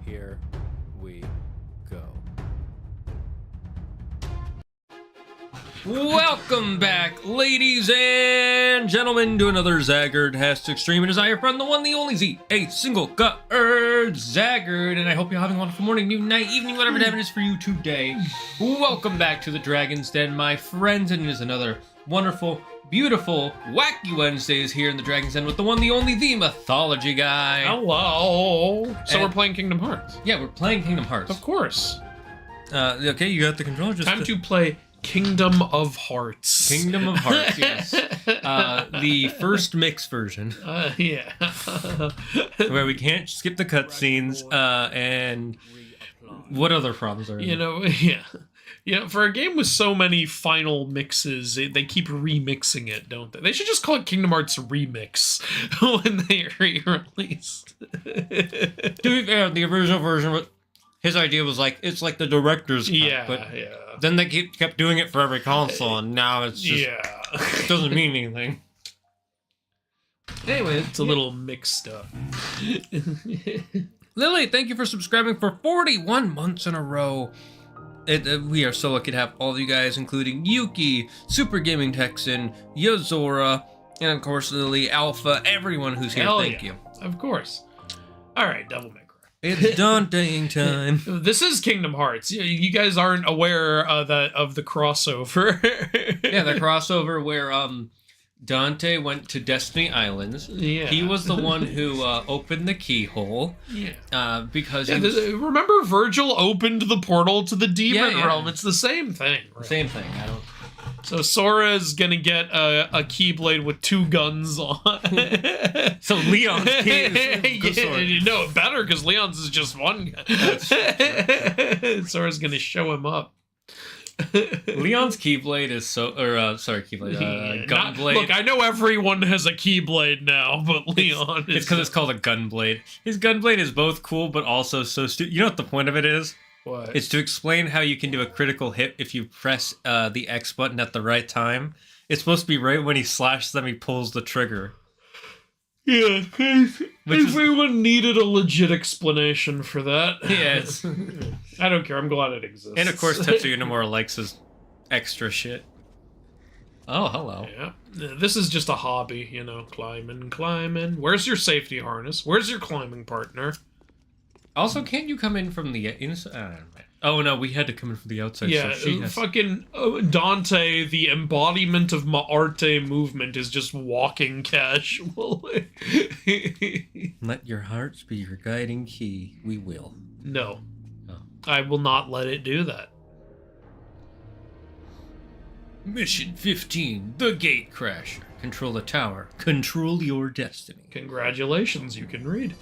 Here we go. Welcome back, ladies and gentlemen, to another Zaggard Stream. It is I, your friend, the one, the only Z, a single Zaggard, and I hope you're having a wonderful morning, noon, night, evening, whatever time it is for you today. Welcome back to the Dragon's Den, my friends, and it is another wonderful, beautiful, wacky Wednesdays here in the Dragon's Den with the one, the only, the Mythology Guy. Hello. So And- we're playing Kingdom Hearts. Yeah, we're playing Kingdom Hearts. Of course. Okay, you got the controller. Just Time to play Kingdom of Hearts. Kingdom of Hearts, yes. The first mix version, Yeah. where we can't skip the cutscenes, and what other problems are there? You know, yeah. You know, for a game with so many final mixes, they keep remixing it, don't they? They should just call it Kingdom Hearts Remix when they re-release. To be fair, the original version, his idea was like, it's like the director's cut, Yeah, but yeah. then they kept doing it for every console, and now it's just, it doesn't mean anything. Anyway, It's a little mixed up. Lily, thank you for subscribing for 41 months in a row. We are so lucky to have all of you guys, including Yuki, Super Gaming Texan, Yozora, and of course Lily, Alpha, everyone who's here. Hell Thank yeah. you. Of course. All right, Devil May Cry. It's daunting time. This is Kingdom Hearts. You guys aren't aware of the crossover. Yeah, the crossover where Dante went to Destiny Islands. Yeah. He was the one who opened the keyhole. Yeah. Because Yeah, he was, remember Virgil opened the portal to the demon Yeah. realm? It's the same thing. Right? same thing. I don't. So Sora's gonna get a Keyblade with 2 guns on. So Leon's key is good Yeah, sword. you know it better because Leon's is just 1 gun. Sora's gonna show him up. Leon's Keyblade is Gunblade. Look, I know everyone has a Keyblade now, but Leon It's because it's called a Gunblade. His Gunblade is both cool, but also so stupid. You know what the point of it is? What? It's to explain how you can do a critical hit if you press the X button at the right time. It's supposed to be right when he slashes them, he pulls the trigger. Yeah, everyone needed a legit explanation for that. Yeah, it's... I don't care. I'm glad it exists. And of course, Tetsuya Nomura likes his extra shit. Oh, hello. Yeah, this is just a hobby, you know, climbing. Where's your safety harness? Where's your climbing partner? Also, can't you come in from the inside? Oh no, we had to come in from the outside. Yeah, so she has... fucking Dante, the embodiment of Ma'arte movement, is just walking casually. Let your hearts be your guiding key. We will. No. Oh. I will not let it do that. Mission 15, the Gate Crasher. Control the tower. Control your destiny. Congratulations, you can read.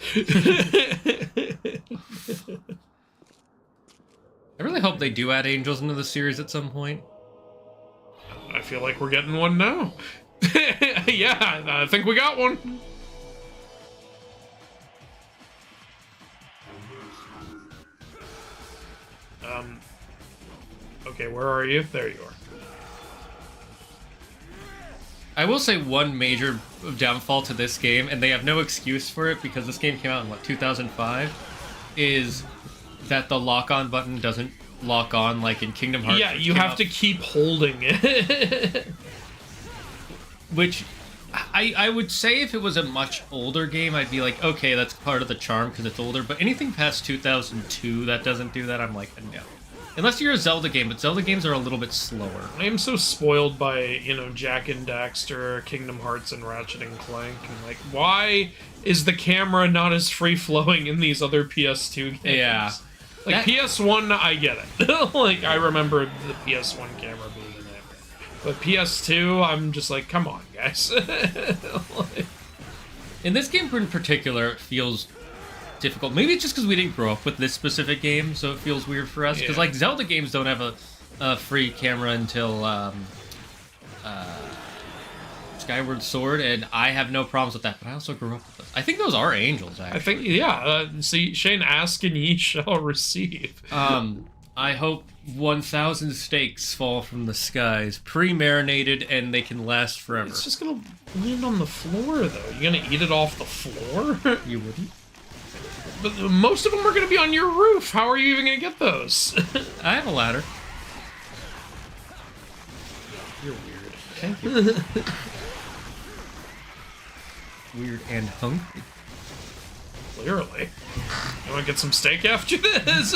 I really hope they do add angels into the series at some point. I feel like we're getting one now. Yeah, I think we got one. Okay, where are you? There you are. I will say one major downfall to this game, and they have no excuse for it because this game came out in, what, 2005, is that the lock-on button doesn't lock on like in Kingdom Hearts. Yeah, you have to keep holding it. Which, I would say if it was a much older game, I'd be like, okay, that's part of the charm because it's older, but anything past 2002 that doesn't do that, I'm like, no. Unless you're a Zelda game, but Zelda games are a little bit slower. I am so spoiled by, you know, Jak and Daxter, Kingdom Hearts, and Ratchet and Clank, and like, why is the camera not as free-flowing in these other PS2 games? Yeah. Like, PS1, I get it. Like, I remember the PS1 camera being in there. But PS2, I'm just like, come on, guys. Like, in this game in particular, it feels difficult. Maybe it's just because we didn't grow up with this specific game, so it feels weird for us. Because, like, Zelda games don't have a free camera until Skyward Sword, and I have no problems with that, but I also grew up with this. I think those are angels, actually. I think, yeah. See, Shane, ask and ye shall receive. I hope 1,000 steaks fall from the skies, pre-marinated, and they can last forever. It's just gonna land on the floor, though. You're gonna eat it off the floor? You wouldn't? But most of them are gonna be on your roof. How are you even gonna get those? I have a ladder. You're weird. Thank you. Weird and hungry. Clearly. You wanna get some steak after this?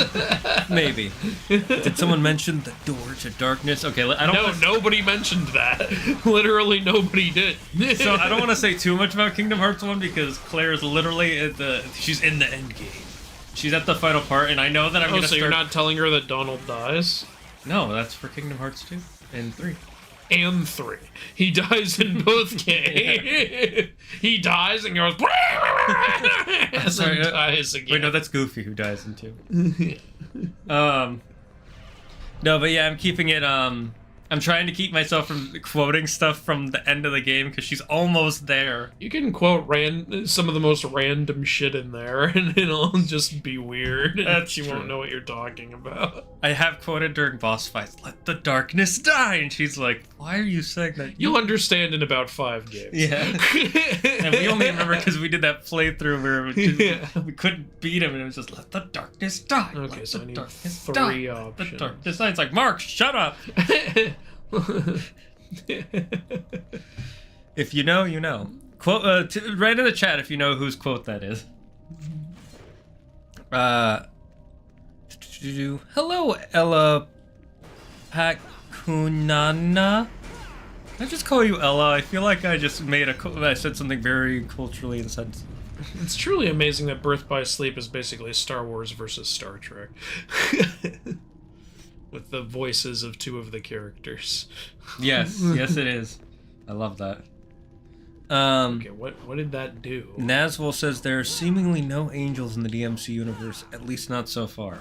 Maybe. Did someone mention the door to darkness? Okay, I don't. No, nobody mentioned that. Literally nobody did. So I don't want to say too much about Kingdom Hearts 1 because Claire is literally she's in the end game. She's at the final part, and I know that I'm gonna so you're not telling her that Donald dies? No, that's for Kingdom Hearts 2 and 3. And 3. He dies in both games. He dies and goes... and sorry, then dies again. Wait, no, that's Goofy who dies in 2. No, but yeah, I'm keeping it, I'm trying to keep myself from quoting stuff from the end of the game because she's almost there. You can quote some of the most random shit in there, and it'll just be weird. That's you true. won't know what you're talking about. I have quoted during boss fights, "Let the darkness die," and she's like, "Why are you saying that?" You'll understand in about 5 games. Yeah. And we only remember because we did that playthrough where we couldn't beat him, and it was just, "Let the darkness die." Okay, Let so the I need darkness 3 die. options. The darkness die. It's like, Mark, shut up. If you know, you know. Quote. Write in the chat if you know whose quote that is. Hello, Ella Pacunana. I just call you Ella. I feel like I just I said something very culturally insensitive. It's truly amazing that Birth by Sleep is basically Star Wars versus Star Trek. With the voices of 2 of the characters. Yes, yes it is. I love that. Okay, what did that do? Nazwell says there are seemingly no angels in the DMC universe, at least not so far.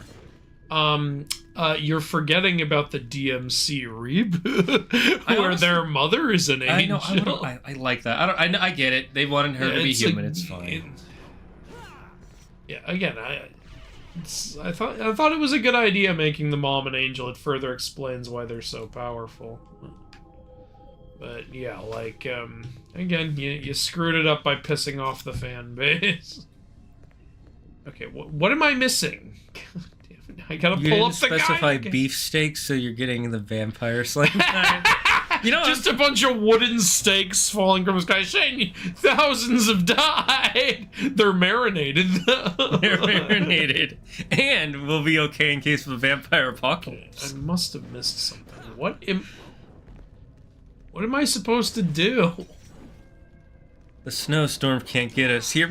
You're forgetting about the DMC reboot, where their mother is an angel. I like that. I get it. They wanted her to be human. Like, it's fine. Yeah, again, I thought it was a good idea making the mom an angel. It further explains why they're so powerful. But yeah, like, again, you screwed it up by pissing off the fan base. Okay, what am I missing? God damn it, I gotta pull up the guy. You didn't specify beefsteak, so you're getting the vampire slime. You know, just a bunch of wooden stakes falling from the sky. Shane, thousands have died. They're marinated, though. They're marinated. And we'll be okay in case of a vampire apocalypse. I must have missed something. What am I supposed to do? The snowstorm can't get us here.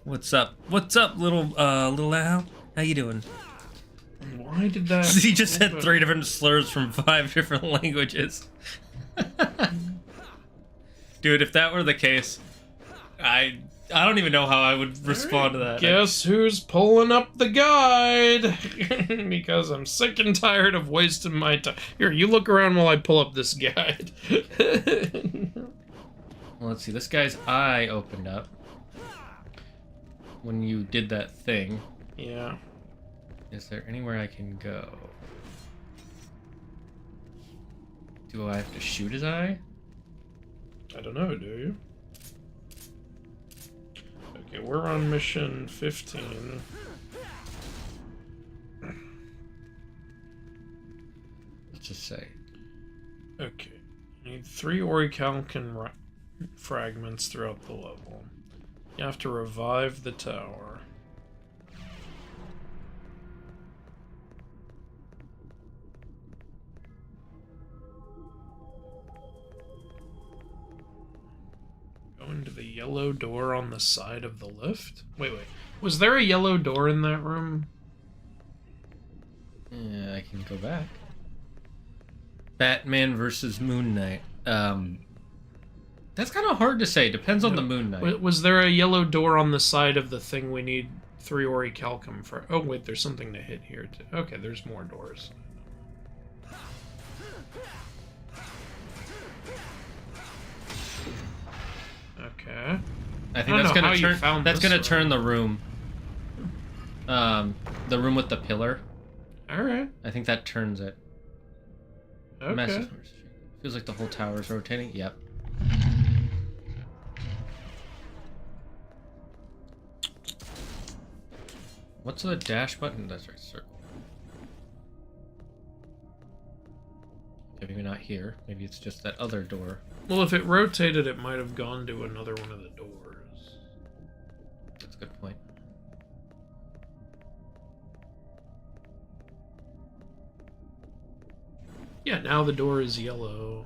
What's up? What's up, little Al? How you doing? Why did that... He just said 3 different slurs from 5 different languages. Dude, if that were the case, I don't even know how I would respond to that. Guess who's pulling up the guide? Because I'm sick and tired of wasting my time. Here, you look around while I pull up this guide. Well, let's see. This guy's eye opened up when you did that thing. Yeah. Is there anywhere I can go? Do I have to shoot his eye? I don't know, do you? Okay, we're on mission 15. Let's just say. Okay. You need 3 orichalcum fragments throughout the level. You have to revive the tower. Go into the yellow door on the side of the lift? Wait. Was there a yellow door in that room? Yeah, I can go back. Batman versus Moon Knight. That's kind of hard to say. Depends on the Moon Knight. Was there a yellow door on the side of the thing we need 3 orichalcum for? Oh, wait, there's something to hit here, too. Okay, there's more doors. Okay. I think that's gonna turn. That's gonna room. turn the room. The room with the pillar. All right. I think that turns it. Okay. Massive. Feels like the whole tower's rotating. Yep. What's the dash button? That's right, circle. Okay, maybe not here. Maybe it's just that other door. Well, if it rotated, it might have gone to another one of the doors. That's a good point. Yeah, now the door is yellow.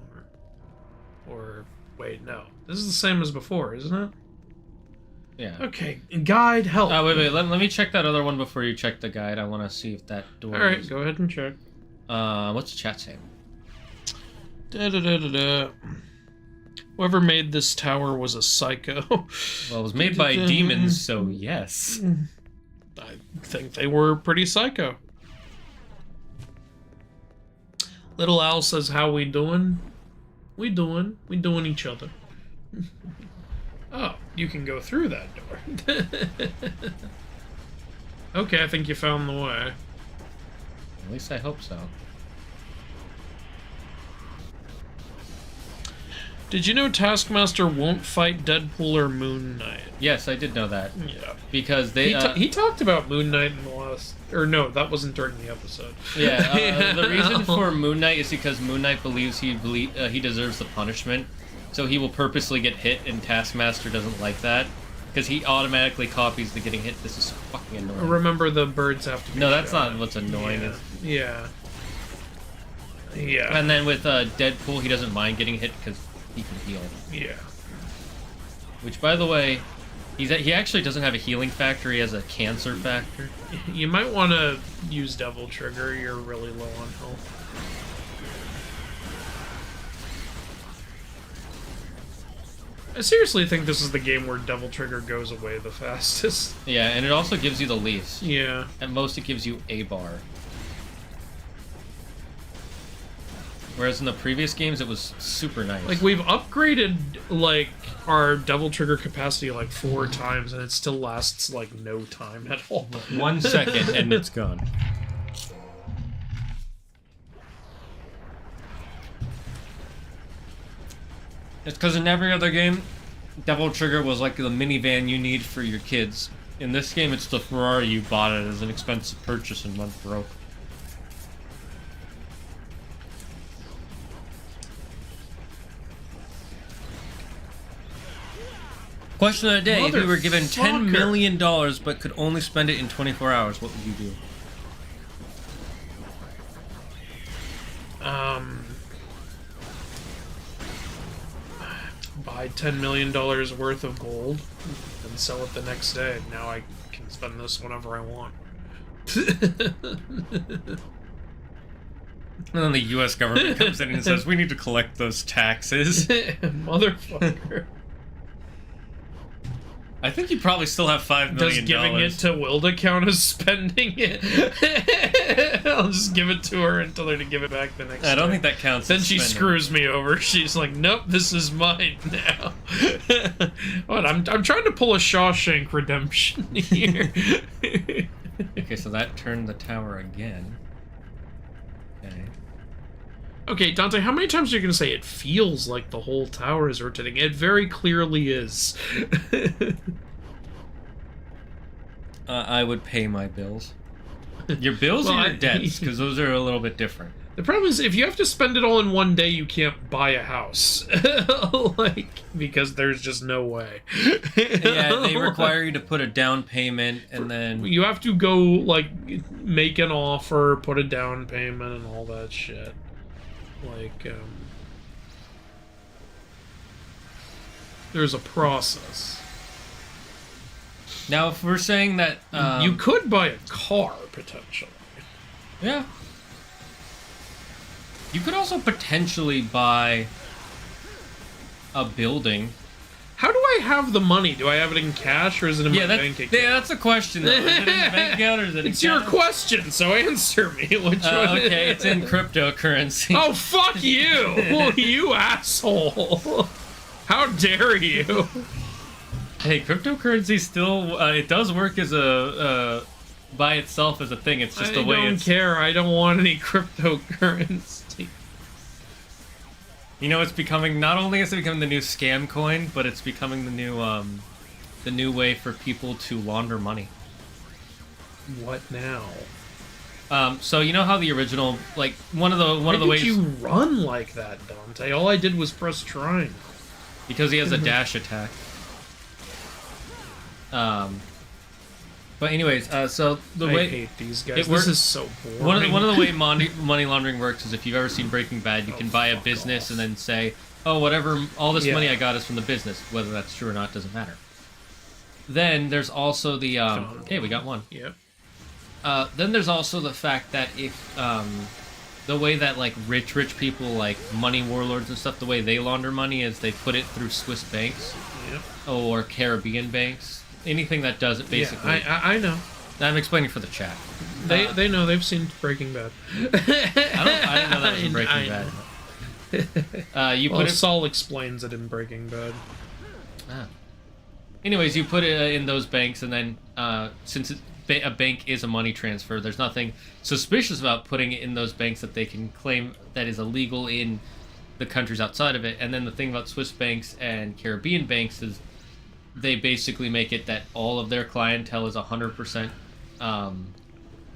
Or wait, no. This is the same as before, isn't it? Yeah. Okay, guide, help. Wait. Let me check that other one before you check the guide. I want to see if that door. All right, go ahead and check. What's the chat saying? Whoever made this tower was a psycho. Well, it was made by demons, so yes. I think they were pretty psycho. Little Al says, "How we doing? We doing each other." Oh, you can go through that door. Okay, I think you found the way. At least I hope so. Did you know Taskmaster won't fight Deadpool or Moon Knight? Yes, I did know that. Yeah. Because they... He talked about Moon Knight in the last... Or no, that wasn't during the episode. Yeah, the reason for Moon Knight is because Moon Knight believes he deserves the punishment. So he will purposely get hit, and Taskmaster doesn't like that. Because he automatically copies the getting hit. This is fucking annoying. Remember, the birds have to be No, that's shot. not what's annoying. Yeah. Yeah. And then with Deadpool, he doesn't mind getting hit because he can heal. Yeah. Which, by the way, he actually doesn't have a healing factor. He has a cancer factor. You might want to use Devil Trigger. You're really low on health. I seriously think this is the game where Devil Trigger goes away the fastest. Yeah, and it also gives you the least. Yeah. At most, it gives you a bar. Whereas in the previous games, it was super nice. Like, we've upgraded, like, our Devil Trigger capacity, like, 4 times, and it still lasts, like, no time at all. 1 second, and it's gone. It's because in every other game, Devil Trigger was like the minivan you need for your kids. In this game, it's the Ferrari you bought it as an expensive purchase and went broke. Question of the day: if you were given $10 Motherfucker. million but could only spend it in 24 hours, what would you do? Buy $10 million worth of gold and sell it the next day. Now I can spend this whenever I want. And then the U.S. government comes in and says, "We need to collect those taxes." Motherfucker. I think you probably still have $5 million. Does giving it to Wilda count as spending it? I'll just give it to her and tell her to give it back the next day. I don't think that counts. Then as she spending. screws me over. She's like, "Nope, this is mine now." What? I'm trying to pull a Shawshank Redemption here. Okay, so that turned the tower again. Okay. Okay, Dante, how many times are you going to say it feels like the whole tower is rotating? It very clearly is. I would pay my bills. Your bills Well, or your debts? Because those are a little bit different. The problem is, if you have to spend it all in one day, you can't buy a house. Like, because there's just no way. Yeah, they require you to put a down payment and then... You have to go, like, make an offer, put a down payment, and all that shit. Like, there's a process. Now, if we're saying that... you could buy a car, potentially. Yeah. You could also potentially buy a building. How do I have the money? Do I have it in cash, or is it in my bank account? Yeah, that's a question, though. Is it in the bank account, or is it in It's your cash? question, so answer me. Which one? Okay, it's in cryptocurrency. Oh, fuck you! You asshole! How dare you? Hey, cryptocurrency still, it does work as a, by itself as a thing. It's just the way I don't care. I don't want any cryptocurrency. You know, it's becoming, not only is it becoming the new scam coin, but it's becoming the new way for people to launder money. What now? So you know how the original, like, one of the Why ways... did you run like that, Dante? All I did was press triangle. Because he has a dash attack. But anyways, so the I way... hate these guys. It This works- is so boring. One of the way money laundering works is if you've ever seen Breaking Bad, you can buy a fuck business off. and then say, oh, whatever, all this Yeah. money I got is from the business. Whether that's true or not doesn't matter. Then there's also the... hey, we got one. Yep. Then there's also the fact that if... the way that, like, rich people, like money warlords and stuff, the way they launder money is they put it through Swiss banks Yep. or Caribbean banks. Anything that does it, basically. Yeah, I know. I'm explaining for the chat. They know. They've seen Breaking Bad. I didn't know that was in Breaking I Bad. You Well, put it... Saul explains it in Breaking Bad. Ah. Anyways, you put it in those banks, and then since a bank is a money transfer, there's nothing suspicious about putting it in those banks that they can claim that is illegal in the countries outside of it. And then the thing about Swiss banks and Caribbean banks is they basically make it that all of their clientele is 100%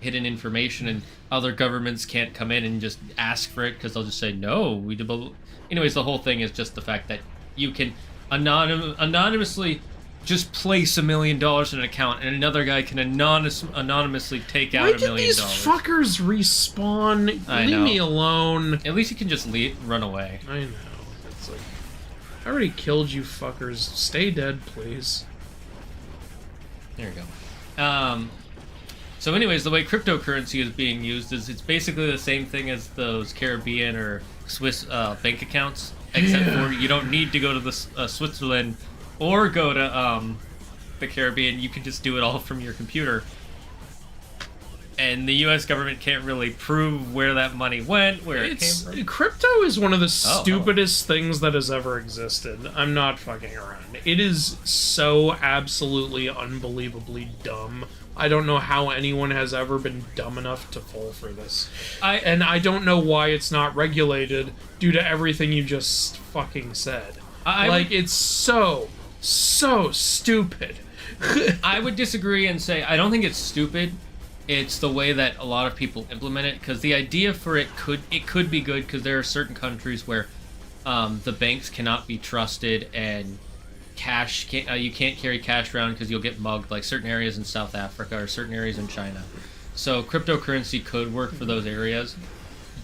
hidden information, and other governments can't come in and just ask for it because they'll just say, no, we do. Anyways, the whole thing is just the fact that you can anonymously just place $1 million in an account, and another guy can anonymously take out Why $1 did million. these fuckers respawn? I Leave know. me alone. At least you can just run away. I know. It's like, I already killed you fuckers. Stay dead, please. There you go. So anyways, the way cryptocurrency is being used is it's basically the same thing as those Caribbean or Swiss bank accounts, except for you don't need to go to the Switzerland or go to the Caribbean. You can just do it all from your computer. And the U.S. government can't really prove where that money went, where it came from. Crypto is one of the Oh, stupidest things that has ever existed. I'm not fucking around. It is so absolutely unbelievably dumb. I don't know how anyone has ever been dumb enough to fall for this. And I don't know why it's not regulated due to everything you just fucking said. It's so stupid. I would disagree and say I don't think it's stupid. It's the way that a lot of people implement it, because the idea for it could be good, because there are certain countries where the banks cannot be trusted and cash, you can't carry cash around because you'll get mugged, like certain areas in South Africa or certain areas in China. So cryptocurrency could work for those areas.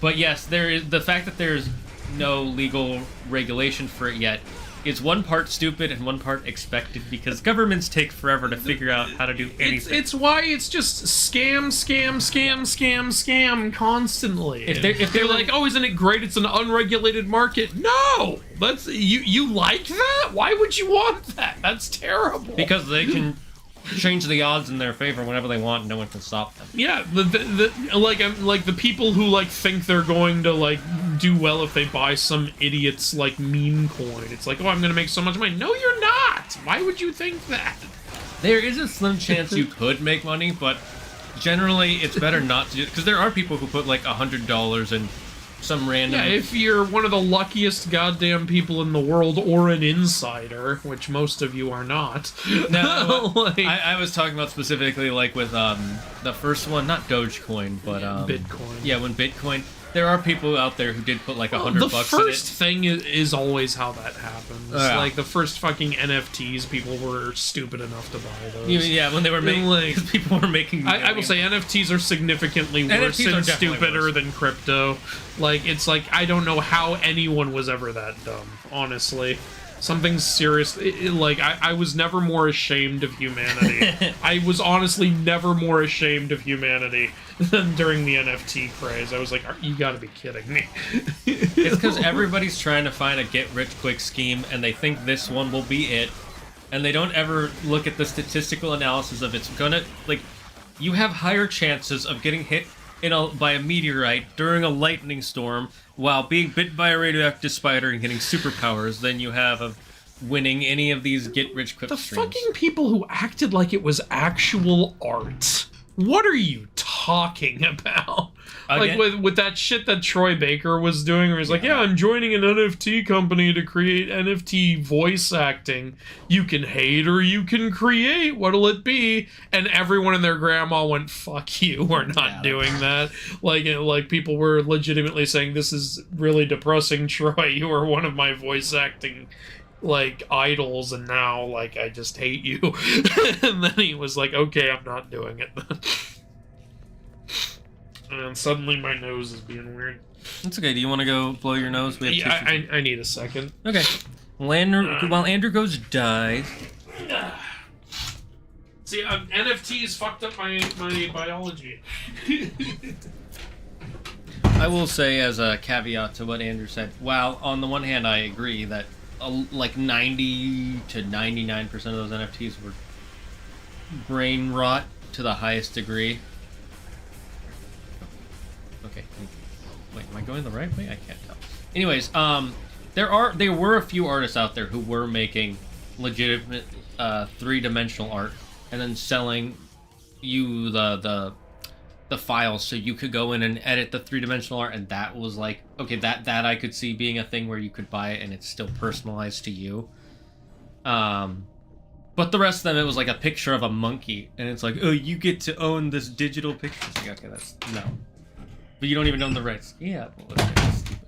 But yes, there is the fact that there's no legal regulation for it yet. It's one part stupid and one part expected because governments take forever to figure out how to do anything. It's why it's just scam constantly. If they're like, oh, isn't it great? It's an unregulated market. No, that's you like that? Why would you want that? That's terrible. Because they can change the odds in their favor whenever they want, and no one can stop them. Yeah, like the people who like think they're going to like do well if they buy some idiot's like meme coin. It's like, oh, I'm gonna make so much money. No, you're not. Why would you think that? There is a slim chance you could make money, but generally it's better not to do it because there are people who put like $100 in some random. Yeah, if you're one of the luckiest goddamn people in the world or an insider, which most of you are not. No, like, I was talking about specifically like with the first one, not Dogecoin, but Bitcoin. Yeah, when Bitcoin. There are people out there who did put like $100 in it. The first thing is always how that happens. Yeah. Like the first fucking NFTs, people were stupid enough to buy those. Yeah, when they were making, like, people were making. I will say NFTs are significantly worse and stupider than crypto. Like it's like I don't know how anyone was ever that dumb. Honestly, something serious. Like I was never more ashamed of humanity. I was honestly never more ashamed of humanity than during the NFT craze. I was like, you gotta be kidding me. It's because everybody's trying to find a get-rich-quick scheme, and they think this one will be it, and they don't ever look at the statistical analysis of it's gonna, like, you have higher chances of getting hit by a meteorite during a lightning storm while being bit by a radioactive spider and getting superpowers than you have of winning any of these get-rich-quick The streams. fucking people who acted like it was actual art. What are you talking about? Again? Like with that shit that Troy Baker was doing, where he's like, yeah, I'm joining an NFT company to create NFT voice acting. You can hate or you can create. What'll it be? And everyone and their grandma went, fuck you, we're not doing that. Like people were legitimately saying, this is really depressing, Troy. You are one of my voice acting like idols, and now like I just hate you. And then he was like, okay, I'm not doing it then. And suddenly my nose is being weird. It's okay. Do you want to go blow your nose? We have I need a second. Okay. While Andrew goes dies. See, NFTs fucked up my biology. I will say as a caveat to what Andrew said, while on the one hand I agree that like 90 to 99% of those NFTs were brain rot to the highest degree. Okay. Wait, am I going the right way? I can't tell. Anyways, there were a few artists out there who were making legitimate three-dimensional art and then selling you the files so you could go in and edit the three-dimensional art, and that was like, okay, that I could see being a thing where you could buy it and it's still personalized to you. But the rest of them, it was like a picture of a monkey, and it's like, oh, you get to own this digital picture. It's like, okay, that's no. But you don't even own the rights. Yeah, well, that's stupid.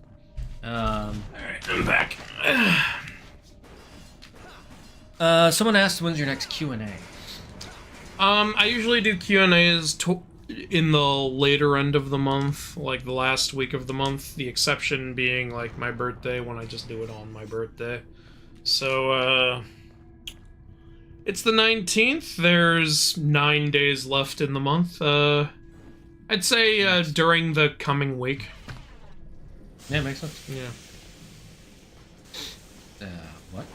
Alright, I'm back. Someone asked, when's your next Q&A? I usually do Q&As in the later end of the month, like the last week of the month, the exception being like my birthday, when I just do it on my birthday. So, it's the 19th, there's 9 days left in the month. I'd say during the coming week. Yeah, makes sense. Yeah. What?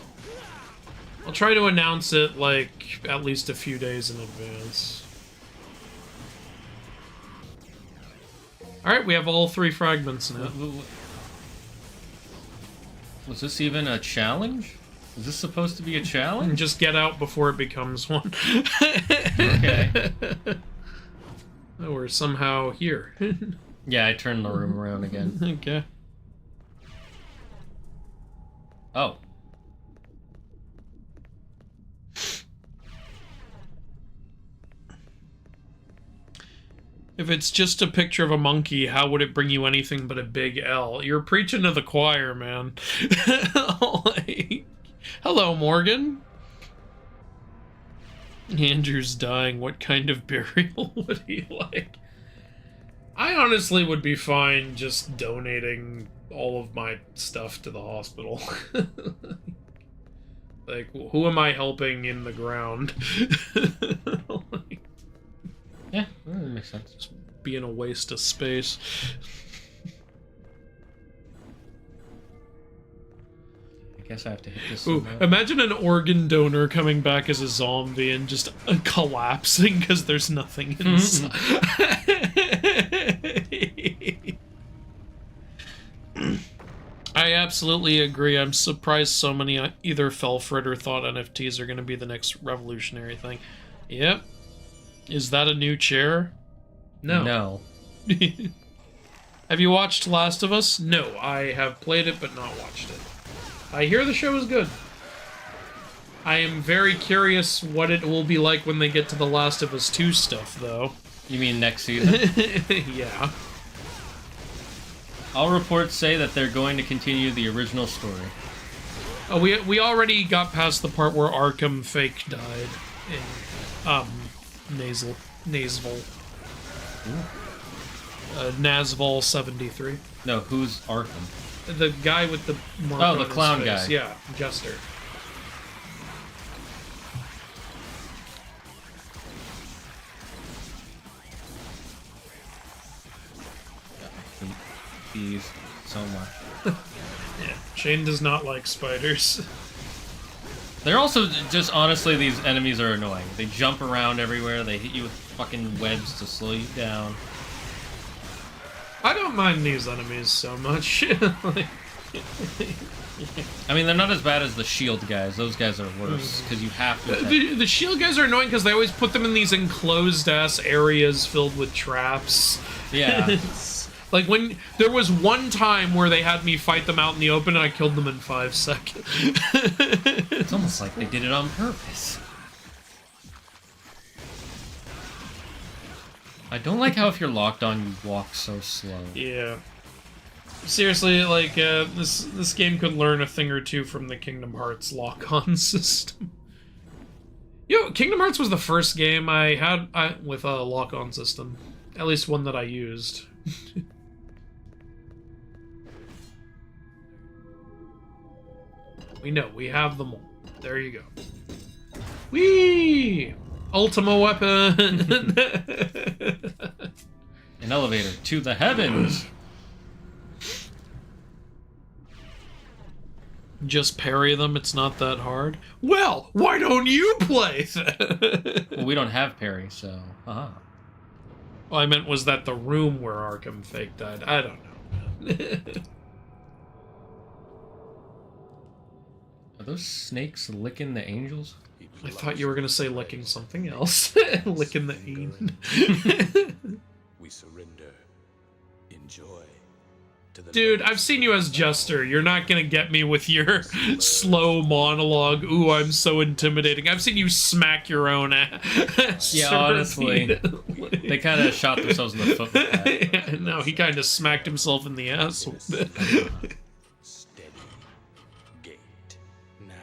I'll try to announce it, like, at least a few days in advance. Alright, we have all 3 fragments now. Was this even a challenge? Is this supposed to be a challenge? Just get out before it becomes one. Okay. Oh, we're somehow here. Yeah, I turned the room around again. Okay. Oh. If it's just a picture of a monkey, how would it bring you anything but a big L? You're preaching to the choir, man. Like, Hello, Morgan. Andrew's dying. What kind of burial would he like? I honestly would be fine just donating all of my stuff to the hospital. Like, who am I helping in the ground? Like, Yeah, that makes sense. just being a waste of space. I guess I have to hit this. Ooh, imagine an organ donor coming back as a zombie and just collapsing because there's nothing inside. I absolutely agree. I'm surprised so many either fell for it or thought NFTs are going to be the next revolutionary thing. Yep. Is that a new chair? No. No. Have you watched Last of Us? No, I have played it but not watched it. I hear the show is good. I am very curious what it will be like when they get to the Last of Us 2 stuff, though. You mean next season? Yeah. All reports say that they're going to continue the original story. Oh, we already got past the part where Arkham fake died in Nasval. Nasval 73. No, who's Arkham? The guy with the mark Oh, on the his clown face. guy. Yeah, Jester. I hate these so much. Yeah, Shane does not like spiders. They're also just, honestly, these enemies are annoying. They jump around everywhere, they hit you with fucking webs to slow you down. I don't mind these enemies so much. Like, I mean, they're not as bad as the shield guys. Those guys are worse, because you have to... the shield guys are annoying because they always put them in these enclosed-ass areas filled with traps. Yeah. It's, like, when... There was one time where they had me fight them out in the open and I killed them in 5 seconds. It's almost like they did it on purpose. I don't like how if you're locked on, you walk so slow. Yeah. Seriously, like, this game could learn a thing or two from the Kingdom Hearts lock-on system. Yo, Kingdom Hearts was the first game I had with a lock-on system. At least one that I used. We know, we have them all. There you go. Whee! Ultima weapon! An elevator to the heavens! Just parry them, it's not that hard. Well, why don't you play then? Well, we don't have parry, so... Well, I meant, was that the room where Arkham fake died? I don't know. Are those snakes licking the angels? I thought you were gonna say licking something else. Licking the ain. We surrender. Enjoy. Dude, I've seen you as Jester. You're not gonna get me with your slow monologue. Ooh, I'm so intimidating. I've seen you smack your own ass. Yeah, honestly. They kind of shot themselves in the foot with that. Yeah, no, he kind of smacked himself in the ass with it. Steady. Gate. Now.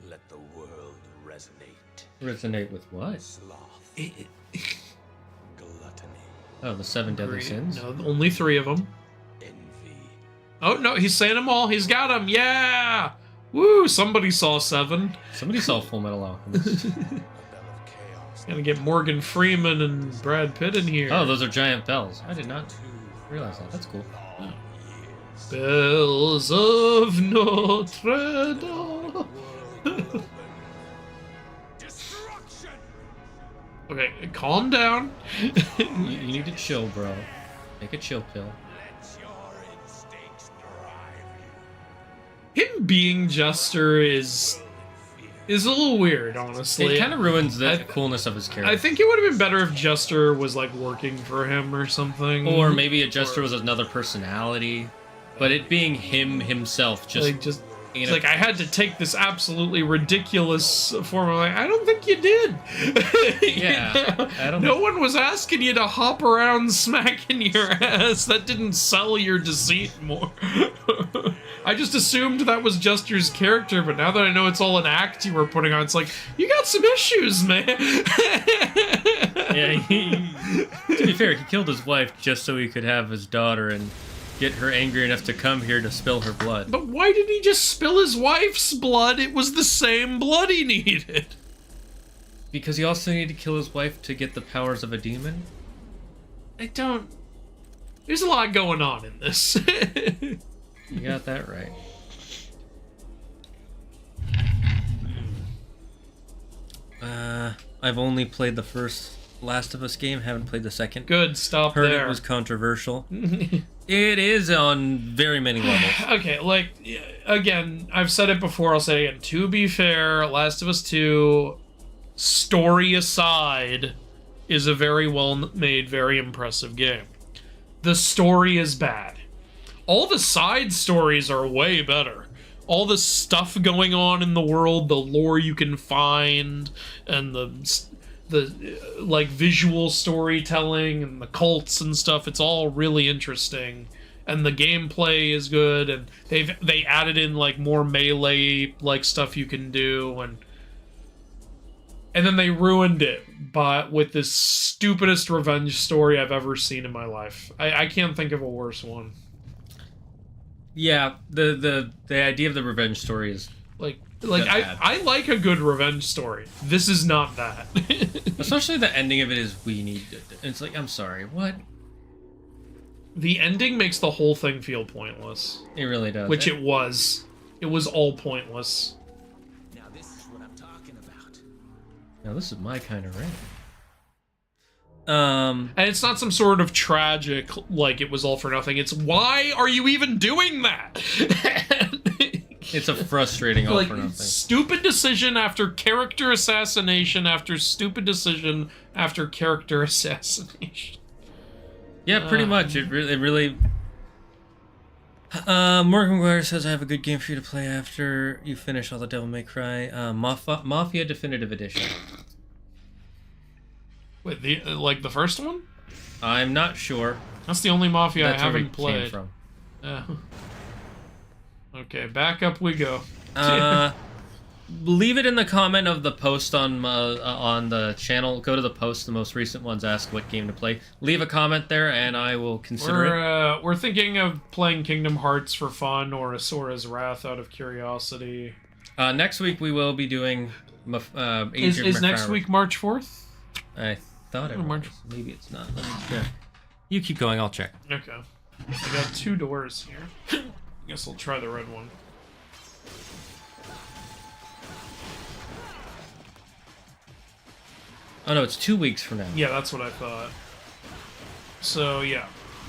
Let the world resonate. Resonate with what? Sloth. Gluttony. Oh, the 7 deadly sins? No, only 3 of them. Envy. Oh, no, he's saying them all. He's got them. Yeah! Woo, somebody saw 7. Somebody saw Full Metal Alchemist. A bell of chaos. Gotta get Morgan Freeman and Brad Pitt in here. Oh, those are giant bells. I did not realize that. That's cool. Long years. Bells of Notre Dame. Destruction. Okay, calm down. You need to chill, bro. Make a chill pill. Let your instincts drive you. Him being Jester is a little weird, honestly. It kind of ruins the coolness of his character. I think it would have been better if Jester was, like, working for him or something. Or maybe a Jester was another personality. But it being him himself just... Like, just... It's like, I had to take this absolutely ridiculous form. I'm like, I don't think you did. Yeah. I don't No one was asking you to hop around smacking your ass. That didn't sell your deceit more. I just assumed that was Jester's character, but now that I know it's all an act you were putting on, it's like, you got some issues, man. Yeah, to be fair, he killed his wife just so he could have his daughter and get her angry enough to come here to spill her blood. But why did he just spill his wife's blood? It was the same blood he needed. Because he also needed to kill his wife to get the powers of a demon? I don't... There's a lot going on in this. You got that right. I've only played the first Last of Us game, haven't played the second. Good, stop Heard there. it was controversial. It is on very many levels. Okay, like, again, I've said it before, I'll say it again. To be fair, Last of Us 2, story aside, is a very well-made, very impressive game. The story is bad. All the side stories are way better. All the stuff going on in the world, the lore you can find, and the like visual storytelling and the cults and stuff, it's all really interesting. And the gameplay is good, and they added in like more melee like stuff you can do, and then they ruined it with this stupidest revenge story I've ever seen in my life. I can't think of a worse one. Yeah, the idea of the revenge story is like I like a good revenge story. This is not that. especially the ending of it is we need it. It's like, I'm sorry, what? The ending makes the whole thing feel pointless. It really does. Which it was. It was all pointless. Now this is what I'm talking about. Now this is my kind of rain. And it's not some sort of tragic, like it was all for nothing. It's why are you even doing that? It's a frustrating all like, for nothing. Stupid decision after character assassination after stupid decision after character assassination. Yeah, pretty much. It really. Morgan McGuire says I have a good game for you to play after you finish all the Devil May Cry. Mafia Definitive Edition. Wait, the first one? I'm not sure. That's the only Mafia That's I where haven't it came played. from. Okay, back up we go. Leave it in the comment of the post on the channel. Go to the post, the most recent ones. Ask what game to play. Leave a comment there, and I will consider it. We're thinking of playing Kingdom Hearts for fun, or Asora's Wrath out of curiosity. Next week we will be doing. Is next week March 4th? I thought it was. March. Maybe it's not. Let me check. You keep going. I'll check. Okay. I got 2 doors here. I guess I'll try the red one. Oh no, it's 2 weeks from now. Yeah, that's what I thought. So yeah,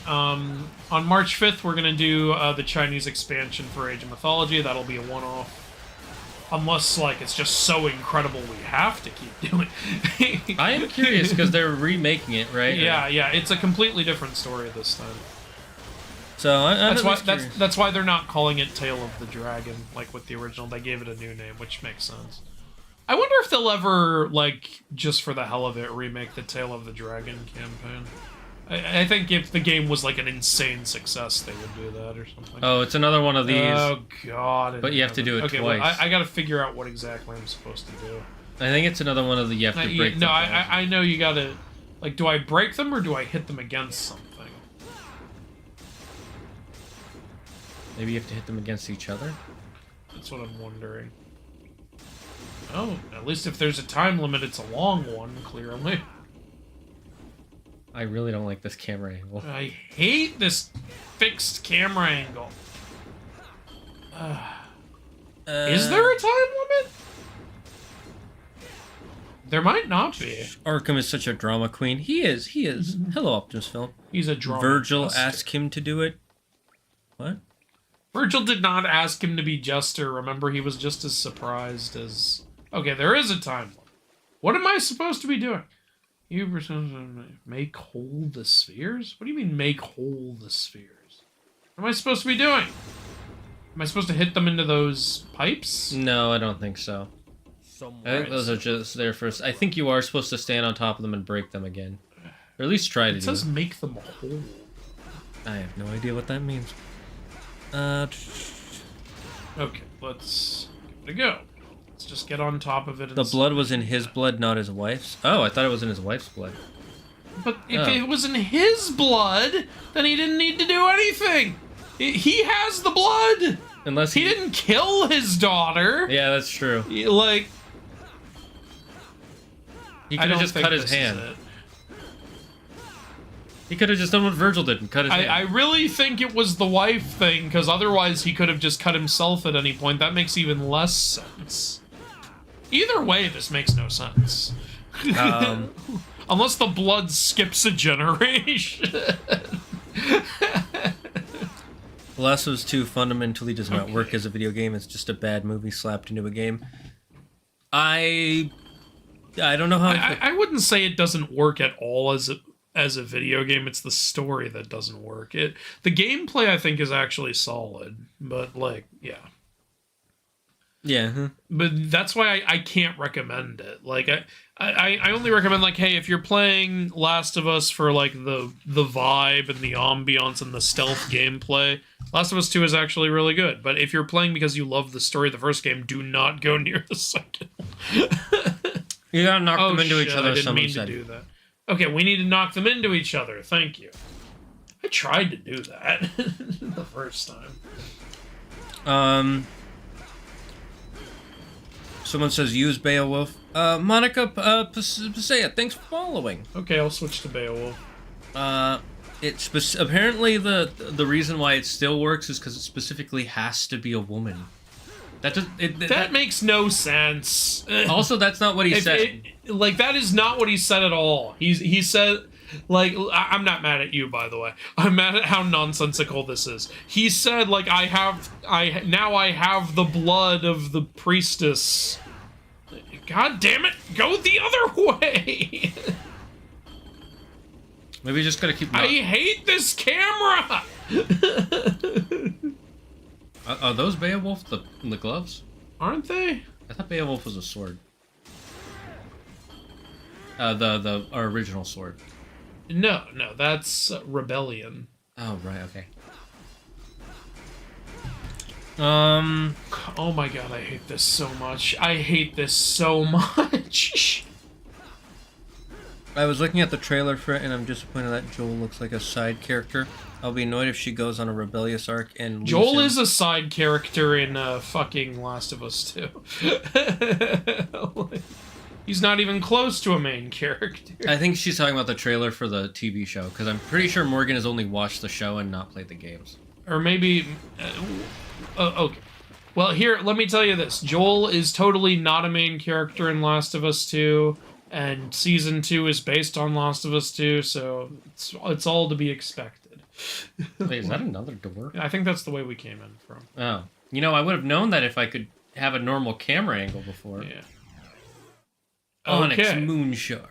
on March 5th we're gonna do the Chinese expansion for Age of Mythology. That'll be a one-off. Unless, like, it's just so incredible we have to keep doing it. I am curious because they're remaking it, right? Yeah, yeah, it's a completely different story this time. So that's why they're not calling it Tale of the Dragon like with the original. They gave it a new name, which makes sense. I wonder if they'll ever, like, just for the hell of it, remake the Tale of the Dragon campaign. I think if the game was like an insane success, they would do that or something. Oh, it's another one of these. Oh god! But you have to do it okay, twice. Well, I got to figure out what exactly I'm supposed to do. I think it's another one of the you have to break. No, I know you got to. Like, do I break them or do I hit them against something? Maybe you have to hit them against each other. That's what I'm wondering. Oh, at least if there's a time limit, it's a long one. Clearly. I really don't like this camera angle. I hate this fixed camera angle. Is there a time limit? There might not be. Arkham is such a drama queen. He is. Hello, Optimus Film. He's a drama. Virgil jester. asked him to do it. What? Virgil did not ask him to be Jester. Remember, he was just as surprised as... Okay, there is a time limit. What am I supposed to be doing? You make whole the spheres? What do you mean, make whole the spheres? What am I supposed to be doing? Am I supposed to hit them into those pipes? No, I don't think so. I think those are just there first. I think you are supposed to stand on top of them and break them again. Or at least try to do it. It says make them whole. I have no idea what that means. Okay, let's give it a go. Let's just get on top of it. The blood was in his blood, not his wife's? Oh, I thought it was in his wife's blood. But if it was in his blood, then he didn't need to do anything. He has the blood. Unless he didn't kill his daughter. Yeah, that's true. Like, he could have just cut his hand. He could have just done what Virgil did and cut his hand. I really think it was the wife thing, because otherwise he could have just cut himself at any point. That makes even less sense. Either way, this makes no sense. Unless the blood skips a generation. The Last of Us 2 fundamentally does not work as a video game. It's just a bad movie slapped into a game. I don't know how... I wouldn't say it doesn't work at all as a video game. It's the story that doesn't work. The gameplay, I think, is actually solid. But, like, yeah. Yeah. But that's why I can't recommend it. Like, I only recommend, like, hey, if you're playing Last of Us for, like, the vibe and the ambiance and the stealth gameplay, Last of Us 2 is actually really good. But if you're playing because you love the story of the first game, do not go near the second one. You gotta knock them into each other, I didn't mean to do that. Okay, we need to knock them into each other. Thank you. I tried to do that the first time. Someone says use Beowulf. Monica Pasea, thanks for following. Okay, I'll switch to Beowulf. Apparently the reason why it still works is because it specifically has to be a woman. That makes no sense. Also, that's not what he said. That is not what he said at all. He said, like, I'm not mad at you, by the way. I'm mad at how nonsensical this is. He said, like, now I have the blood of the priestess. God damn it, go the other way. Maybe you just gotta keep... I hate this camera. Are those Beowulf the gloves? Aren't they? I thought Beowulf was a sword. Our original sword. No, that's Rebellion. Oh, right, okay. Oh my god, I hate this so much. I hate this so much. I was looking at the trailer for it, and I'm disappointed that Joel looks like a side character. I'll be annoyed if she goes on a rebellious arc and... Joel is a side character in fucking Last of Us 2. He's not even close to a main character. I think she's talking about the trailer for the TV show, because I'm pretty sure Morgan has only watched the show and not played the games. Or maybe... okay. Well, here, let me tell you this. Joel is totally not a main character in Last of Us 2, and Season 2 is based on Last of Us 2, so it's all to be expected. Wait, is that another door? I think that's the way we came in from. Oh. You know, I would have known that if I could have a normal camera angle before. Yeah. Onyx Okay. Moonshard.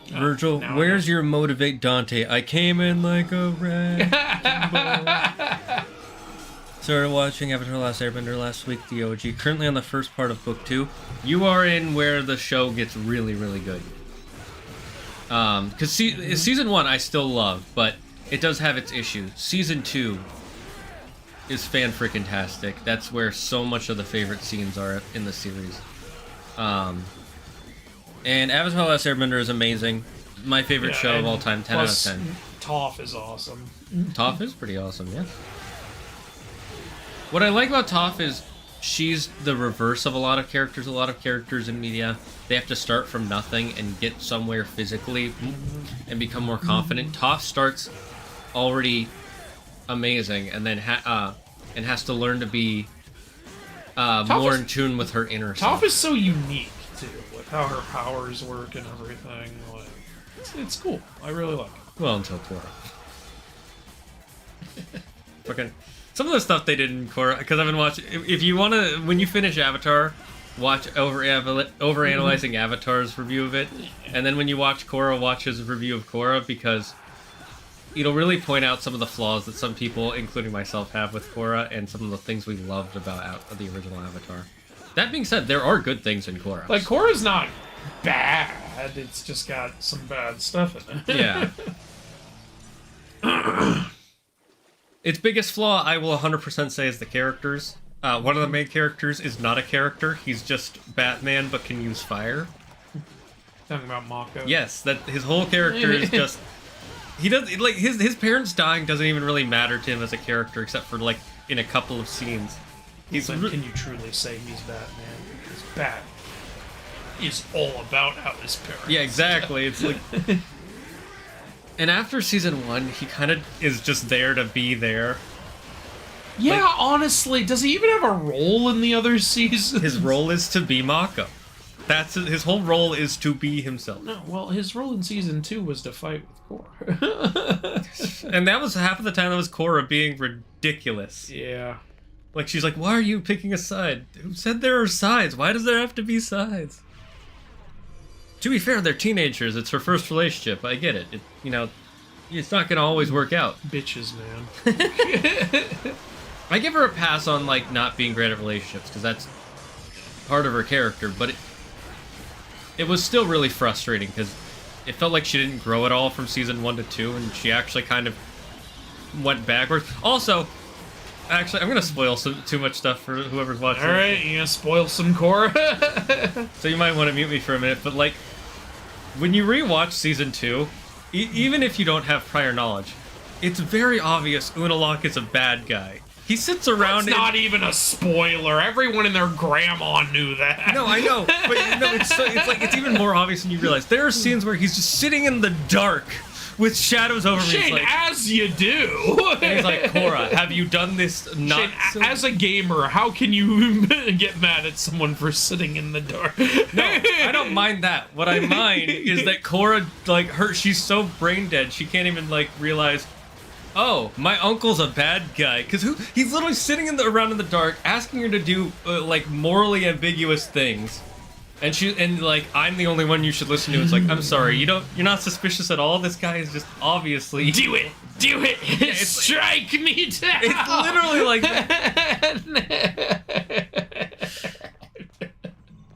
Virgil, now where's your motivate Dante? I came in like a wrecking ball. Started watching Avatar: The Last Airbender last week, the OG. Currently on the first part of book 2. You are in where the show gets really, really good. Because season 1 I still love, but it does have its issues. Season 2 is fan-freaking-tastic. That's where so much of the favorite scenes are in the series. And Avatar: The Last Airbender is amazing. My favorite show of all time, 10 out of 10. Toph is awesome. Toph is pretty awesome, yeah. What I like about Toph is she's the reverse of a lot of characters. A lot of characters in media, they have to start from nothing and get somewhere physically and become more confident. Toph starts already amazing and then has to learn to be more in tune with her inner self. Toph is so unique, too, with how her powers work and everything. Like, it's cool. I really like it. Well, until Korra. Fucking... Some of the stuff they did in Korra, because I've been watching... If you want to... When you finish Avatar, watch Overanalyzing Avatar's review of it. And then when you watch Korra, watch his review of Korra, because it'll really point out some of the flaws that some people, including myself, have with Korra, and some of the things we loved about the original Avatar. That being said, there are good things in Korra. Like, Korra's not bad. It's just got some bad stuff in it. Yeah. Its biggest flaw, I will 100% say, is the characters. One of the main characters is not a character. He's just Batman, but can use fire. Talking about Mako. Yes, that his whole character is just... He does like his parents dying doesn't even really matter to him as a character, except for like in a couple of scenes. He's like, can you truly say he's Batman? Because Bat is all about how his parents. Yeah, exactly. It's like, and after season 1, he kind of is just there to be there. Yeah, like, honestly, does he even have a role in the other seasons? His role is to be Mako. That's his whole role is to be himself. No, well, his role in season 2 was to fight with Korra. And that was half of the time that was Korra being ridiculous. Yeah. Like, she's like, why are you picking a side? Who said there are sides? Why does there have to be sides? To be fair, they're teenagers. It's her first relationship. I get it. It's not going to always work out. Bitches, man. I give her a pass on, like, not being great at relationships, because that's part of her character, but it was still really frustrating, because it felt like she didn't grow at all from season 1 to 2, and she actually kind of went backwards. Also, actually, I'm going to spoil too much stuff for whoever's watching. Alright, you gonna spoil some Korra? So you might want to mute me for a minute, but, like, when you rewatch season 2, even if you don't have prior knowledge, it's very obvious Unalaq is a bad guy. He sits around. That's not even a spoiler. Everyone and their grandma knew that. No, I know, but no, it's even more obvious than you realize. There are scenes where he's just sitting in the dark with shadows over me. Shane, like, as you do. And he's like, Korra, have you done this not? Shane, as a gamer, how can you get mad at someone for sitting in the dark? No, I don't mind that. What I mind is that Korra, like, she's so brain dead, she can't even, like, realize, oh, my uncle's a bad guy. Because he's literally sitting around in the dark, asking her to do, like, morally ambiguous things. And like, I'm the only one you should listen to. It's like, I'm sorry, you're not suspicious at all. This guy is just obviously... Do it! Yeah, strike me down! It's literally like that.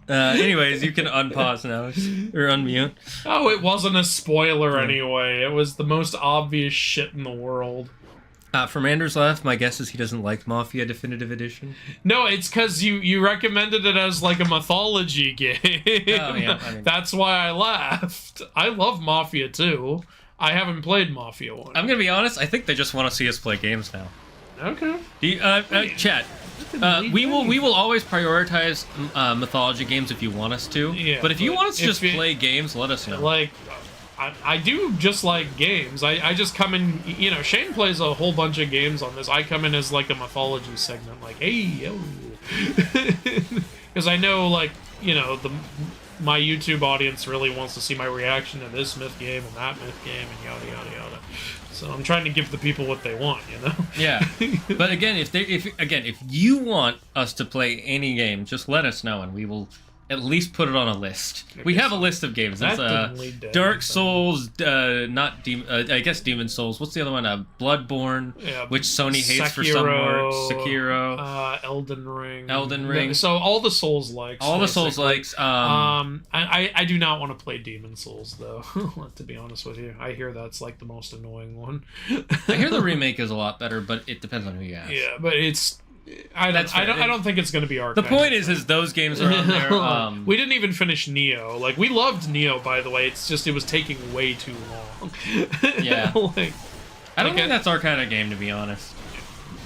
Anyways, you can unpause now, or unmute. Oh, it wasn't a spoiler anyway. It was the most obvious shit in the world. From Andrew's left, my guess is he doesn't like Mafia Definitive Edition. No, it's because you recommended it as like a mythology game. Oh, yeah. That's why I laughed. I love Mafia 2. I haven't played Mafia 1. I'm gonna be honest, I think they just want to see us play games now. Okay. Chat. We will always prioritize mythology games if you want us to. Yeah, but if you want us to just you, play games, let us know. Like, I do just like games. I just come in, Shane plays a whole bunch of games on this. I come in as like a mythology segment, like, hey, yo. Because I know, like, my YouTube audience really wants to see my reaction to this myth game and that myth game and yada, yada, yada. So I'm trying to give the people what they want, Yeah. But again, if you want us to play any game, just let us know and we will at least put it on a list. We have a list of games. That's Dark Souls, I guess Demon Souls. What's the other one? Bloodborne, which Sony hates for some words. Sekiro. Elden Ring. So all the Souls likes. All the Souls likes. I do not want to play Demon Souls though. To be honest with you, I hear that's like the most annoying one. I hear the remake is a lot better, but it depends on who you ask. Yeah, but it's. I don't think it's going to be our. The point is those games are on there. We didn't even finish Neo. Like, we loved Neo, by the way. It's just it was taking way too long. Yeah. I don't think that's our kind of game, to be honest.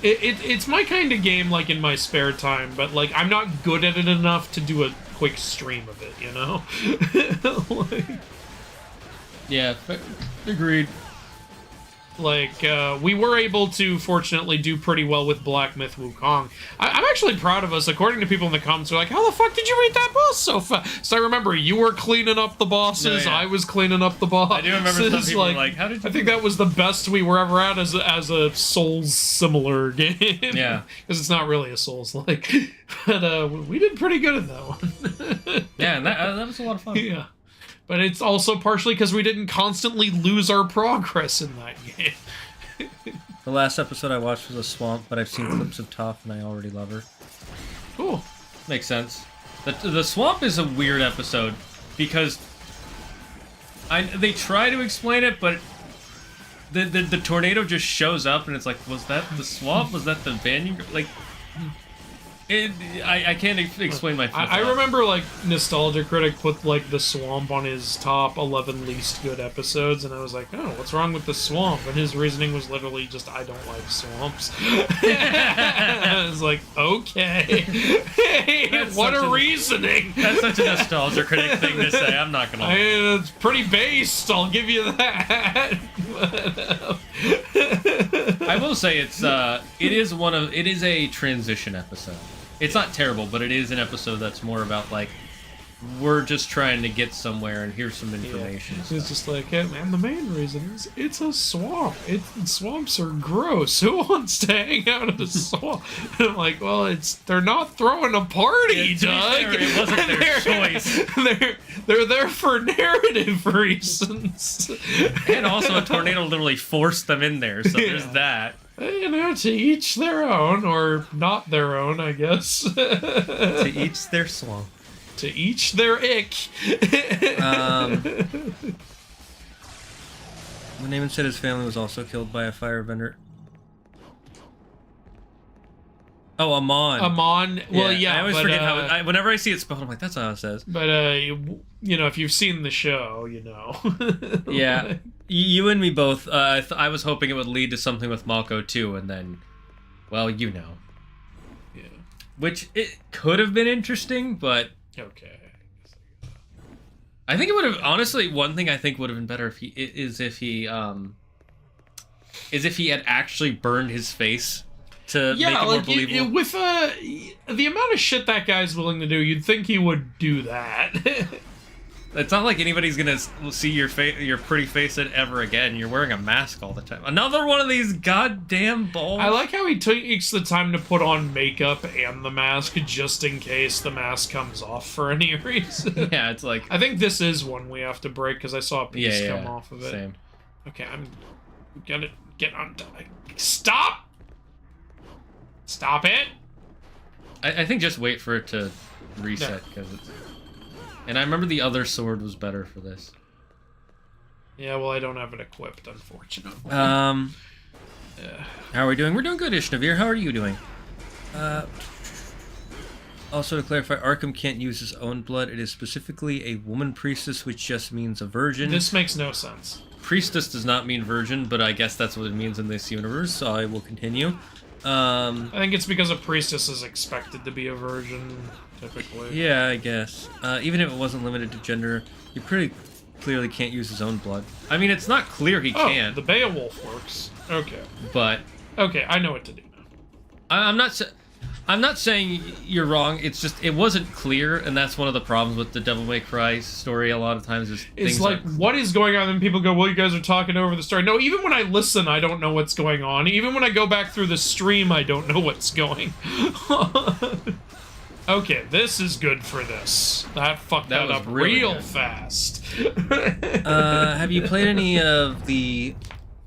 It's my kind of game, like, in my spare time, but, like, I'm not good at it enough to do a quick stream of it, Yeah, agreed. Like, we were able to, fortunately, do pretty well with Black Myth Wukong. I'm actually proud of us. According to people in the comments, they're like, how the fuck did you beat that boss so fast? So I remember you were cleaning up the bosses, No, yeah. I was cleaning up the bosses. I do remember some people like, how did you... I think that was the best we were ever at as a Souls-similar game. Yeah. Because it's not really a Souls-like. But we did pretty good at that one. Yeah, and that was a lot of fun. Yeah. But it's also partially because we didn't constantly lose our progress in that game. The last episode I watched was a swamp, but I've seen clips of Toph and I already love her. Cool. Makes sense. The swamp is a weird episode because they try to explain it, but the tornado just shows up and it's like, was that the swamp? Was that the Banyan? Like, I can't explain my. I remember like Nostalgia Critic put like the swamp on his top 11 least good episodes, and I was like, oh, what's wrong with the swamp? And his reasoning was literally just, I don't like swamps. I was like, okay, what a reasoning. That's such a Nostalgia Critic thing to say. I'm not gonna. It's pretty based. I'll give you that. I will say it is a transition episode. It's not terrible, but it is an episode that's more about like, we're just trying to get somewhere and here's some information. Yeah. It's just like, yeah, man, the main reason is it's a swamp. Swamps are gross. Who wants to hang out in a swamp? And I'm like, well, they're not throwing a party, Doug. It wasn't their choice. They're there for narrative reasons. And also a tornado literally forced them in there, so there's that. You know, to each their own, or not their own, I guess. To each their swamp. To each their ick. When Naaman said his family was also killed by a firebender. Oh, Amon. Amon. Well, yeah. I always forget how. Whenever I see it spelled, I'm like, that's not how it says. But you know, if you've seen the show, you know. Yeah, you and me both. I was hoping it would lead to something with Malko too, and then, well, you know. Yeah. Which it could have been interesting, but okay. I think it would have. Honestly, one thing I think would have been better if he had actually burned his face. To make it more believable. With the amount of shit that guy's willing to do, you'd think he would do that. It's not like anybody's gonna see your pretty face ever again. You're wearing a mask all the time. Another one of these goddamn balls. I like how he takes the time to put on makeup and the mask just in case the mask comes off for any reason. Yeah, it's like, I think this is one we have to break because I saw a piece come off of it. Same. Okay, I'm gonna get on. Stop! Stop it! I think just wait for it to reset because it's. And I remember the other sword was better for this. Yeah, well, I don't have it equipped, unfortunately. How are we doing? We're doing good, Ishnavir. How are you doing? Also, to clarify, Arkham can't use his own blood. It is specifically a woman priestess, which just means a virgin. This makes no sense. Priestess does not mean virgin, but I guess that's what it means in this universe, so I will continue. I think it's because a priestess is expected to be a virgin, typically. Yeah, I guess. Even if it wasn't limited to gender, he pretty clearly can't use his own blood. I mean, it's not clear he can't. The Beowulf works. Okay. But... Okay, I know what to do now. I'm not saying you're wrong. It's just it wasn't clear, and that's one of the problems with the Devil May Cry story. A lot of times is it's like what is going on, and people go, "Well, you guys are talking over the story." No, even when I listen, I don't know what's going on. Even when I go back through the stream, I don't know what's going. Okay, this is good for this. That fucked that up really real good. Fast. Have you played any of the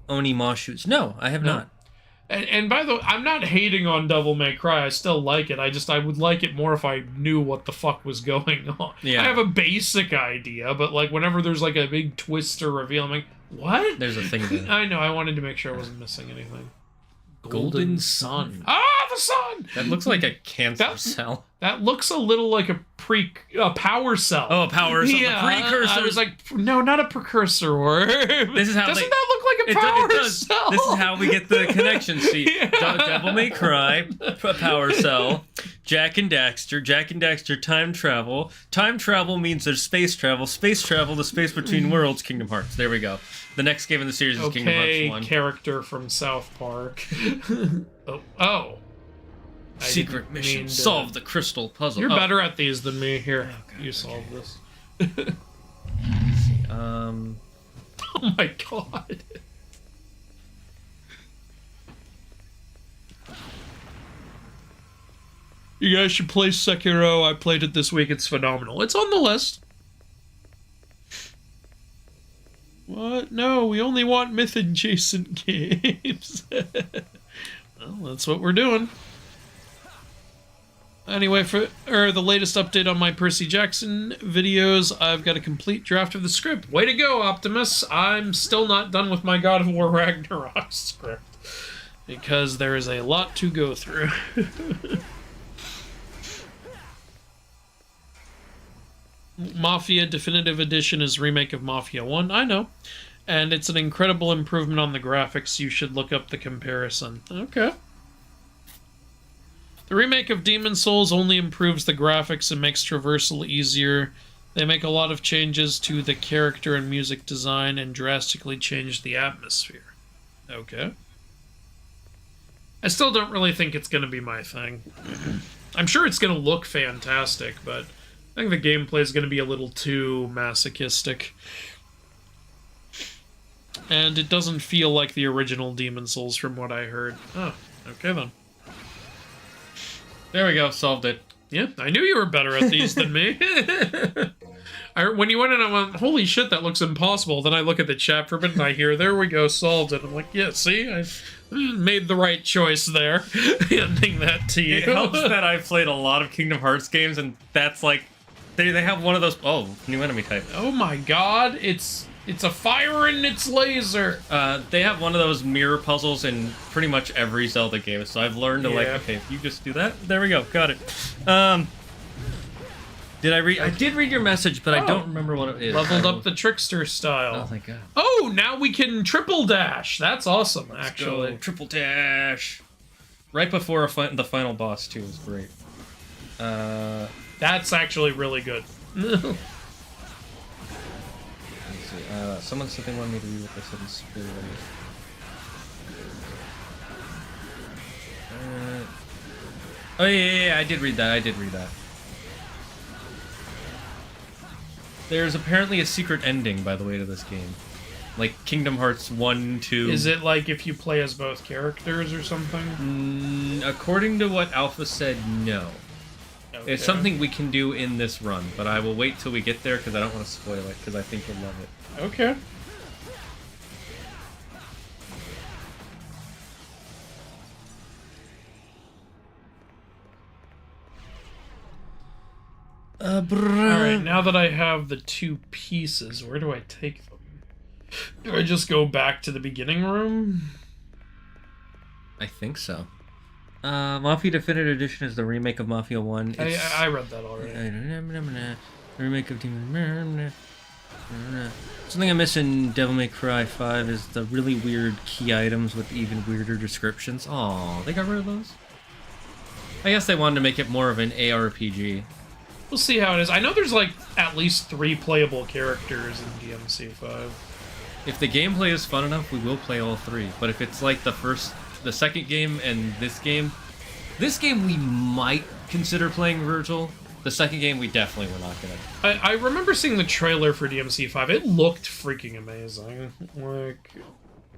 Oni Moshus? No, I have not. And by the way, I'm not hating on Devil May Cry. I still like it. I would like it more if I knew what the fuck was going on. Yeah. I have a basic idea, but like whenever there's like a big twist or reveal, I'm like, what? There's a thing there. I know. I wanted to make sure I wasn't missing anything. Golden Sun. Ah, the sun! That looks like a cancer cell. That looks a little like a power cell. Oh, a power cell. Yeah, the precursor. I was like, no, not a precursor. Or this is how doesn't that look like a power cell? This is how we get the connection. See, Devil May Cry, a power cell. Jack and Daxter, time travel. Time travel means there's space travel. Space travel, the space between worlds. Kingdom Hearts. There we go. The next game in the series is Kingdom Hearts 1. Character from South Park. oh. Secret mission. Solve the crystal puzzle. You're better at these than me. Here, you solve this. Oh my god. You guys should play Sekiro. I played it this week. It's phenomenal. It's on the list. What? No, we only want myth-adjacent games. Well, that's what we're doing. Anyway, for the latest update on my Percy Jackson videos, I've got a complete draft of the script. Way to go, Optimus! I'm still not done with my God of War Ragnarok script, because there is a lot to go through. Mafia Definitive Edition is remake of Mafia 1, I know. And it's an incredible improvement on the graphics. You should look up the comparison. Okay. The remake of Demon Souls only improves the graphics and makes traversal easier. They make a lot of changes to the character and music design and drastically change the atmosphere. Okay. I still don't really think it's going to be my thing. I'm sure it's going to look fantastic, but I think the gameplay is going to be a little too masochistic. And it doesn't feel like the original Demon Souls from what I heard. Oh, okay then. There we go, solved it. Yeah, I knew you were better at these than me. When you went in, I went, holy shit, that looks impossible. Then I look at the chat for a bit and I hear, there we go, solved it. I'm like, yeah, see, I made the right choice there. Handing that to you. It helps that I've played a lot of Kingdom Hearts games, and that's like, they have one of those, oh, new enemy type. Oh my god, it's a fire and it's laser. They have one of those mirror puzzles in pretty much every Zelda game, so I've learned to like, okay, if you just do that, there we go, got it. I did read your message, but I don't remember what it is. Leveled up the trickster style. Oh my god. Oh, now we can triple dash. That's awesome, actually. Let's go. Triple dash. Right before the final boss, too, is great. That's actually really good. Someone said they wanted me to read what they said in spirit. Oh yeah, I did read that. There's apparently a secret ending, by the way, to this game. Like Kingdom Hearts 1, 2... Is it like if you play as both characters or something? According to what Alpha said, no. Okay. It's something we can do in this run, but I will wait till we get there because I don't want to spoil it, because I think you'll love it. Okay. Alright, now that I have the two pieces, where do I take them? Do I just go back to the beginning room? I think so. Mafia Definitive Edition is the remake of Mafia 1. I read that already. The remake of Demon... Something I miss in Devil May Cry 5 is the really weird key items with even weirder descriptions. Aw, they got rid of those? I guess they wanted to make it more of an ARPG. We'll see how it is. I know there's like at least 3 playable characters in DMC5. If the gameplay is fun enough, we will play all 3. But if it's like the second game and this game we might consider playing Virgil. The second game we definitely were not gonna. I remember seeing the trailer for DMC5. It looked freaking amazing. Like,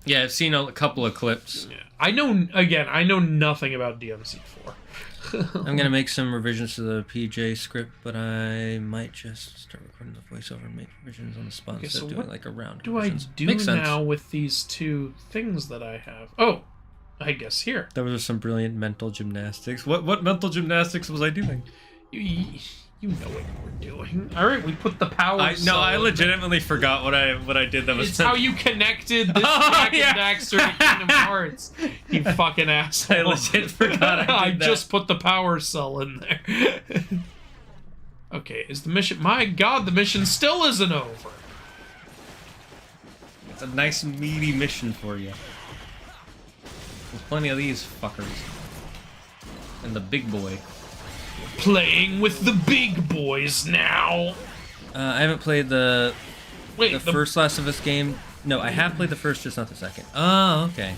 yeah, I've seen a couple of clips. Yeah. I know nothing about DMC4. I'm gonna make some revisions to the PJ script, but I might just start recording the voiceover and make revisions on the spot instead of doing like a round. What do I do now with these 2 things that I have? Oh, I guess here. There was some brilliant mental gymnastics. What mental gymnastics was I doing? You know what you were doing. All right, we put the power. I legitimately forgot what I did. That was. It's how you connected this Jack and Daxter to Kingdom Hearts. You fucking asshole! I legit forgot. I just put the power cell in there. Okay, is the mission? My God, the mission still isn't over. It's a nice meaty mission for you. There's plenty of these fuckers. And the big boy. Playing with the big boys now. I haven't played the first Last of Us game. No, I have played the first, just not the second. Oh, okay.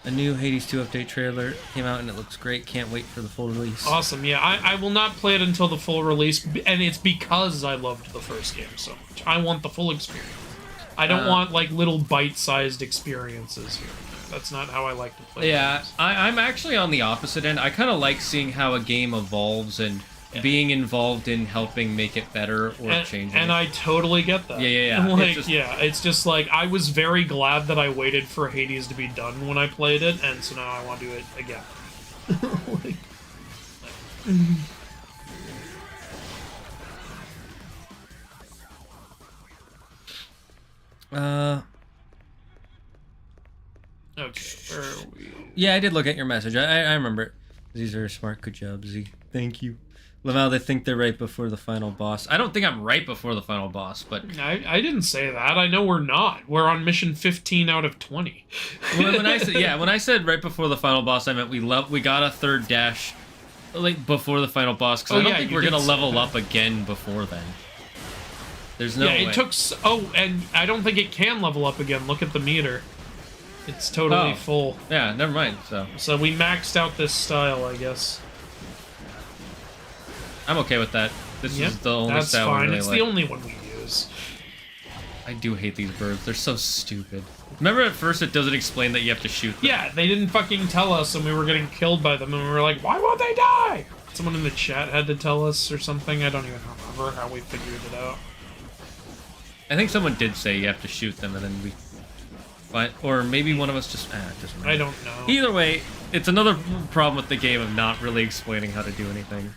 A new Hades 2 update trailer came out and it looks great. Can't wait for the full release. Awesome, yeah. I will not play it until the full release, and it's because I loved the first game so much. I want the full experience. I don't want, like, little bite-sized experiences here. That's not how I like to play games. I'm actually on the opposite end. I kind of like seeing how a game evolves and being involved in helping make it better or changing it. And I totally get that. Yeah. Like, it's just like, I was very glad that I waited for Hades to be done when I played it, and so now I want to do it again. Okay, where are we? Yeah, I did look at your message. I remember it. These are smart. Good job, Z. Thank you. Laval, they think they're right before the final boss. I don't think I'm right before the final boss, but... I didn't say that. I know we're not. We're on mission 15 out of 20. when I said right before the final boss, I meant we got a third dash like before the final boss, because I don't think we're going to level up again before then. There's no way. It took... Oh, and I don't think it can level up again. Look at the meter. It's totally full. Yeah, never mind. So we maxed out this style, I guess. I'm okay with that. This is the only that's style fine. we really It's like. the only one we use. I do hate these birds. They're so stupid. Remember at first it doesn't explain that you have to shoot them? Yeah, they didn't fucking tell us, and we were getting killed by them, and we were like, why won't they die? Someone in the chat had to tell us or something. I don't even remember how we figured it out. I think someone did say you have to shoot them, and then we... Or maybe one of us just... it doesn't matter. I don't know. Either way, it's another problem with the game of not really explaining how to do anything.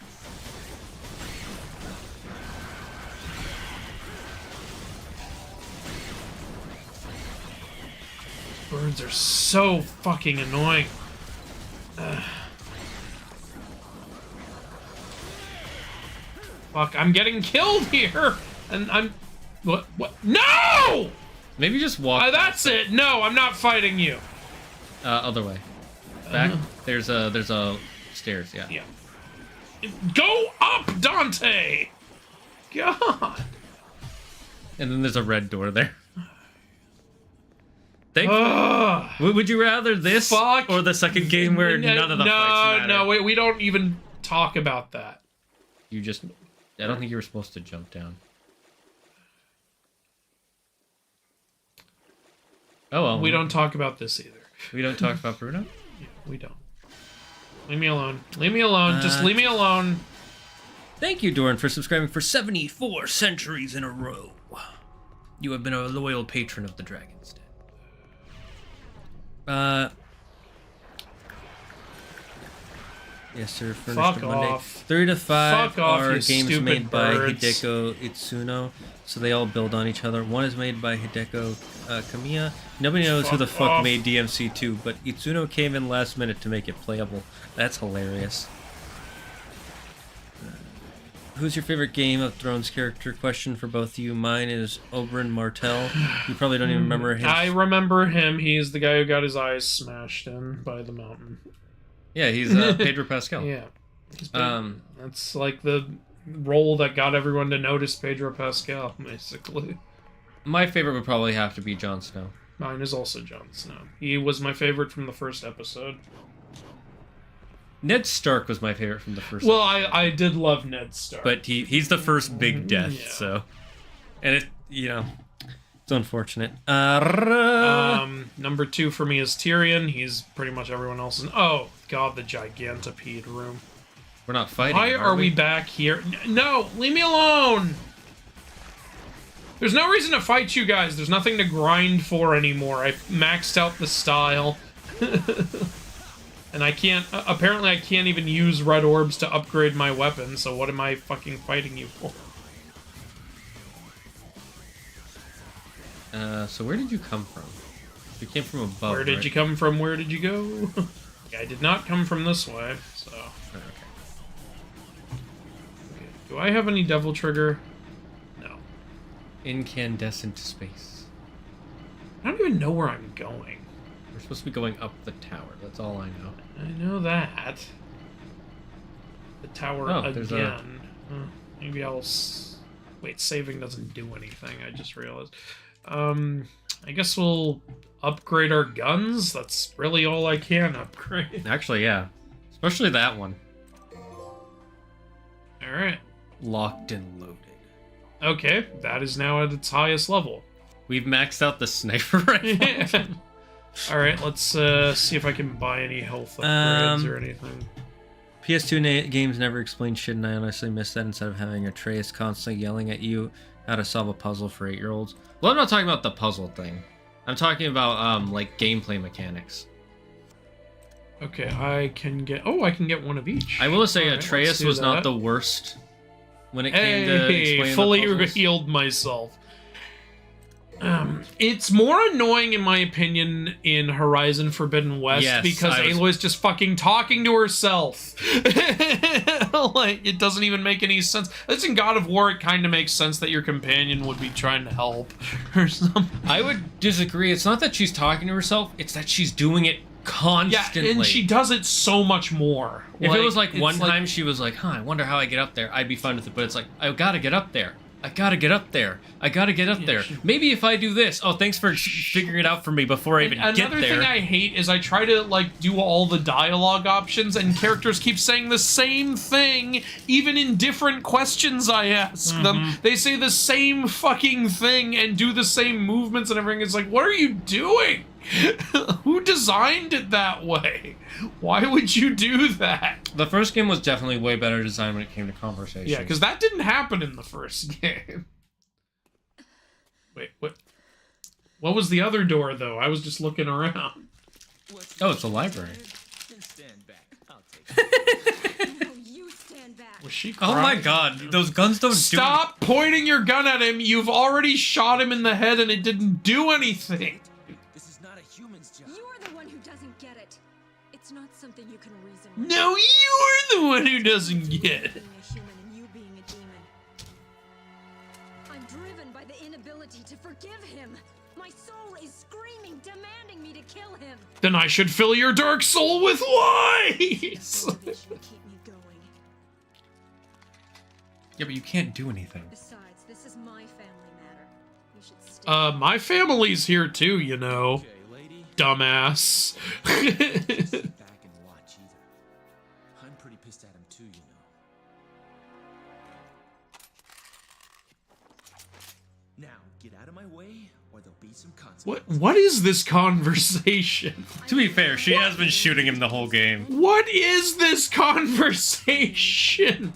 Birds are so fucking annoying. Fuck, I'm getting killed here! And I'm... What? No! Maybe just walk... That's it! No, I'm not fighting you! Other way. Back. There's a stairs, yeah. Yeah. Go up, Dante! God! And then there's a red door there. Would you rather this or the second game where none of the fights matter? No, we don't even talk about that. You just... I don't think you were supposed to jump down. Oh well. We don't talk about this either. We don't talk about Bruno? Yeah, we don't. Leave me alone. Leave me alone. Just leave me alone. Thank you, Doran, for subscribing for 74 centuries in a row. You have been a loyal patron of the Dragon's Den. Yes, sir. Fuck off. 3 to 5 Fuck off, are you games stupid made birds. by Hideko Itsuno, so they all build on each other. One is made by Hideko Kamiya. Nobody knows who the fuck made DMC2, but Itsuno came in last minute to make it playable. That's hilarious. Who's your favorite Game of Thrones character? Question for both of you. Mine is Oberyn Martell. You probably don't even remember him. I remember him. He's the guy who got his eyes smashed in by the mountain. Yeah, he's Pedro Pascal. Yeah. That's like the role that got everyone to notice Pedro Pascal, basically. My favorite would probably have to be Jon Snow. Mine is also Jon Snow. He was my favorite from the first episode. Ned Stark was my favorite from the first Well, episode. I did love Ned Stark. But he's the first big death, Yeah. so... And it, it's unfortunate. Number 2 for me is Tyrion. He's pretty much everyone else's. Oh, God, the Gigantopede room. We're not fighting. Why are we back here? No, leave me alone! There's no reason to fight you guys. There's nothing to grind for anymore. I maxed out the style. And I can't... apparently I can't even use red orbs to upgrade my weapon, so what am I fucking fighting you for? So where did you come from? You came from above, Where did you come from? Where did you go? I did not come from this way, so... Okay. Do I have any Devil Trigger? No. Incandescent space. I don't even know where I'm going. We're supposed to be going up the tower. That's all I know. I know that. The tower there's again. Maybe I'll... Wait, saving doesn't do anything, I just realized. I guess we'll upgrade our guns? That's really all I can upgrade. Actually, yeah. Especially that one. Alright. Locked and loaded. Okay, that is now at its highest level. We've maxed out the sniper rifle. Alright, let's see if I can buy any health upgrades or anything. PS2 games never explain shit, and I honestly miss that. Instead of having Atreus constantly yelling at you how to solve a puzzle for 8-year-olds. Well, I'm not talking about the puzzle thing. I'm talking about, like, gameplay mechanics. Okay, I can get... Oh, I can get one of each. I will say All right, let's Atreus do was not that. the worst when it came to explaining fully the puzzles. healed myself. It's more annoying, in my opinion, in Horizon Forbidden West Yes, because Aloy's just fucking talking to herself. Like, it doesn't even make any sense. It's in God of War, it kind of makes sense that your companion would be trying to help or something. I would disagree. It's not that she's talking to herself, it's that she's doing it constantly. Yeah, and she does it so much more. If it was like it's one time she was like, I wonder how I get up there, I'd be fine with it, but it's like, I gotta get up there. I gotta get up there. I gotta get up there. Maybe if I do this. Oh, thanks for figuring it out for me before I even get there. Another thing I hate is I try to, like, do all the dialogue options and characters keep saying the same thing even in different questions I ask them. They say the same fucking thing and do the same movements and everything. It's like, what are you doing? Who designed it that way? Why would you do that? The first game was definitely way better designed when it came to conversation. Yeah, because that didn't happen in the first game. Wait, what? What was the other door, though? I was just looking around. Oh, it's a library. Then stand back. I'll take it. No, you stand back. Was she Oh crying? my god, those guns don't Stop pointing your gun at him! You've already shot him in the head and it didn't do anything! This is not a human's job. You're the one who doesn't get it. It's not something you can reason with. No, you're the one who doesn't get it! Being a human and you being a demon. I'm driven by the inability to forgive him. My soul is screaming, demanding me to kill him. Then I should fill your dark soul with lies! Motivation to keep me going. Yeah, but you can't do anything. Besides, this is my family matter. You should stay. My family's here too, you know. Okay, lady. Dumbass. Sit back and watch either. I'm pretty pissed at him too, you know. Now, get out of my way, or there'll be some consequences. What is this conversation? To be fair, she has been shooting him the whole game. What is this conversation?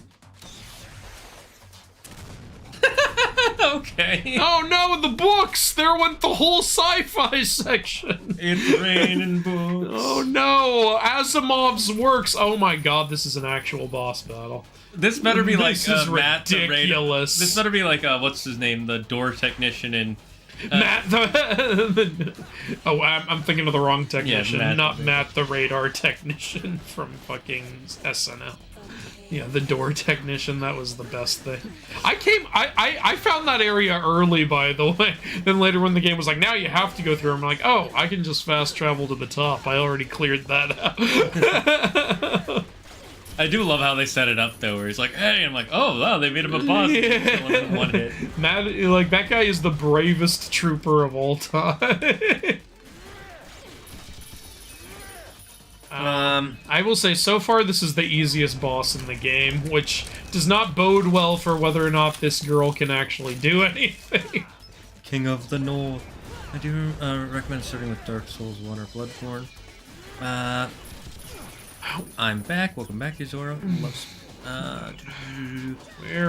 Okay. Oh no, the books! There went the whole sci-fi section! It's raining books. Oh no, Asimov's works! Oh my god, this is an actual boss battle. This better be like This is Matt the ridiculous. This better be like what's his name, the door technician in. Matt oh, I'm thinking of the wrong technician, Matt not the- Matt the radar technician from fucking SNL. Yeah, the door technician, that was the best thing. I found that area early, by the way. Then later when the game was like, now you have to go through, I'm like, oh, I can just fast travel to the top. I already cleared that out. I do love how they set it up though, where he's like, "Hey," I'm like, "Oh wow, they made him a boss." Kill him in one hit. Matt, like, that guy is the bravest trooper of all time. I will say, so far, this is the easiest boss in the game, which does not bode well for whether or not this girl can actually do anything. King of the North. I do recommend starting with Dark Souls 1 or Bloodborne. I'm back. Welcome back, Izora.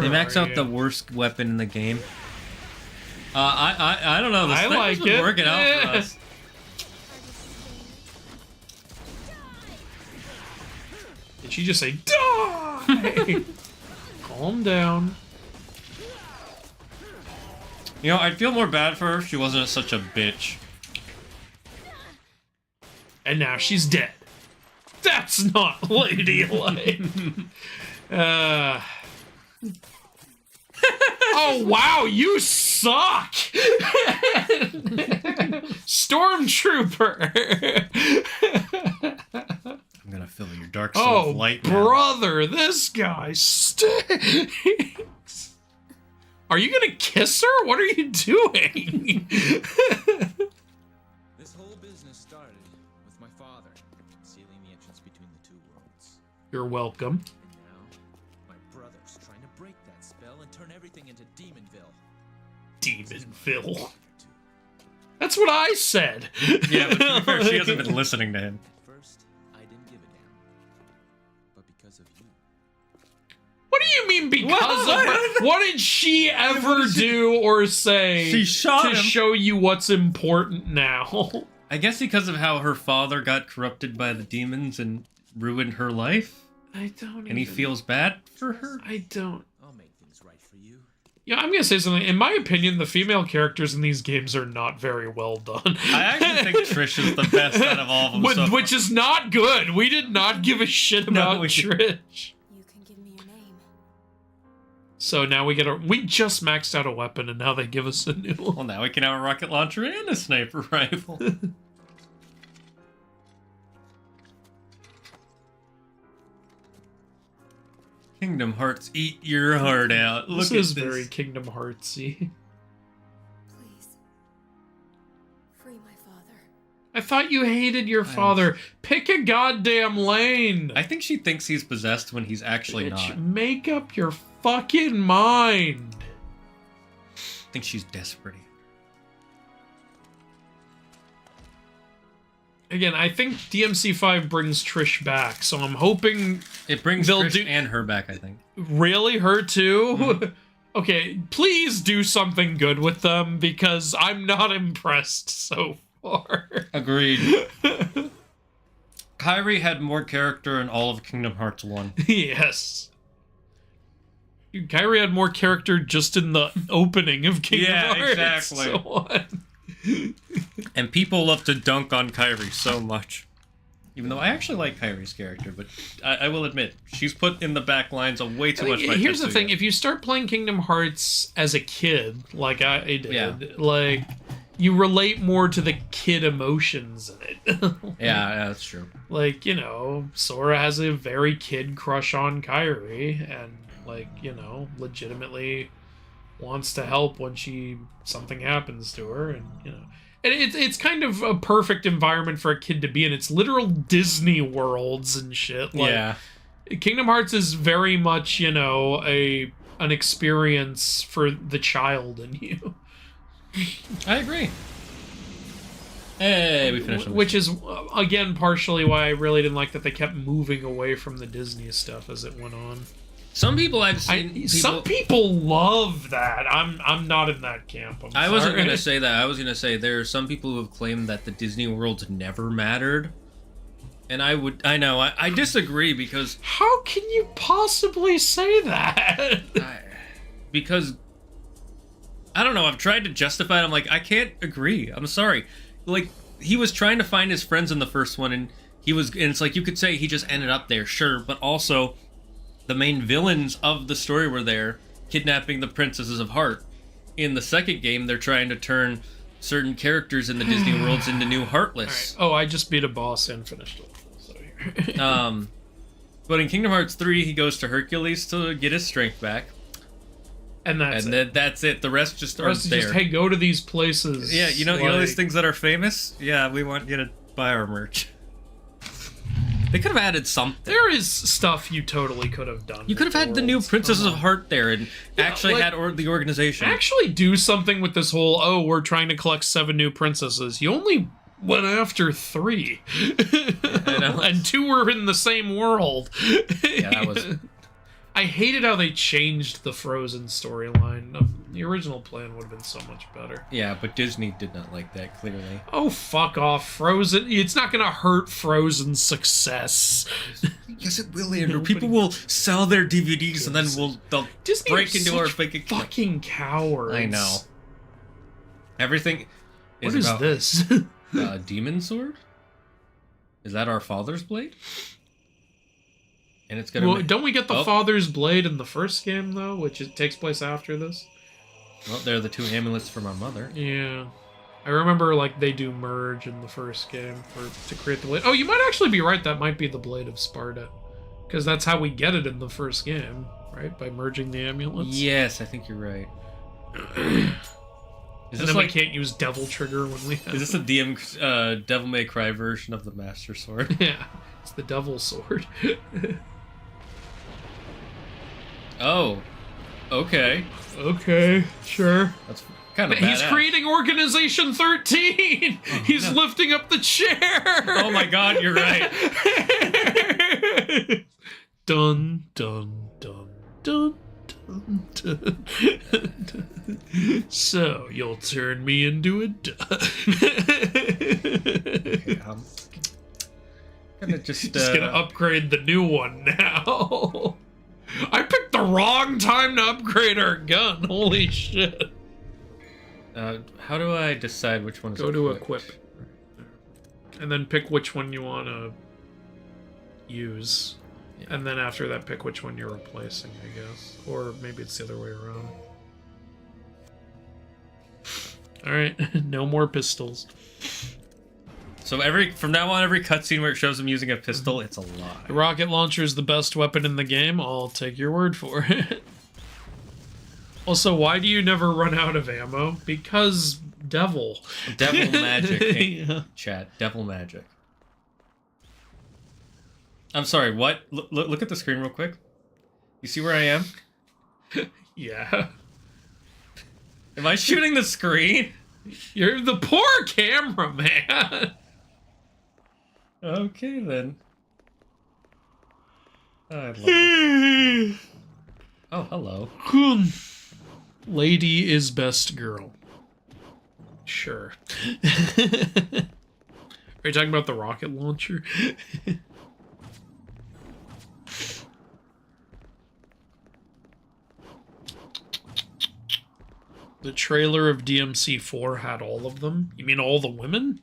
They max out the worst weapon in the game. I don't know. The I sniper's like been it. working out for us. Did she just say, die? Calm down. You know, I'd feel more bad for her if she wasn't such a bitch. And now she's dead. That's not ladylike. Oh, wow, you suck! Stormtrooper! I'm gonna fill your dark soul Oh, with light now. brother, this guy stinks! Are you gonna kiss her? What are you doing? This whole business started with my father sealing the entrance between the two worlds. You're welcome. And now, my brother's trying to break that spell and turn everything into Demonville. Demonville. That's what I said. Yeah, but to be fair, she hasn't been listening to him. At first, I didn't give a damn. But because of you, What do you mean because of her? What did she ever do or say She shot to him. show you what's important now? I guess because of how her father got corrupted by the demons and ruined her life, I don't. and he feels bad for her. I don't. I'll make things right for you. Yeah, I'm gonna say something. In my opinion, the female characters in these games are not very well done. I actually think Trish is the best out of all of them. Which is not good. We did not give a shit about we Trish. You can give me your name. So now we just maxed out a weapon, and now they give us a new one. Well, now we can have a rocket launcher and a sniper rifle. Kingdom Hearts, eat your heart out. Look This at is this. very Kingdom Heartsy. Please. Free my father. I thought you hated your father. Pick a goddamn lane. I think she thinks he's possessed when he's actually Bitch, not. make up your fucking mind. I think she's desperate. Again, I think DMC5 brings Trish back, so I'm hoping It brings They'll Trish do- and her back, I think. really her too. Mm-hmm. Okay, please do something good with them because I'm not impressed so far. Agreed. Kairi had more character in all of Kingdom Hearts 1. Yes. Dude, Kairi had more character just in the opening of Kingdom Yeah, Hearts. exactly. So what? And people love to dunk on Kairi so much. Even though I actually like Kairi's character, but I will admit, she's put in the back lines of way too much by Here's the Tetsuya. thing, if you start playing Kingdom Hearts as a kid, like I did, Yeah. like, you relate more to the kid emotions in it. Yeah, that's true. Like, you know, Sora has a very kid crush on Kairi, and, like, you know, legitimately wants to help when something happens to her, and, you know. And it's kind of a perfect environment for a kid to be in. It's literal Disney worlds and shit. Like, Yeah. Kingdom Hearts is very much, you know, an experience for the child in you. I agree. Hey, we finished. Which is, again, partially why I really didn't like that they kept moving away from the Disney stuff as it went on. Some people I've seen. Some people love that. I'm not in that camp. I wasn't sorry. gonna say that. I was gonna say there are some people who have claimed that the Disney worlds never mattered, and I disagree because How can you possibly say that? because I don't know. I've tried to justify it. I'm like, I can't agree. I'm sorry. Like, he was trying to find his friends in the first one, and it's like you could say he just ended up there, sure, but also the main villains of the story were there, kidnapping the princesses of Heart. In the second game, they're trying to turn certain characters in the Disney worlds into new Heartless. Oh, I just beat a boss and finished it. So here. But in Kingdom Hearts 3, he goes to Hercules to get his strength back. And that's it. Then that's it. The rest just The aren't rest is there. just, hey, go to these places. Yeah, you know these like- things that are famous? Yeah, we want you to buy our merch. They could have added something. There is stuff you totally could have done. You could have had the new Princesses of Heart there and actually like- had the organization. Actually do something with this whole, oh, we're trying to collect 7 new princesses. You only went after 3. I know. And 2 were in the same world. Yeah, that was... I hated how they changed the Frozen storyline. The original plan would have been so much better. Yeah, but Disney did not like that, clearly. Oh, fuck off. Frozen. It's not gonna hurt Frozen's success. Yes, it will, Andrew. People will sell their DVDs and then they'll Disney break are into such our fake account. fucking cowards. I know. Everything What is about this? Demon Sword? Is that our father's blade? And it's gonna. Well, don't we get the Oh. Father's Blade in the first game, though, which takes place after this? Well, they're the 2 amulets from our mother. Yeah. I remember, like, they do merge in the first game to create the blade. Oh, you might actually be right. That might be the Blade of Sparta. Because that's how we get it in the first game, right? By merging the amulets? Yes, I think you're right. And Is then this we like? can't use Devil Trigger when we have Is this a Devil May Cry version of the Master Sword? Yeah, it's the Devil Sword. Oh, okay. Okay, sure. That's kind of But he's badass. creating Organization 13! He's lifting up the chair! Oh my God, you're right. Dun, dun, dun, dun, dun, dun, dun. So, you'll turn me into a I'm gonna just gonna upgrade the new one now. I picked the wrong time to upgrade our gun. Holy shit. how do I decide which one is Go to equip. And then pick which one you want to use. Yeah. And then after that, pick which one you're replacing, I guess. Or maybe it's the other way around. Alright, no more pistols. So from now on, every cutscene where it shows him using a pistol, it's a lie. The rocket launcher is the best weapon in the game. I'll take your word for it. Also, why do you never run out of ammo? Because devil. Devil magic, Yeah. chat. Devil magic. I'm sorry, what? Look at the screen real quick. You see where I am? Yeah. Am I shooting the screen? You're the poor camera, man. Okay, then. I love it. Oh, hello. Lady is best girl. Sure. Are you talking about the rocket launcher? The trailer of DMC4 had all of them? You mean all the women?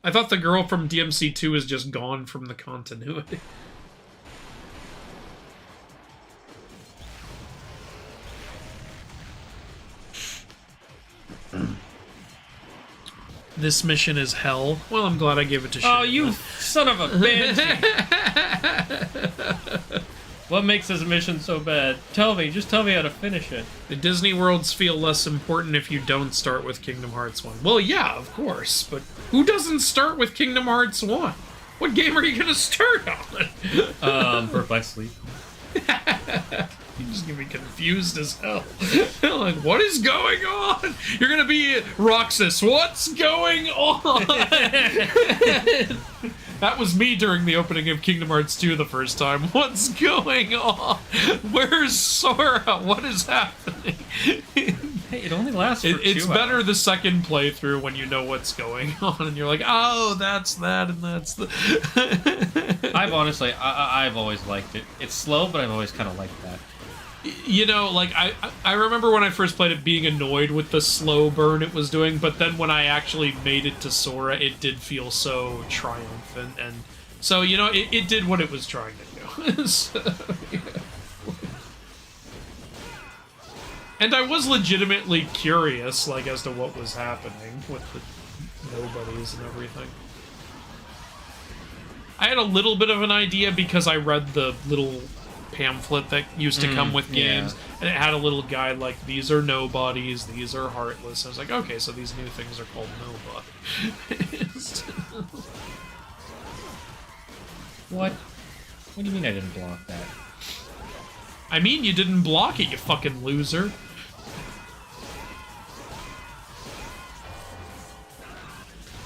I thought the girl from DMC2 is just gone from the continuity. This mission is hell. Well, I'm glad I gave it to Shane. Oh, you son of a bitch! What makes this mission so bad? Just tell me how to finish it. The Disney worlds feel less important if you don't start with Kingdom Hearts 1. Well, yeah, of course, but who doesn't start with Kingdom Hearts 1? What game are you gonna start on? Birth by Sleep. You're just gonna be confused as hell. Like, what is going on? You're gonna be Roxas. What's going on? That was me during the opening of Kingdom Hearts 2 the first time. What's going on? Where's Sora? What is happening? Hey, it only lasts for 2 It's hours. better the second playthrough when you know what's going on and you're like, oh, that's that and that's the... I've honestly, I've always liked it. It's slow, but I've always kind of liked that. You know, like, I remember when I first played it being annoyed with the slow burn it was doing, but then when I actually made it to Sora, it did feel so triumphant, and so, you know, it did what it was trying to do. So, yeah. And I was legitimately curious, like, as to what was happening with the nobodies and everything. I had a little bit of an idea because I read the little pamphlet that used to come with games, and it had a little guide like, these are nobodies, these are heartless. I was like, okay, so these new things are called nobodies. What? What do you mean I didn't block that? I mean, you didn't block it, you fucking loser.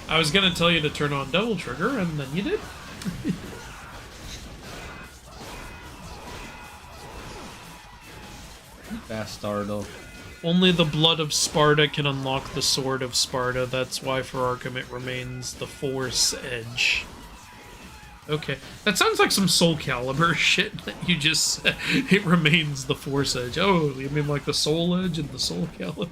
I was gonna tell you to turn on double trigger, and then you did. Bastardo. Only the blood of Sparta can unlock the sword of Sparta. That's why for Arkham it remains the Force Edge. Okay, that sounds like some Soul Calibur shit that you just said. It remains the Force Edge. Oh, you mean like the Soul Edge and the Soul Calibur?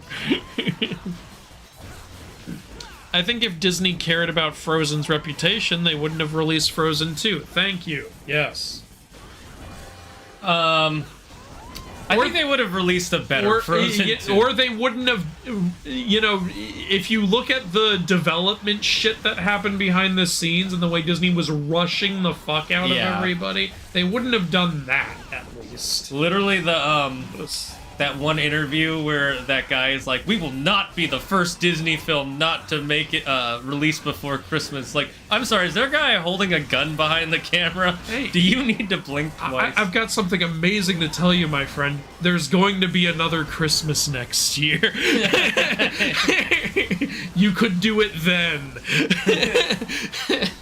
I think if Disney cared about Frozen's reputation, they wouldn't have released Frozen 2. Thank you. Yes. I think they would have released a better Frozen 2. Or they wouldn't have, you know, if you look at the development shit that happened behind the scenes and the way Disney was rushing the fuck out of everybody, they wouldn't have done that, at least. Literally that one interview where that guy is like, we will not be the first Disney film not to make it released before Christmas. Like, I'm sorry, is there a guy holding a gun behind the camera? Hey, do you need to blink twice? I've got something amazing to tell you, my friend. There's going to be another Christmas next year. You could do it then.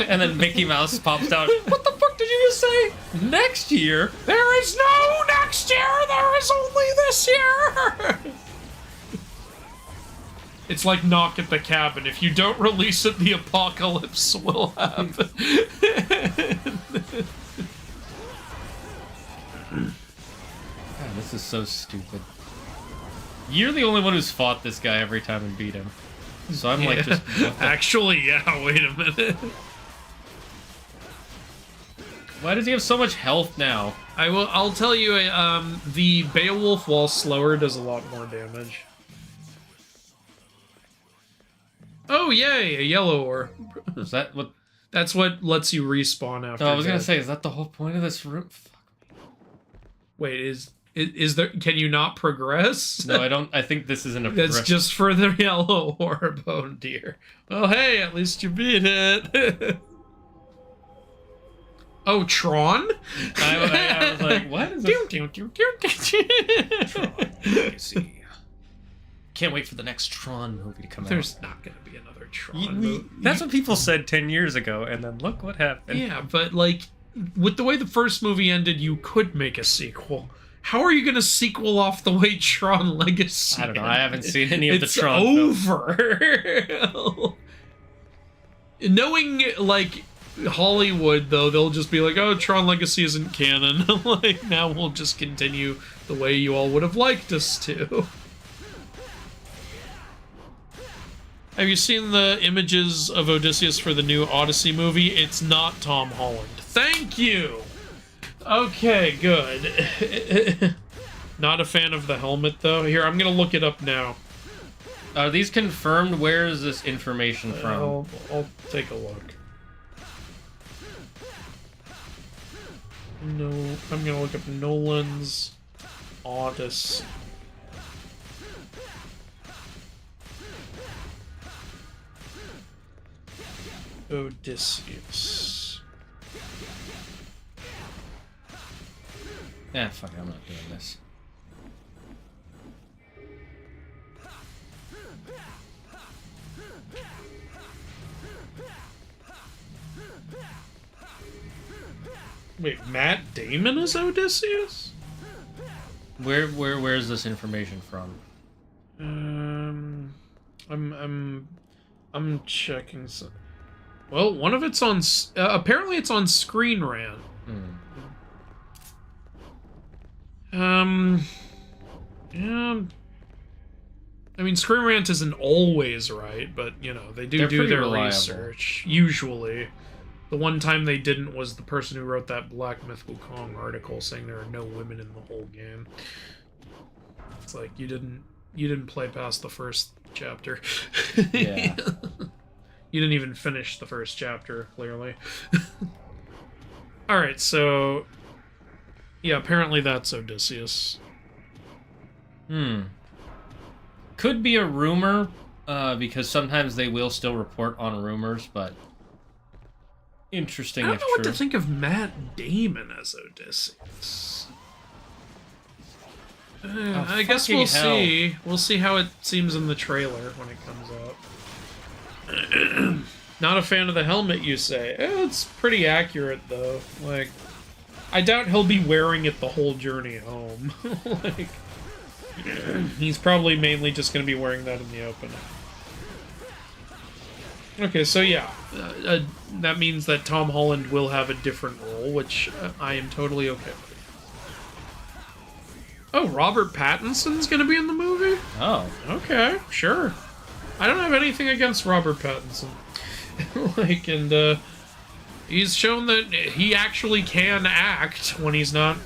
And then Mickey Mouse pops out. What the fuck did you just say? Next year? There is no next year. There is only this year. It's like Knock at the Cabin. If you don't release it, the apocalypse will happen. God, this is so stupid. You're the only one who's fought this guy every time and beat him. So I'm like just... Actually, yeah, wait a minute. Why does he have so much health now? I'll tell you, the Beowulf, while slower, does a lot more damage. Oh, yay, a yellow ore. Is that what... That's what lets you respawn after No, I was gonna death. say, is that the whole point of this room? Fuck me. Wait, is there... Can you not progress? No, I don't... I think this isn't a That's progression. just for the yellow orb, oh dear. Well, hey, at least you beat it. Oh, Tron? I was like, what is this? Legacy. Can't wait for the next Tron movie to come out. There's not going to be another Tron movie. That's what people said 10 years ago, and then look what happened. Yeah, but like, with the way the first movie ended, you could make a sequel. How are you going to sequel off the way Tron Legacy I don't know. I haven't seen any of the It's Tron films. over. Knowing, like, Hollywood, though, they'll just be like, oh, Tron Legacy isn't canon. Like, now we'll just continue the way you all would have liked us to. Have you seen the images of Odysseus for the new Odyssey movie? It's not Tom Holland. Thank you! Okay, good. Not a fan of the helmet, though. Here, I'm gonna look it up now. Are these confirmed? Where is this information from? I'll take a look. No, I'm gonna look up Nolan's Odyssey. Odysseus. Yeah, fuck it, I'm not doing this. Wait, Matt Damon is Odysseus? Where's this information from? I'm checking some. Well, one of it's on. Apparently, it's on Screen Rant. Yeah. I mean, Screen Rant isn't always right, but you know they do They're do pretty their reliable. research. Usually, the one time they didn't was the person who wrote that Black Myth Wukong article saying there are no women in the whole game. It's like you didn't play past the first chapter. Yeah. You didn't even finish the first chapter, clearly. Alright, so... Yeah, apparently that's Odysseus. Could be a rumor, because sometimes they will still report on rumors, but... Interesting I don't if know what true. to think of Matt Damon as Odysseus. I guess we'll fucking hell. see. We'll see how it seems in the trailer when it comes out. Not a fan of the helmet, you say? It's pretty accurate, though. Like, I doubt he'll be wearing it the whole journey home. Like, he's probably mainly just going to be wearing that in the open. Okay, so yeah, that means that Tom Holland will have a different role, which I am totally okay with. Oh, Robert Pattinson's going to be in the movie? Oh. Okay, sure. I don't have anything against Robert Pattinson. Like, and he's shown that he actually can act when he's not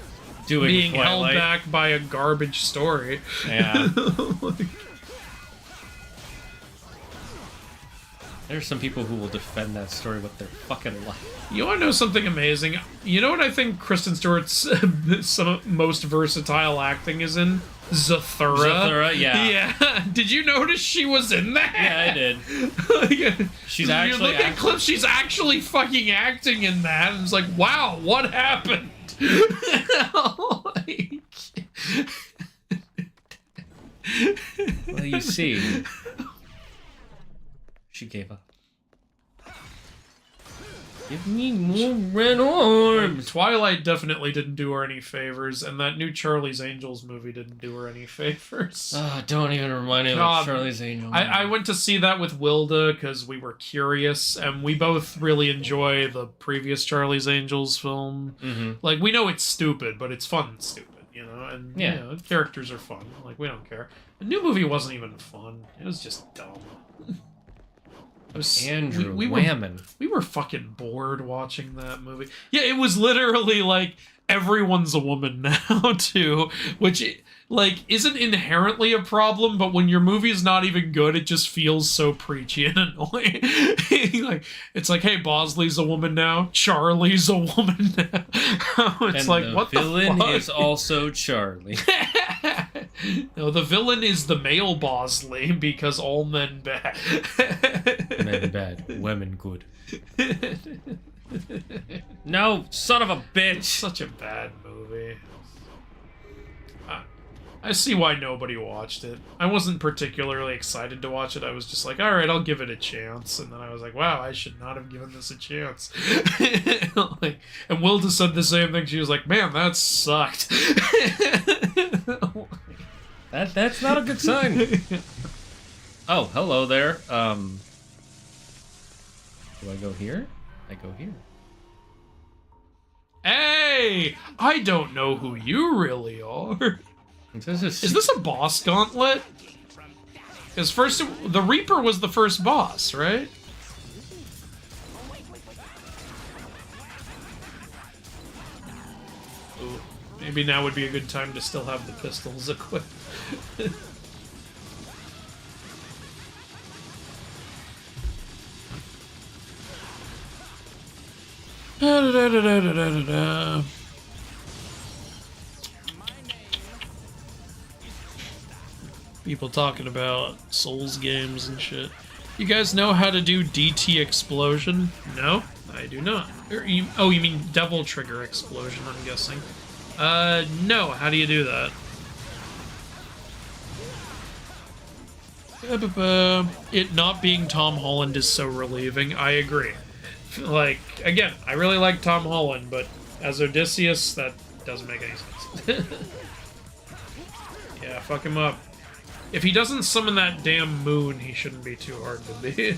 Doing being Twilight. held back by a garbage story. Yeah. Like, There's some people who will defend that story with their fucking life. you want to know something amazing? You know what I think Kristen Stewart's most versatile acting is in? Zathura. Zathura, yeah. Yeah. Did you notice she was in that? Yeah, I did. Like, She's you actually look at acting. clips, she's actually fucking acting in that, and it's like, wow, what happened? Like... Well, you see, she gave up. Give me more red arms. Twilight definitely didn't do her any favors, and that new Charlie's Angels movie didn't do her any favors. Don't even remind me of Charlie's Angels. I went to see that with Wilda because we were curious, and we both really enjoy the previous Charlie's Angels film. Mm-hmm. Like, we know it's stupid, but it's fun and stupid, you know? And, yeah, you know, the characters are fun. Like, we don't care. The new movie wasn't even fun. It was just dumb. Andrew we were fucking bored watching that movie. Yeah, it was literally like everyone's a woman now too, which like isn't inherently a problem, but when your movie is not even good, it just feels so preachy and annoying. Like it's like, hey, Bosley's a woman now, Charlie's a woman now. It's and like the what villain the fuck? is also Charlie. No, the villain is the male Bosley because all men bad. Men bad, women good. No, son of a bitch! Such a bad movie. I see why nobody watched it. I wasn't particularly excited to watch it. I was just like, alright, I'll give it a chance. And then I was like, wow, I should not have given this a chance. Like, and Wilda said the same thing. She was like, man, that sucked. That's not a good sign. Oh, hello there. Do I go here? I go here. Hey! I don't know who you really are. Is this a boss gauntlet? Because first, the Reaper was the first boss, right? Ooh, maybe now would be a good time to still have the pistols equipped. People talking about Souls games and shit. You guys know how to do DT explosion? No, I do not. You mean Devil Trigger explosion, I'm guessing. No, how do you do that? It not being Tom Holland is so relieving, I agree. Like, again, I really like Tom Holland, but as Odysseus, that doesn't make any sense. Yeah, fuck him up. If he doesn't summon that damn moon, he shouldn't be too hard to beat.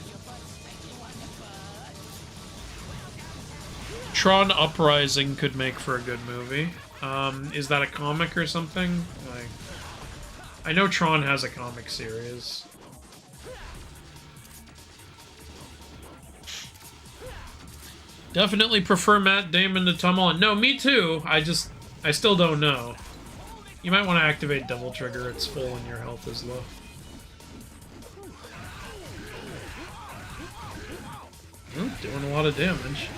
Tron Uprising could make for a good movie. Is that a comic or something? Like, I know Tron has a comic series. Definitely prefer Matt Damon to Tom Holland. No, me too. I still don't know. You might want to activate Devil Trigger. It's full and your health is low. Ooh, doing a lot of damage.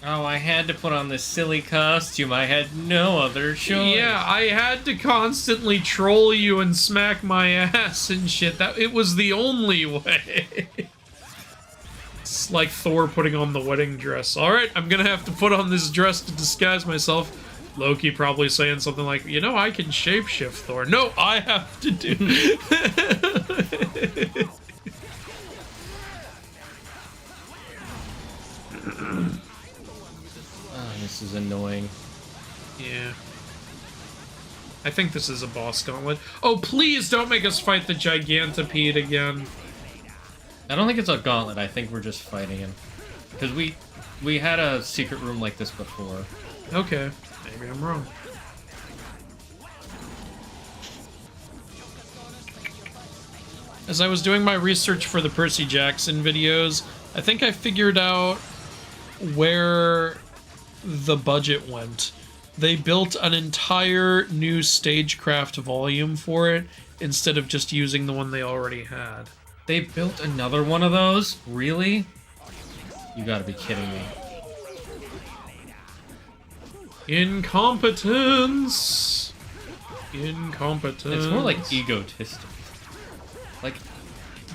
Oh, I had to put on this silly costume. I had no other choice. Yeah, I had to constantly troll you and smack my ass and shit. It was the only way. It's like Thor putting on the wedding dress. Alright, I'm gonna have to put on this dress to disguise myself. Loki probably saying something like, you know, I can shapeshift, Thor. No, I have to do... This is annoying. Yeah. I think this is a boss gauntlet. Oh, please don't make us fight the Gigantopede again. I don't think it's a gauntlet. I think we're just fighting him. Because we had a secret room like this before. Okay. Maybe I'm wrong. As I was doing my research for the Percy Jackson videos, I think I figured out where the budget went. They built an entire new stagecraft volume for it instead of just using the one they already had. They built another one of those? Really? You gotta be kidding me. Incompetence! Incompetence. It's more like egotistic. Like,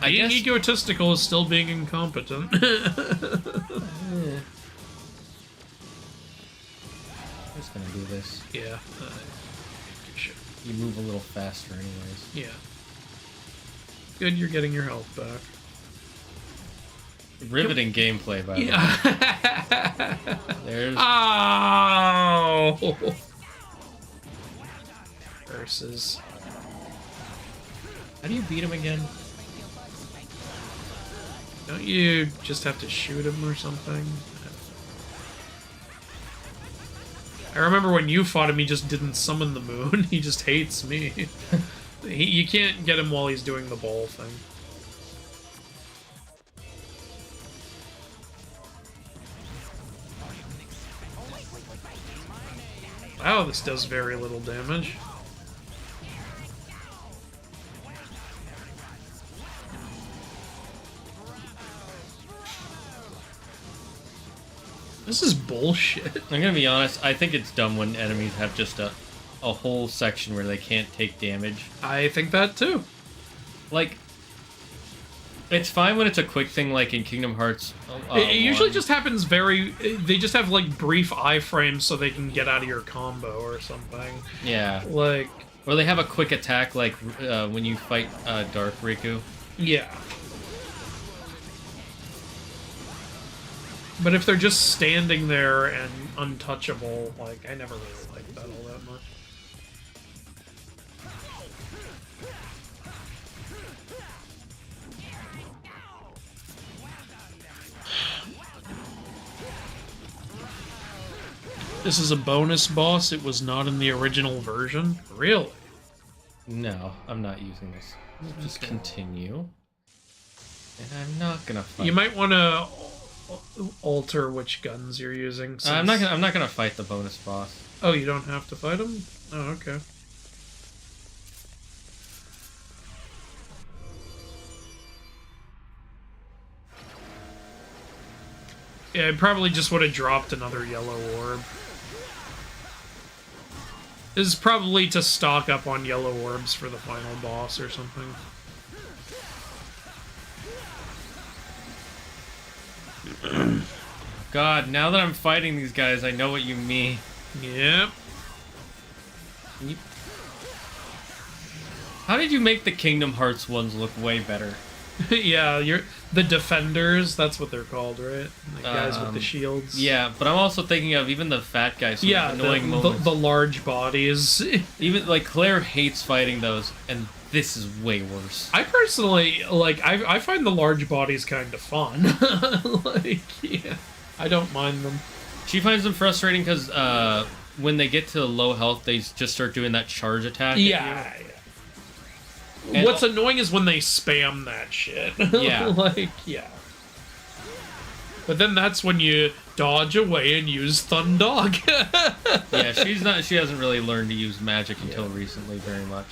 being egotistical is still being incompetent. I'm just gonna do this. Yeah. You move a little faster anyways. Yeah. Good, you're getting your health back. Riveting gameplay, by the way. Yeah. There's... Oh! Versus... How do you beat him again? Don't you just have to shoot him or something? I remember when you fought him, he just didn't summon the moon. He just hates me. You can't get him while he's doing the ball thing. Wow, this does very little damage. This is bullshit. I'm gonna be honest, I think it's dumb when enemies have just a whole section where they can't take damage. I think that too. Like, it's fine when it's a quick thing like in Kingdom Hearts. It usually 1. just happens very... They just have, like, brief iframes so they can get out of your combo or something. Yeah. Like... Or they have a quick attack like when you fight Dark Riku. Yeah. But if they're just standing there and untouchable, like, I never really liked that all that much. This is a bonus boss. It was not in the original version. Really? No, I'm not using this. Just continue. And I'm not gonna fight. You might want to alter which guns you're using. I'm not gonna fight the bonus boss. Oh, you don't have to fight him? Oh, okay. Yeah, I probably just would have dropped another yellow orb. This is probably to stock up on yellow orbs for the final boss or something. God, now that I'm fighting these guys, I know what you mean. Yep. How did you make the Kingdom Hearts ones look way better? Yeah, you're the defenders, that's what they're called, right? The guys with the shields. Yeah, but I'm also thinking of even the fat guys. Yeah, annoying moments. the large bodies. Even, like, Claire hates fighting those, and this is way worse. I personally, like, I find the large bodies kind of fun. Like, yeah, I don't mind them. She finds them frustrating because when they get to low health, they just start doing that charge attack. Yeah. And what's annoying is when they spam that shit. Yeah. Like, yeah. But then that's when you dodge away and use Thundog. Yeah, she hasn't really learned to use magic until recently very much.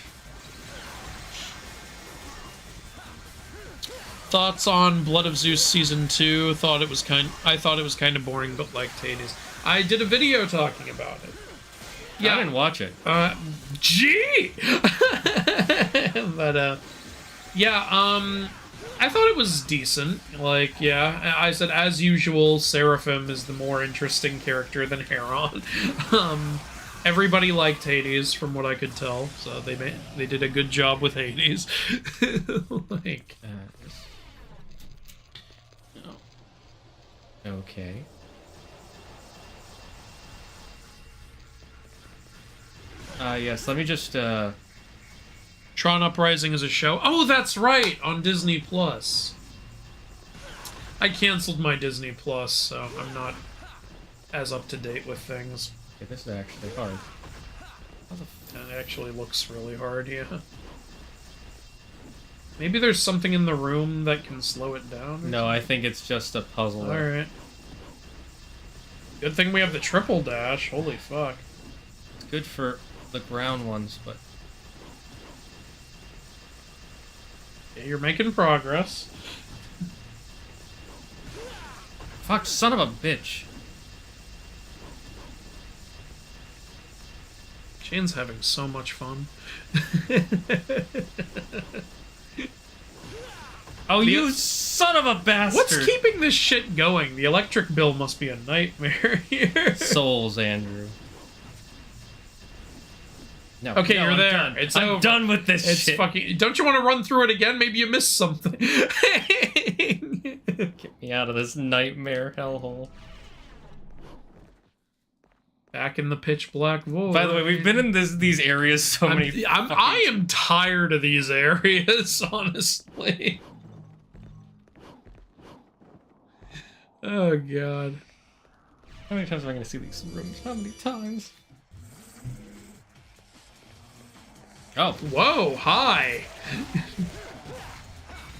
Thoughts on Blood of Zeus Season 2? I thought it was kind of boring, but liked Hades. I did a video talking about it. Yeah, I didn't watch it. Gee! But, yeah, I thought it was decent. Like, yeah, I said, as usual, Seraphim is the more interesting character than Heron. Everybody liked Hades, from what I could tell, so they did a good job with Hades. Like... Okay. Yes, let me just, Tron Uprising is a show. Oh, that's right! On Disney Plus. I canceled my Disney Plus, so I'm not as up to date with things. Okay, this is actually hard. It actually looks really hard, yeah. Maybe there's something in the room that can slow it down? No, I think it's just a puzzle. Alright. Good thing we have the triple dash. Holy fuck. It's good for the ground ones, but... Yeah, you're making progress. Fuck, son of a bitch. Shane's having so much fun. Oh, you son of a bastard! What's keeping this shit going? The electric bill must be a nightmare here. Souls, Andrew. No. Okay, no, you're I'm there. Done. It's I'm over. done with this It's shit. fucking. Don't you want to run through it again? Maybe you missed something. Get me out of this nightmare hellhole. Back in the pitch black void. By the way, we've been in these areas so many. I am tired of these areas, honestly. Oh god. How many times am I gonna see these rooms? How many times? Oh, Whoa, hi!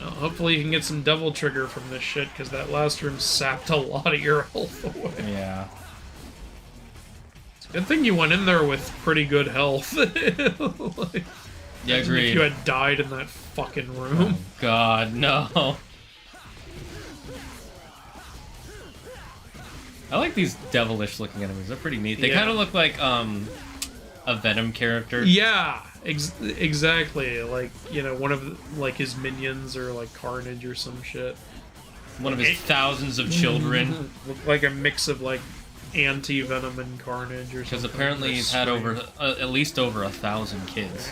Well, hopefully you can get some devil trigger from this shit, because that last room sapped a lot of your health away. yeah. It's a good thing you went in there with pretty good health. Like, Yeah, if agreed. you had died in that fucking room. Oh, God, no. I like these devilish looking enemies. They're pretty neat. They Yeah. kind of look like a Venom character. Yeah, exactly. Like, you know, one of like his minions or like Carnage or some shit. One of his thousands of children. Look like a mix of like anti-Venom and Carnage or something. Because apparently he's had over at least over 1,000 kids.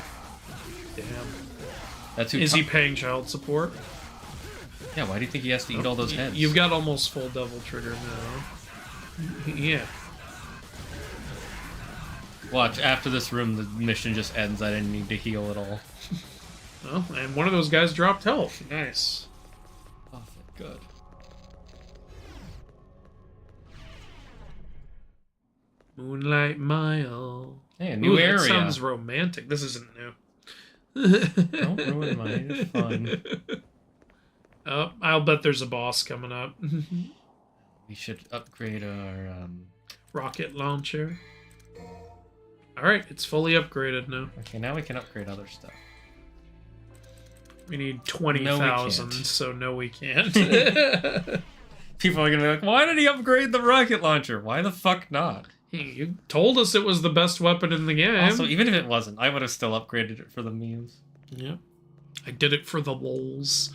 Damn. That's who. Is he paying child support? Yeah. Why do you think he has to eat all those heads? You've got almost full devil trigger now. Yeah. Watch, after this room, the mission just ends. I didn't need to heal at all. Well, and one of those guys dropped health. Nice. Oh, thank God. Moonlight Mile. Hey, a new Ooh, area. That sounds romantic. This isn't new. Don't ruin mine. It's fun. Oh, I'll bet there's a boss coming up. We should upgrade our. Rocket launcher. Alright, it's fully upgraded now. Okay, now we can upgrade other stuff. We need 20,000, can't. so no we can't. People are gonna be like, why did he upgrade the rocket launcher? Why the fuck not? You told us it was the best weapon in the game. Also, even if it wasn't, I would have still upgraded it for the memes. Yep. I did it for the lols.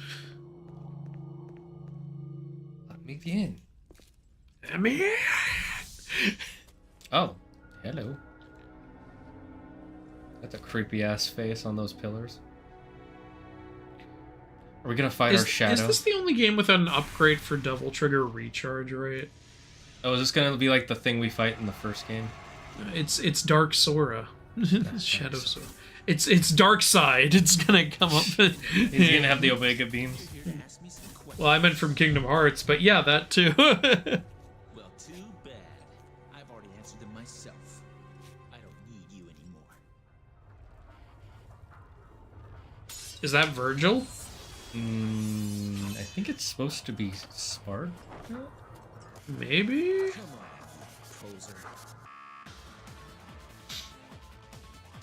Let me in. I'm here. Oh, hello. That's a creepy ass face on those pillars. Are we gonna fight our shadow? Is this the only game with an upgrade for Devil Trigger recharge rate? Oh, is this gonna be like the thing we fight in the first game? It's Dark Sora. Shadow Sora. It's Dark Side. It's gonna come up. He's gonna have the Omega beams. Well, I meant from Kingdom Hearts, but yeah, that too. Well, too bad. I've already answered them myself. I don't need you anymore. Is that Virgil? I think it's supposed to be Spark. Maybe? Come on, poser.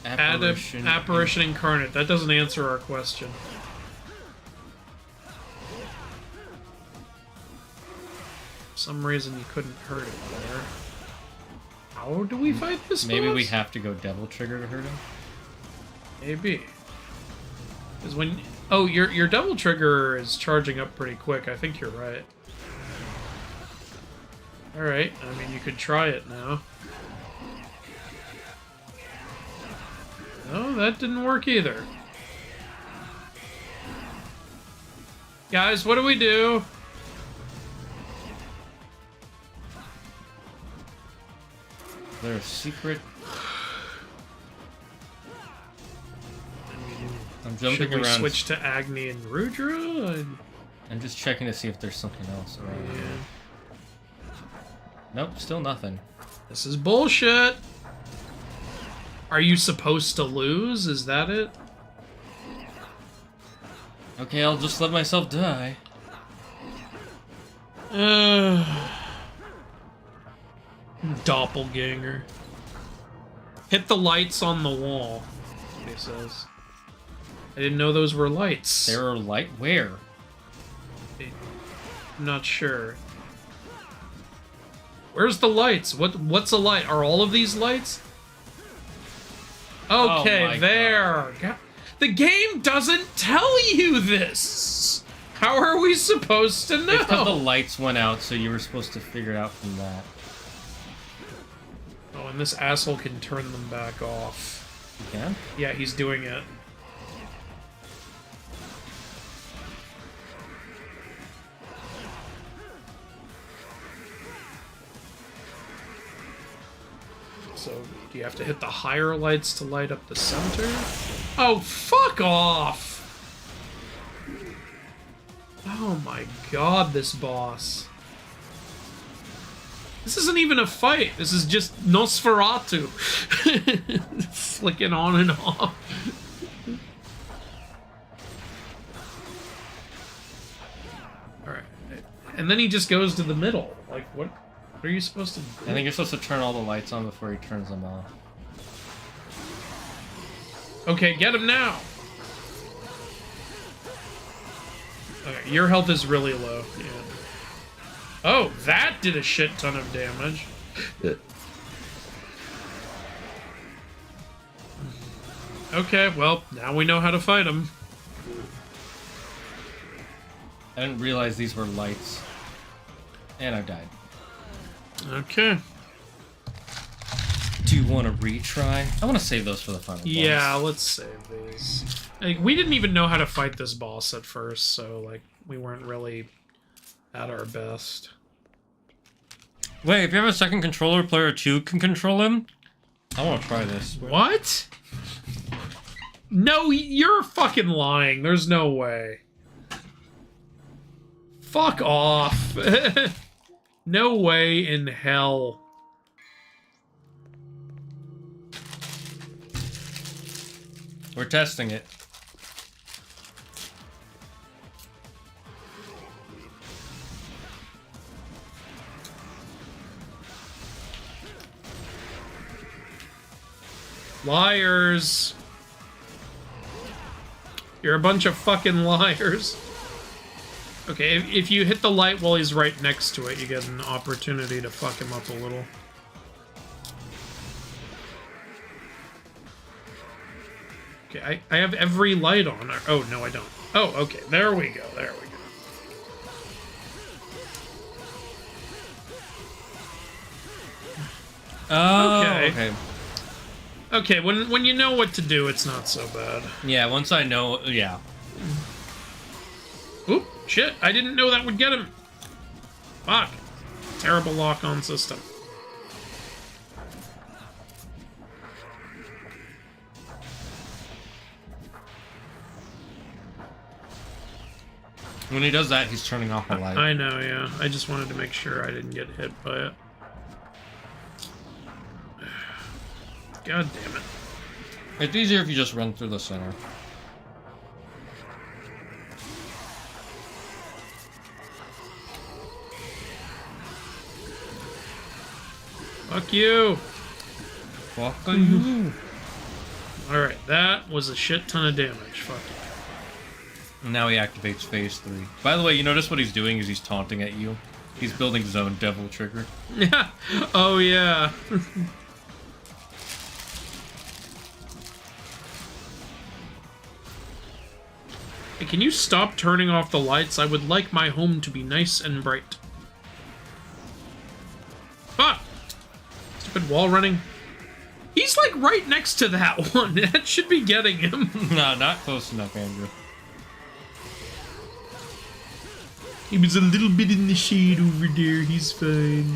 Apparition Incarnate. That doesn't answer our question. For some reason you couldn't hurt it there. How do we fight this Maybe we boss? have to go Devil Trigger to hurt him. Maybe. Because when... Oh, your Devil Trigger is charging up pretty quick. I think you're right. Alright, I mean, you could try it now. No, that didn't work either. Guys, what do we do? Is there a secret? I'm jumping Should we around. switch to Agni and Rudra? I'm just checking to see if there's something else around here. Yeah. Nope, still nothing. This is bullshit. Are you supposed to lose? Is that it? Okay, I'll just let myself die. Doppelganger. Hit the lights on the wall, he says. I didn't know those were lights. There are light where? I'm not sure. Where's the lights? What's a light? Are all of these lights? Okay, Oh my there. God. The game doesn't tell you this. How are we supposed to know? It's because the lights went out, so you were supposed to figure it out from that. Oh, and this asshole can turn them back off. You can? Yeah, he's doing it. So, do you have to hit the higher lights to light up the center? Oh, fuck off! Oh my god, this boss. This isn't even a fight. This is just Nosferatu. Flicking on and off. Alright. And then he just goes to the middle. Like, what are you supposed to do? I think you're supposed to turn all the lights on before he turns them off. Okay, get him now! Okay, your health is really low. Yeah. Oh, that did a shit ton of damage. Okay, well, now we know how to fight him. I didn't realize these were lights. And I've died. Okay. Do you want to retry? I want to save those for the final boss. Yeah, let's save these. Like, we didn't even know how to fight this boss at first, so, like, we weren't really at our best. Wait, if you have a second controller, player 2 can control him? I want to try this. What? No, you're fucking lying. There's no way. Fuck off. No way in hell. We're testing it. Liars. You're a bunch of fucking liars. Okay, if you hit the light while he's right next to it, you get an opportunity to fuck him up a little. Okay, I have every light on. Oh, no, I don't. Oh, okay, there we go, there we go. Oh, Okay. okay. Okay, when you know what to do, it's not so bad. Yeah, once I know, yeah. Oop, shit, I didn't know that would get him. Fuck. Terrible lock-on system. When he does that, he's turning off the light. I know, yeah. I just wanted to make sure I didn't get hit by it. God damn it. It's easier if you just run through the center. Fuck you. Fuck you. Alright, that was a shit ton of damage. Fuck you. Now he activates phase 3. By the way, you notice what he's doing is he's taunting at you. He's building his own devil trigger. Yeah. Oh, yeah. Hey, can you stop turning off the lights? I would like my home to be nice and bright. Fuck! Stupid wall running. He's like right next to that one. That should be getting him. No, not close enough, Andrew. He was a little bit in the shade over there. He's fine.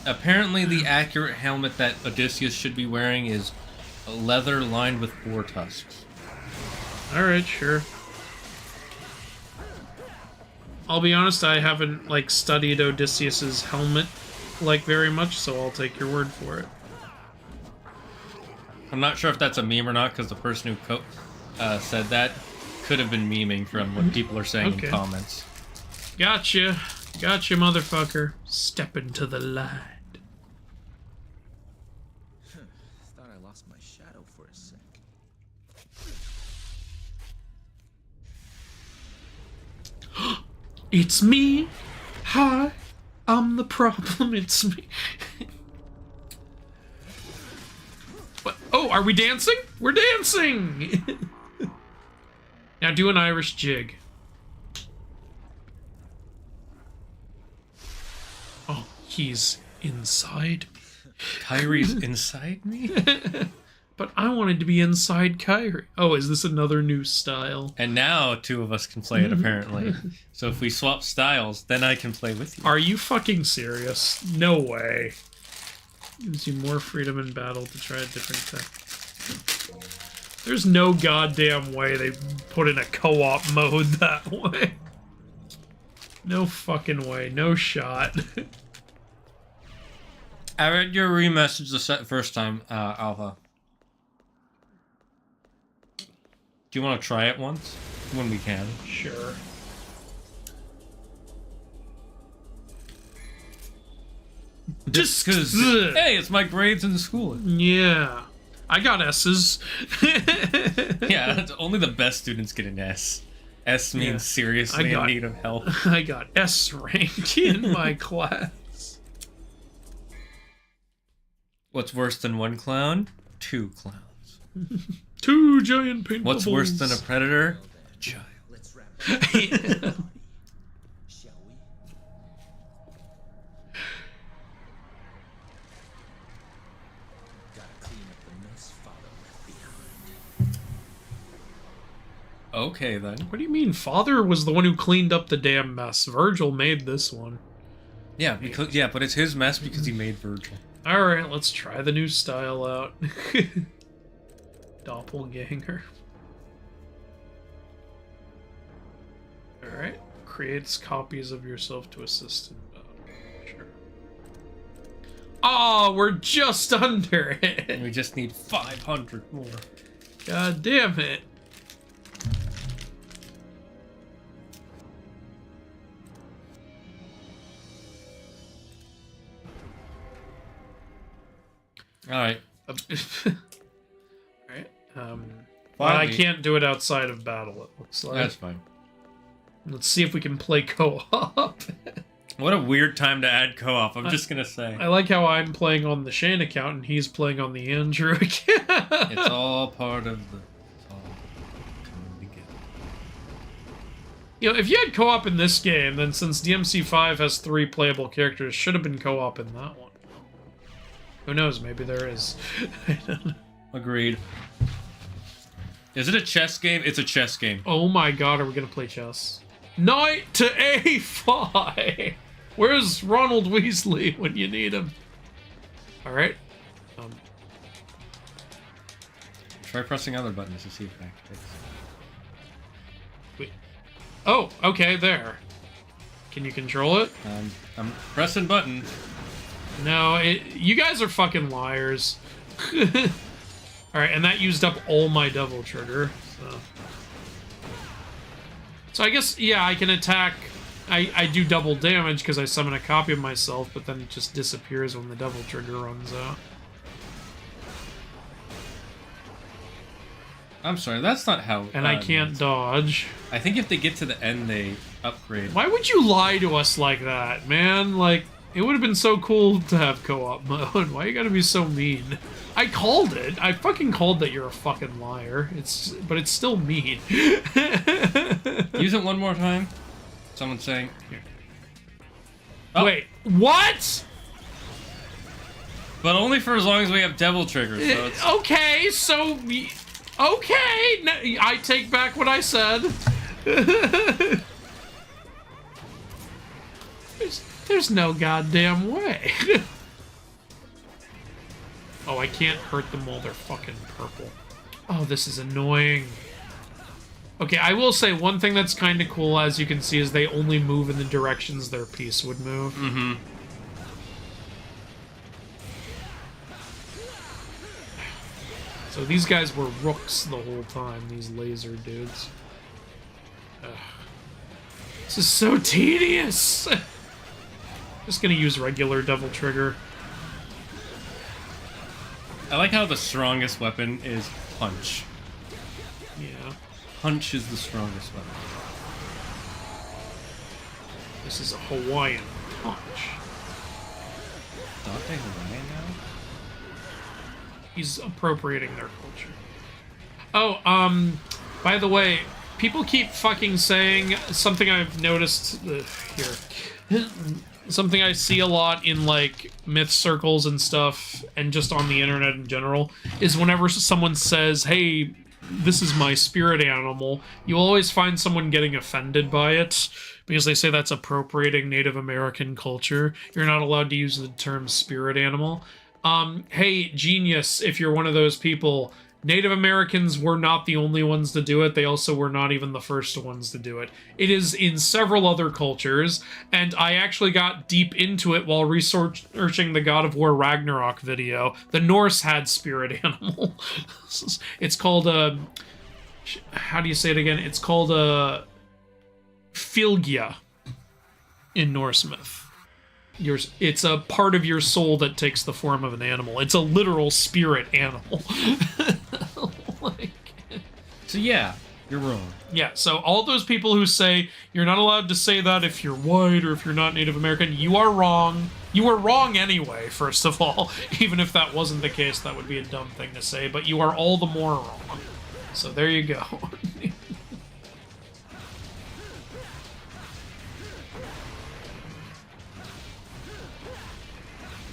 Apparently, the accurate helmet that Odysseus should be wearing is leather lined with boar tusks. Alright, sure. I'll be honest, I haven't, like, studied Odysseus's helmet, like, very much, so I'll take your word for it. I'm not sure if that's a meme or not, because the person who said that could have been memeing from what people are saying in comments. Gotcha. Gotcha, motherfucker. Step into the light. Thought I lost my shadow for a sec. It's me. Hi. I'm the problem. It's me. What? Oh, are we dancing? We're dancing! Now do an Irish jig. He's inside Kyrie's inside me? but I wanted to be inside Kyrie. Oh, is this another new style? And now two of us can play it, apparently. So if we swap styles, then I can play with you. Are you fucking serious? No way. Gives you more freedom in battle to try a different tech. There's no goddamn way they put in a co-op mode that way. No fucking way. No shot. I read your remessage the first time, Alpha. Do you want to try it once? When we can. Sure. Just because, hey, it's my grades in school. Yeah. I got S's. Yeah, only the best students get an S. S means seriously in need of help. I got S rank in my class. What's worse than one clown? Two clowns. Two giant paint What's bubbles. worse than a predator? A child. Let's wrap it up, shall we? Gotta clean up the mess Father left behind. Okay, then. What do you mean? Father was the one who cleaned up the damn mess. Virgil made this one. Yeah, because but it's his mess because he made Virgil. Alright, let's try the new style out. Doppelganger. Alright. Creates copies of yourself to assist in battle. Sure. Oh, we're just under it. We just need 500 more. God damn it. Alright. Alright. Well, I Finally. can't do it outside of battle, it looks like. That's fine. Let's see if we can play co-op. What a weird time to add co-op, I'm just gonna say. I like how I'm playing on the Shane account and he's playing on the Andrew account. It's all part of the... It's all coming together. You know, if you had co-op in this game, then since DMC5 has 3 playable characters, should have been co-op in that one. Who knows, maybe there is. I don't know. Agreed. Is it a chess game? It's a chess game. Oh my god, are we gonna play chess? Knight to A5! Where's Ronald Weasley when you need him? Alright. Try pressing other buttons to see if that takes. Wait. Oh, okay, there. Can you control it? I'm pressing button. No, you guys are fucking liars. Alright, and that used up all my double trigger, so I guess, yeah, I can attack. I do double damage because I summon a copy of myself, but then it just disappears when the double trigger runs out. I'm sorry, that's not how... And I can't dodge. I think if they get to the end, they upgrade. Why would you lie to us like that, man? Like, it would have been so cool to have co-op mode. Why you gotta be so mean? I called it. I fucking called that you're a fucking liar. But it's still mean. Use it one more time. Someone's saying... Here. Oh, Wait, what? but only for as long as we have devil triggers, so it's... Okay, so... Okay, no, I take back what I said. There's no goddamn way. Oh, I can't hurt them while they're fucking purple. Oh, this is annoying. Okay, I will say one thing that's kind of cool, as you can see, is they only move in the directions their piece would move. Mm-hmm. So these guys were rooks the whole time, these laser dudes. Ugh. This is so tedious! Just gonna use regular double trigger. I like how the strongest weapon is punch. Yeah. Punch is the strongest weapon. This is a Hawaiian punch. Dante Hawaiian now? He's appropriating their culture. Oh, by the way, people keep fucking saying something I've noticed here. something I see a lot in like myth circles and stuff, and just on the internet in general, is whenever someone says, "Hey, this is my spirit animal," you always find someone getting offended by it because they say that's appropriating Native American culture. You're not allowed to use the term spirit animal. Hey, genius, if you're one of those people, Native Americans were not the only ones to do it. They also were not even the first ones to do it. It is in several other cultures, and I actually got deep into it while researching the God of War Ragnarok video. The Norse had spirit animal. It's called how do you say it again? It's called Fylgja in Norse myth. It's a part of your soul that takes the form of an animal. It's a literal spirit animal. So yeah, you're wrong. Yeah, so all those people who say you're not allowed to say that if you're white or if you're not Native American, you are wrong. You are wrong anyway, first of all. Even if that wasn't the case, that would be a dumb thing to say, but you are all the more wrong. So there you go.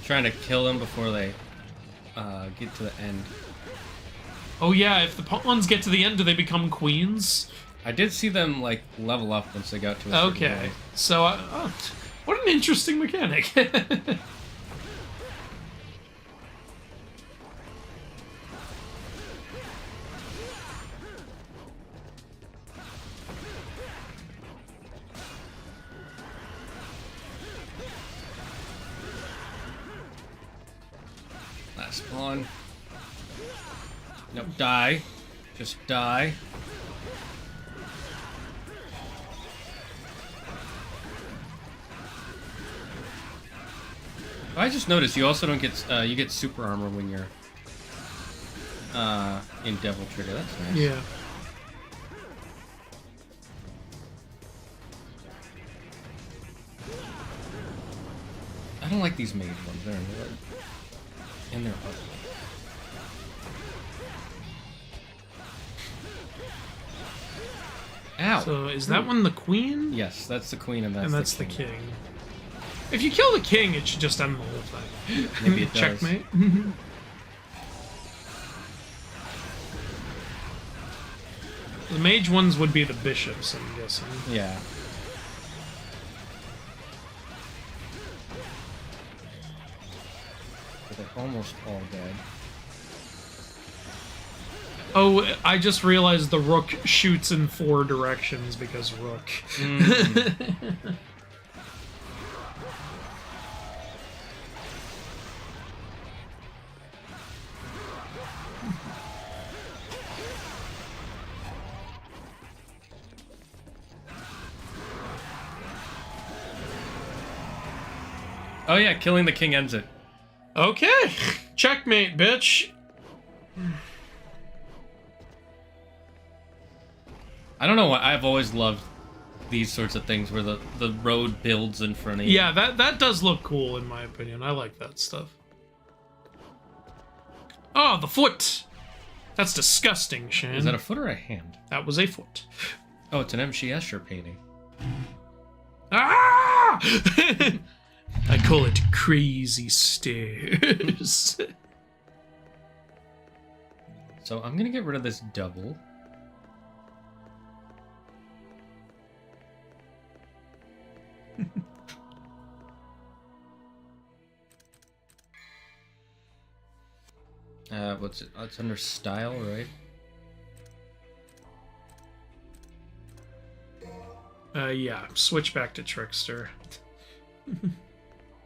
Trying to kill them before they get to the end. Oh yeah, if the ones get to the end, do they become queens? I did see them like level up once they got to a certain Okay, level. so what an interesting mechanic. Last spawn. Nope, die. Just die. I just noticed you also don't get you get super armor when you're in Devil Trigger. That's nice. Yeah. I don't like these mage ones. They're annoying. And they're ugly. Ow. So is that one the queen? Yes, that's the queen, and that's, The king. If you kill the king, it should just end the whole thing. Maybe it does. Checkmate. The mage ones would be the bishops, I'm guessing. Yeah. But they're almost all dead. Oh, I just realized the rook shoots in 4 directions because rook. Oh yeah, killing the king ends it. Okay. Checkmate, bitch. I don't know why, I've always loved these sorts of things where the road builds in front of you. Yeah, that does look cool in my opinion. I like that stuff. Oh, the foot. That's disgusting, Shan. Is that a foot or a hand? That was a foot. Oh, it's an M.C. Escher painting. Ah! I call it crazy stairs. So I'm gonna get rid of this double. What's it? It's under style, right? Yeah, switch back to Trickster.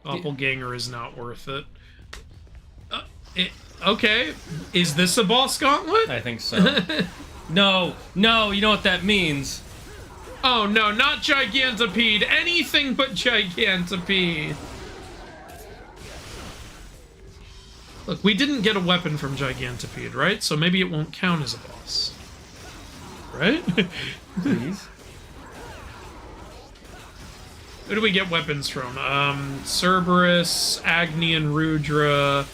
Doppelganger is not worth it. Okay, is this a boss gauntlet? I think so. No, you know what that means. Oh no, not Gigantopede. Anything but Gigantopede. Look, we didn't get a weapon from Gigantopede, right? So maybe it won't count as a boss. Right? Please. Who do we get weapons from? Cerberus, Agni and Rudra,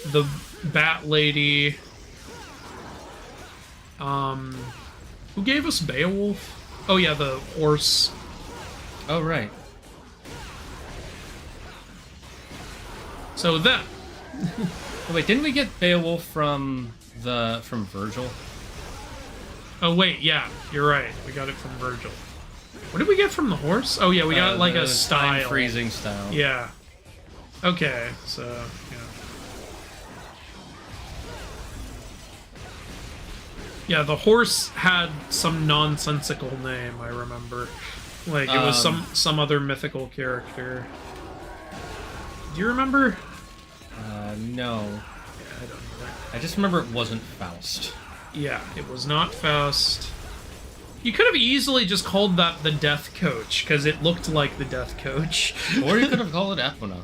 the Bat Lady. Who gave us Beowulf? Oh yeah, the horse. Oh, right. So then, Oh, wait, didn't we get Beowulf from Virgil? oh wait, yeah, you're right. We got it from Virgil. What did we get from the horse? Oh yeah, we got like a The style. time freezing style. Yeah. Okay, so yeah. Yeah, the horse had some nonsensical name, I remember. Like it was some other mythical character. Do you remember? No. Yeah, I don't know. I just remember it wasn't Faust. Yeah, it was not Faust. You could have easily just called that the Death Coach, because it looked like the Death Coach. Or you could have called it Epona.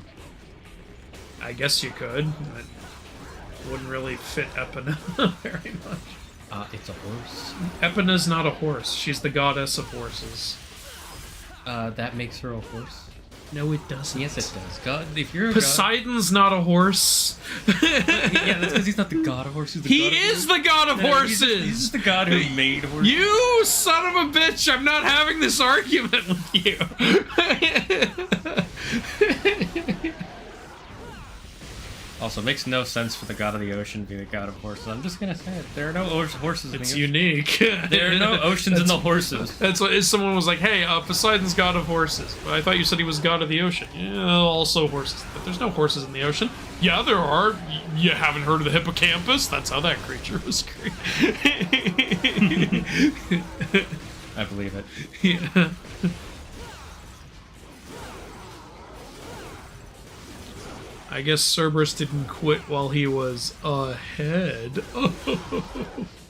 I guess you could, but it wouldn't really fit Epona very much. It's a horse. Epona's not a horse. She's the goddess of horses. That makes her a horse? No, it doesn't. Yes, it does. God, if you're a Poseidon's not a horse. yeah, that's because he's not the god of horses. He is the god of horses. He's just the god who made horses. You son of a bitch! I'm not having this argument with you. Also, it makes no sense for the god of the ocean to be the god of horses. I'm just gonna say it. There are no horses in the It's ocean. unique. There are no oceans in the horses. That's what. If someone was like, "Hey, Poseidon's god of horses," but I thought you said he was god of the ocean. Yeah, also horses. But there's no horses in the ocean. Yeah, there are. You haven't heard of the hippocampus? That's how that creature was created. I believe it. Yeah. I guess Cerberus didn't quit while he was ahead.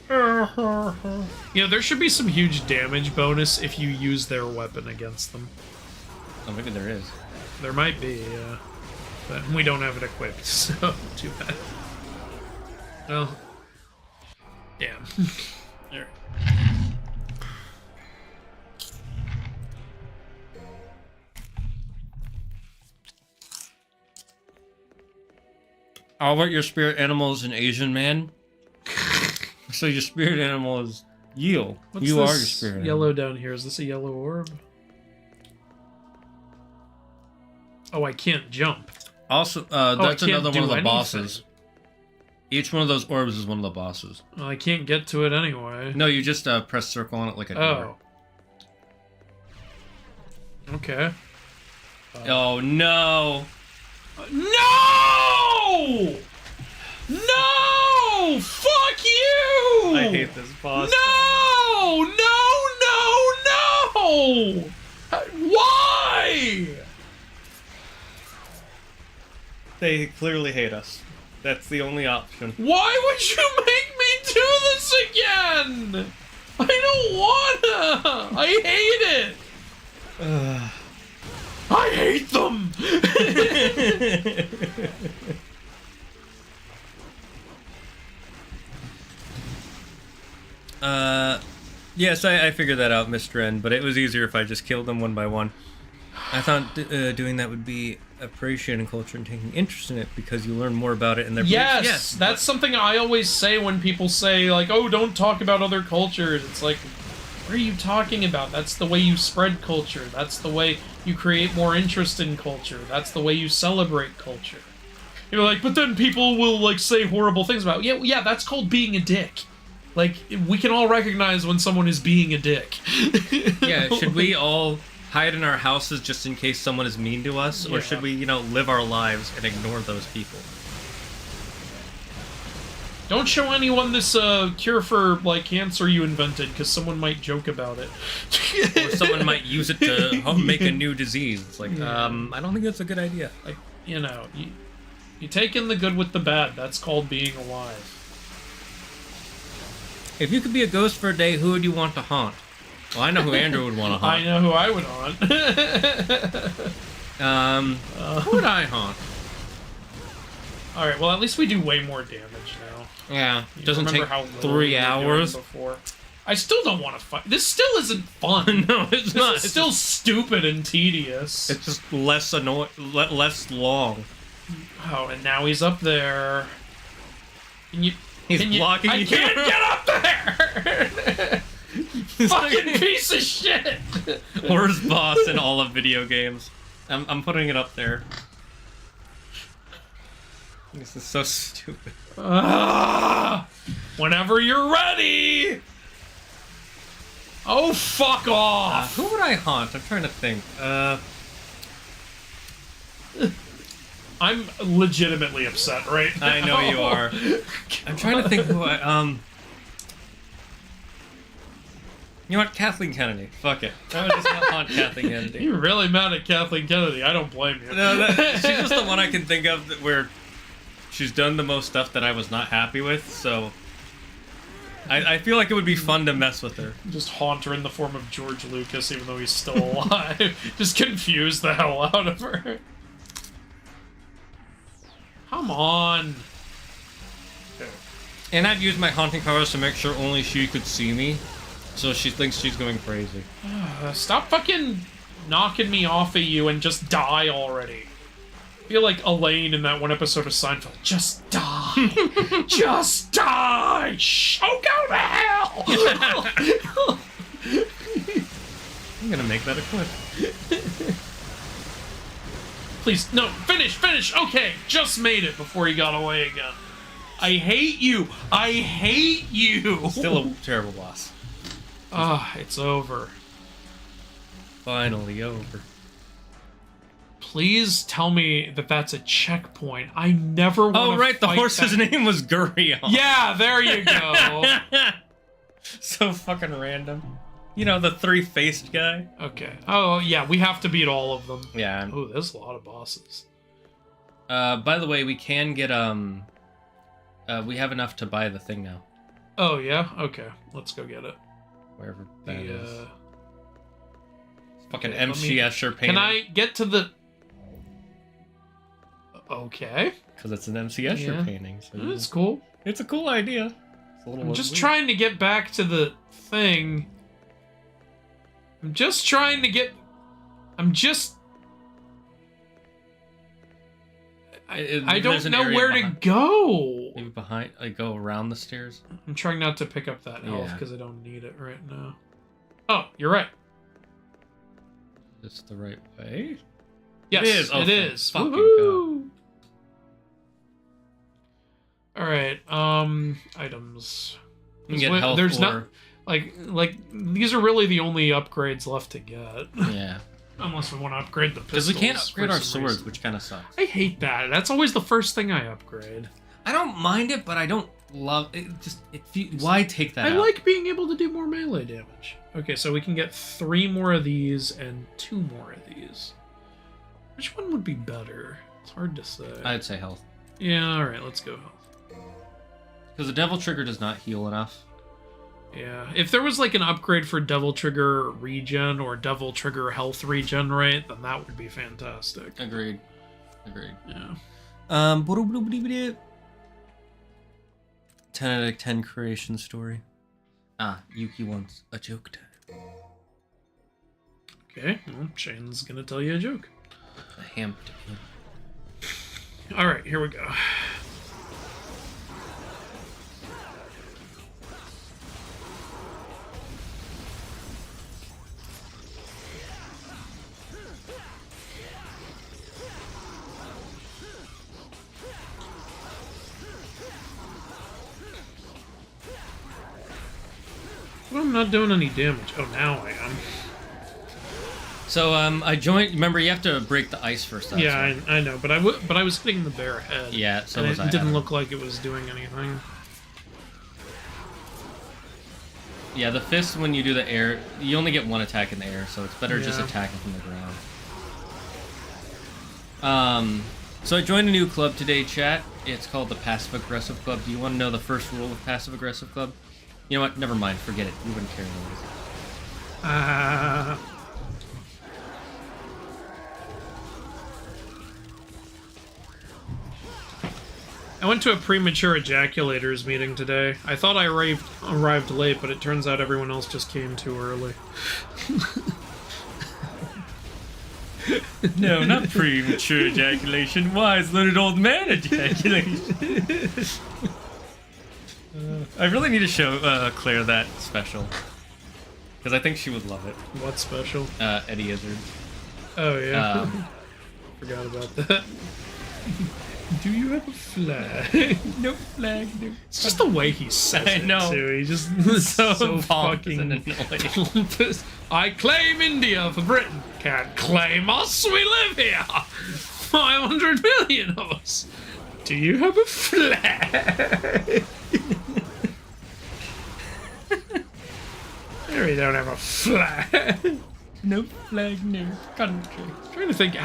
Yeah, there should be some huge damage bonus if you use their weapon against them. Oh, maybe there is. There might be, yeah. But we don't have it equipped, so too bad. Well, damn. Alright. How about your spirit animal is an Asian man? So your spirit animal is you. What's you are your this spirit yellow animal. down here? Is this a yellow orb? Oh, I can't jump. Also, I that's can't another one do of the anything. bosses. Each one of those orbs is one of the bosses. Well, I can't get to it anyway. No, you just press circle on it like a door. Oh. Okay. Oh no! No! No! Fuck you! I hate this boss. No! No! Why? They clearly hate us. That's the only option. Why would you make me do this again? I don't wanna! I hate it! I hate them! Yes, I figured that out, Mr. N, but it was easier if I just killed them one by one. I thought doing that would be appreciating culture and taking interest in it because you learn more about it in their beliefs. Yes, that's something I always say when people say, like, oh, don't talk about other cultures. It's like, what are you talking about? That's the way you spread culture. That's the way you create more interest in culture. That's the way you celebrate culture. You're like, but then people will, like, say horrible things about it. Yeah, that's called being a dick. Like, we can all recognize when someone is being a dick. Yeah, should we all hide in our houses just in case someone is mean to us? Or should we, live our lives and ignore those people? Don't show anyone this cure for, like, cancer you invented, because someone might joke about it. Or someone might use it to make a new disease. It's like, I don't think that's a good idea. Like, you take in the good with the bad. That's called being alive. If you could be a ghost for a day, who would you want to haunt? Well, I know who Andrew would want to haunt. I know who I would haunt. Who would I haunt? Alright, well, at least we do way more damage now. Yeah, it You doesn't remember take how low 3 we were doing hours. Before. I still don't want to fight. This still isn't fun. No, it's not. It's still stupid and tedious. It's just less less long. Oh, and now he's up there. He's blocking you. I can't get up there! You fucking piece of shit! Worst boss in all of video games. I'm putting it up there. This is so stupid. Whenever you're ready! Oh, fuck off! Who would I haunt? I'm trying to think. I'm legitimately upset right now. I know you are. I'm trying to think who you know what? Kathleen Kennedy. Fuck it. I would just haunt Kathleen Kennedy. You're really mad at Kathleen Kennedy. I don't blame you. No, she's just the one I can think of where she's done the most stuff that I was not happy with, so I feel like it would be fun to mess with her. Just haunt her in the form of George Lucas, even though he's still alive. Just confuse the hell out of her. Come on. Okay. And I'd use my haunting powers to make sure only she could see me, so she thinks she's going crazy. Stop fucking knocking me off of you and just die already. I feel like Elaine in that one episode of Seinfeld. Just die. Just die. Oh, go to hell. I'm gonna make that a clip. Please, no, finish. Okay, just made it before he got away again. I hate you. I hate you. Still a terrible boss. It's over. Finally over. Please tell me that that's a checkpoint. I never want to Oh, right, the fight horse's that. name was Gurion. Yeah, there you go. So fucking random. You know, the three-faced guy? Okay. Oh, yeah, we have to beat all of them. Yeah. Oh, there's a lot of bosses. By the way, we can get, we have enough to buy the thing now. Oh, yeah? Okay, let's go get it. Wherever that is. The, Fucking okay, M.C. Escher painting. Can I get to the... Okay. Because it's an M.C. Escher painting. So That's cool. It's a cool idea. It's a little I'm just weird. trying to get back to the thing. I'm just trying to get... I don't know where to go. Maybe behind, like go around the stairs. I'm trying not to pick up that health Yeah. because I don't need it right now. Oh, you're right. It's the right way. Yes, it is. Oh, it is. fucking Woohoo! All right. Items. You can get health There's or... not like these are really the only upgrades left to get. Yeah. Unless we want to upgrade the pistols. Because we can't upgrade for our some swords, reason. which kind of sucks. I hate that. That's always the first thing I upgrade. I don't mind it, but I don't love it. Why take that I out? like being able to do more melee damage. Okay, so we can get 3 more of these and 2 more of these. Which one would be better? It's hard to say. I'd say health. Yeah, alright, let's go health. Because the Devil Trigger does not heal enough. Yeah, if there was like an upgrade for Devil Trigger regen or Devil Trigger health regen, right, then that would be fantastic. Agreed. Yeah. 10 out of 10 creation story. Yuki wants a joke time. Okay, well, Shane's gonna tell you a joke. A ham. Alright, here we go. Well, I'm not doing any damage. Oh, now I am. So I joined. Remember, you have to break the ice first. Yeah, I know, but I was hitting the bare head. Yeah, so and was it I. didn't look like it was doing anything. Yeah, the fist, when you do the air, you only get 1 attack in the air, so it's better just Yeah. attacking from the ground. So I joined a new club today, chat. It's called the Passive Aggressive Club. Do you want to know the first rule of Passive Aggressive Club? You know what? Never mind. Forget it. You wouldn't care anyways. I went to a premature ejaculators meeting today. I thought I arrived late, but it turns out everyone else just came too early. No, not premature ejaculation. Wise little old man ejaculation. I really need to show Claire that special. Because I think she would love it. What special? Eddie Izzard. Oh, yeah. Forgot about that. Do you have a flag? No flag, no. It's just the way he says I it, know. too. He just So so pompous fucking and annoying. pompous. I claim India for Britain. Can't claim us. We live here. 500 million of us. Do you have a flag? We don't have a flag. No flag, no country. I'm trying to think,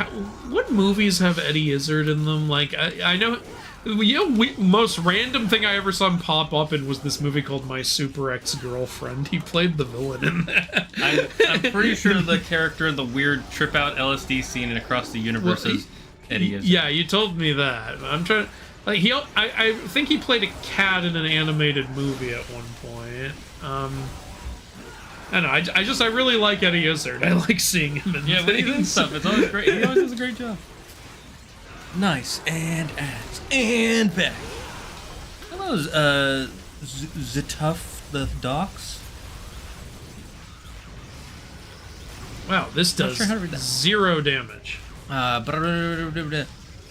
what movies have Eddie Izzard in them? Like, I know, most random thing I ever saw him pop up in was this movie called My Super Ex-Girlfriend. He played the villain in that. I'm pretty sure the character in the weird trip out LSD scene in Across the Universe is Eddie Izzard. Yeah, you told me that. I'm trying. Like I think he played a cat in an animated movie at one point. I don't know. I really like Eddie Izzard. I like seeing him in Yeah, when he's in things. stuff, it's always great. He always does a great job. Nice, and ads, and back. Hello, Zituff the Docs. Wow, this Not does sure how to read that. 0 damage.